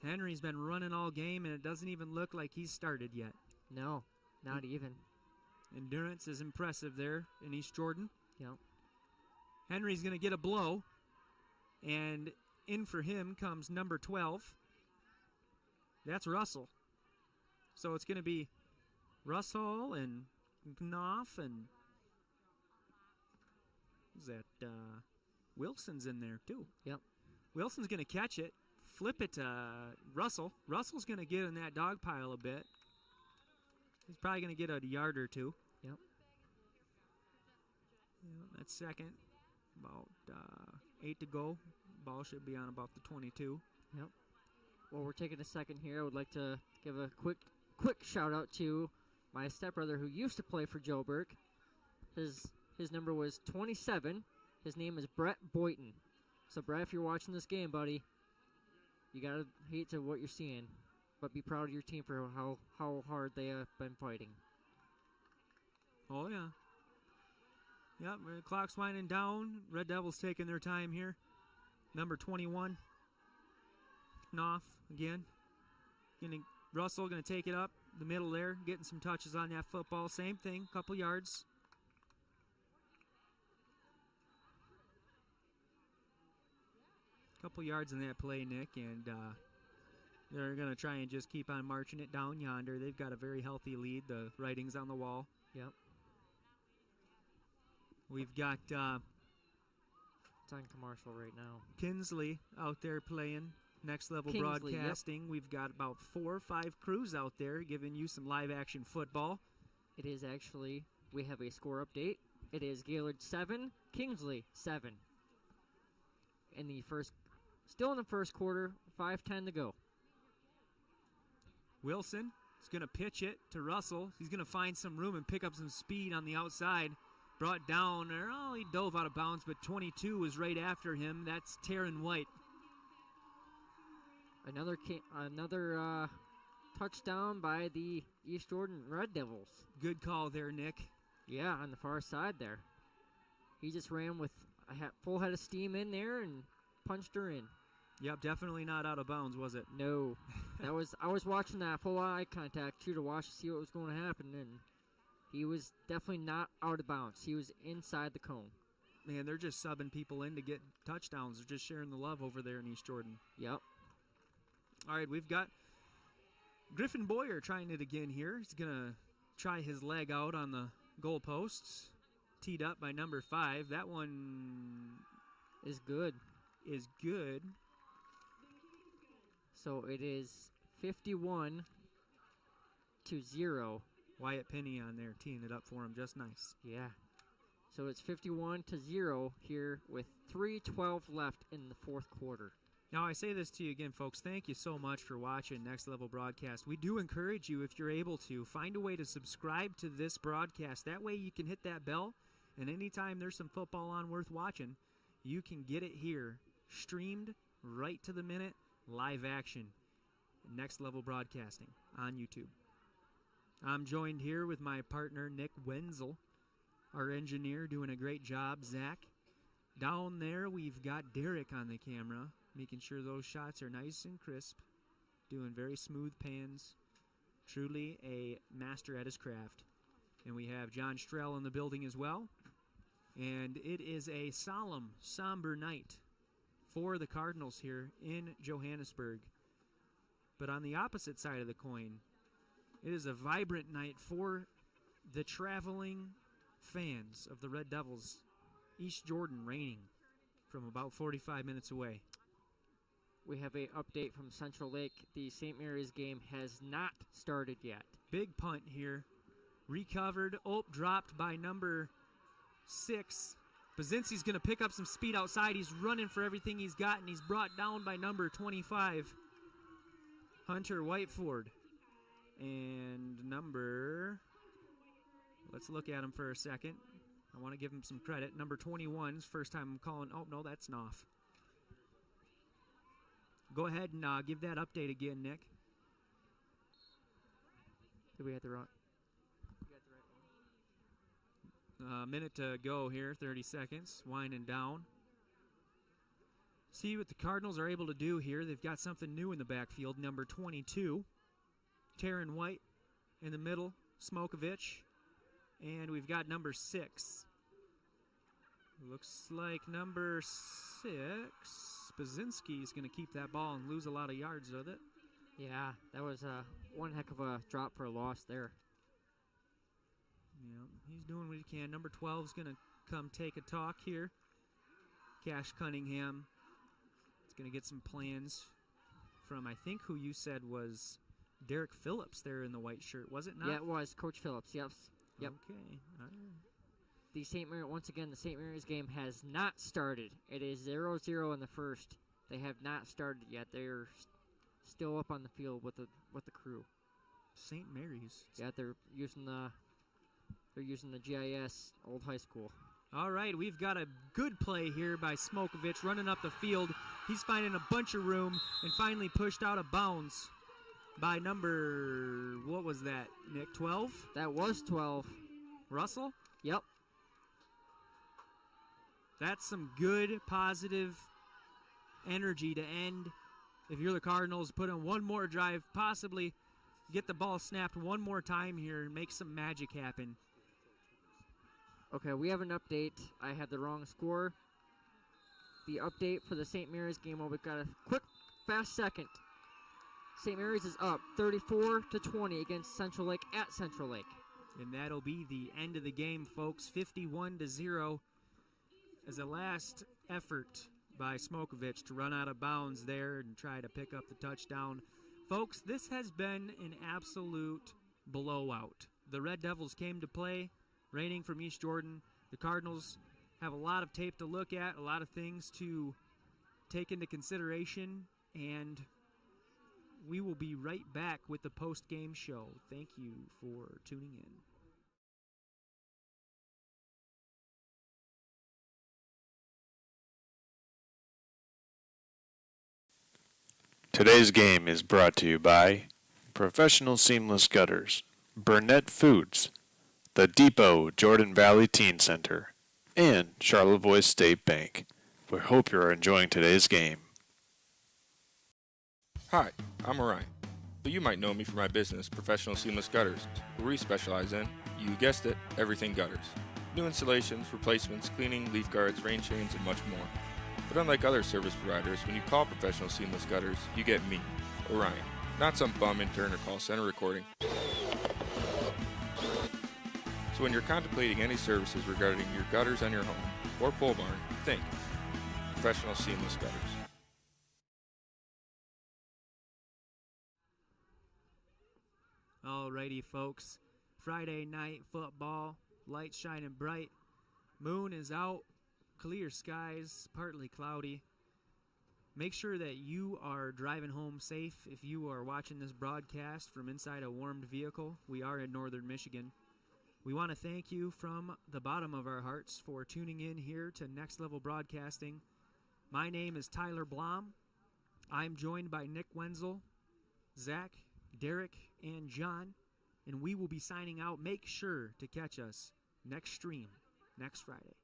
Henry's been running all game, and it doesn't even look like he's started yet. No, not even. Endurance is impressive there in East Jordan. Yep. Henry's going to get a blow, and in for him comes number 12. That's Russell. So it's going to be Russell and Knopf and who's that? Wilson's in there too. Yep. Wilson's going to catch it, flip it to Russell. Russell's going to get in that dog pile a bit. He's probably going to get a yard or two. Yep. Yeah, that's second. About 8 to go. Ball should be on about the 22. Yep. Well, we're taking a second here. I would like to give a quick shout out to my stepbrother who used to play for Joe Burke. His number was 27. His name is Brett Boyton. So Brett, if you're watching this game, buddy, you gotta hate to what you're seeing, but be proud of your team for how hard they have been fighting. Oh yeah. Yep, the clock's winding down. Red Devils taking their time here. Number 21. Knopf again. Russell going to take it up the middle there, getting some touches on that football. Same thing, couple yards. Couple yards in that play, Nick, and they're going to try and just keep on marching it down yonder. They've got a very healthy lead. The writing's on the wall. Yep. We've got it's on commercial right now. Kinsley out there playing. Next Level Kingsley, Broadcasting. Yep. We've got about 4 or 5 crews out there giving you some live action football. It is actually, we have a score update. It is Gaylord 7, Kingsley 7. Still in the first quarter, 5:10 to go. Wilson is going to pitch it to Russell. He's going to find some room and pick up some speed on the outside. Brought down, he dove out of bounds, but 22 was right after him. That's Taryn White. Another touchdown by the East Jordan Red Devils. Good call there, Nick. Yeah, on the far side there. He just ran with a full head of steam in there and punched her in. Yep, definitely not out of bounds, was it? No. I was watching that full eye contact too to watch to see what was going to happen, and he was definitely not out of bounds. He was inside the cone. Man, they're just subbing people in to get touchdowns. They're just sharing the love over there in East Jordan. Yep. All right, we've got Griffin Boyer trying it again here. He's going to try his leg out on the goalposts. Teed up by number 5. That one is good. So it is 51-0. Wyatt Penny on there teeing it up for him just nice. Yeah. So it's 51-0 here with 3:12 left in the fourth quarter. Now, I say this to you again, folks. Thank you so much for watching Next Level Broadcast. We do encourage you, if you're able to, find a way to subscribe to this broadcast. That way you can hit that bell, and anytime there's some football on worth watching, you can get it here, streamed right to the minute, live action, Next Level Broadcasting on YouTube. I'm joined here with my partner, Nick Wenzel, our engineer, doing a great job, Zach. Down there, we've got Derek on the camera, making sure those shots are nice and crisp, doing very smooth pans. Truly a master at his craft. And we have John Strell in the building as well. And it is a solemn, somber night for the Cardinals here in Johannesburg. But on the opposite side of the coin, it is a vibrant night for the traveling fans of the Red Devils. East Jordan reigning from about 45 minutes away. We have an update from Central Lake. The St. Mary's game has not started yet. Big punt here. Recovered. Dropped by number 6. Bazinski's going to pick up some speed outside. He's running for everything he's got, and he's brought down by number 25, Hunter Whiteford. And let's look at him for a second. I want to give him some credit. Number 21's first time I'm calling. Oh, no, that's Knopf. Go ahead and give that update again, Nick. Did we have the wrong? Minute to go here, 30 seconds, winding down. See what the Cardinals are able to do here. They've got something new in the backfield. Number 22, Taryn White in the middle, Smokovich. And we've got number 6. Looks like number 6, Bazinski, is going to keep that ball and lose a lot of yards with it. Yeah, that was one heck of a drop for a loss there. Yeah, he's doing what he can. Number 12 is going to come take a talk here. Cash Cunningham is going to get some plans from, I think, who you said was Derek Phillips there in the white shirt, was it not? Yeah, it was Coach Phillips. Yep. Okay. All right. The St. Mary's game has not started. It is 0-0 in the first. They have not started yet. They're still up on the field with the crew. St. Mary's. Yeah, they're using the GIS old high school. All right, we've got a good play here by Smokovich running up the field. He's finding a bunch of room and finally pushed out of bounds by number, what was that, Nick, 12? That was 12. Russell? Yep. That's some good, positive energy to end. If you're the Cardinals, put in one more drive, possibly get the ball snapped one more time here and make some magic happen. Okay, we have an update. I had the wrong score. The update for the St. Mary's game, well, we've got a quick, fast second. St. Mary's is up 34-20 against Central Lake at Central Lake. And that'll be the end of the game, folks. 51-0 as a last effort by Smokovich to run out of bounds there and try to pick up the touchdown. Folks, this has been an absolute blowout. The Red Devils came to play, reigning from East Jordan. The Cardinals have a lot of tape to look at, a lot of things to take into consideration, and we will be right back with the post-game show. Thank you for tuning in. Today's game is brought to you by Professional Seamless Gutters, Burnett Foods, The Depot Jordan Valley Teen Center, and Charlevoix State Bank. We hope you are enjoying today's game. Hi, I'm Orion, but you might know me for my business, Professional Seamless Gutters, where we specialize in, you guessed it, everything gutters. New installations, replacements, cleaning, leaf guards, rain chains, and much more. But unlike other service providers, when you call Professional Seamless Gutters, you get me, Orion, not some bum intern or call center recording. So when you're contemplating any services regarding your gutters on your home or pole barn, think Professional Seamless Gutters. Alrighty, folks. Friday night football, lights shining bright. Moon is out, clear skies, partly cloudy. Make sure that you are driving home safe if you are watching this broadcast from inside a warmed vehicle. We are in northern Michigan. We want to thank you from the bottom of our hearts for tuning in here to Next Level Broadcasting. My name is Tyler Blom. I'm joined by Nick Wenzel, Zach, Derek, and John, and we will be signing out. Make sure to catch us next stream next Friday.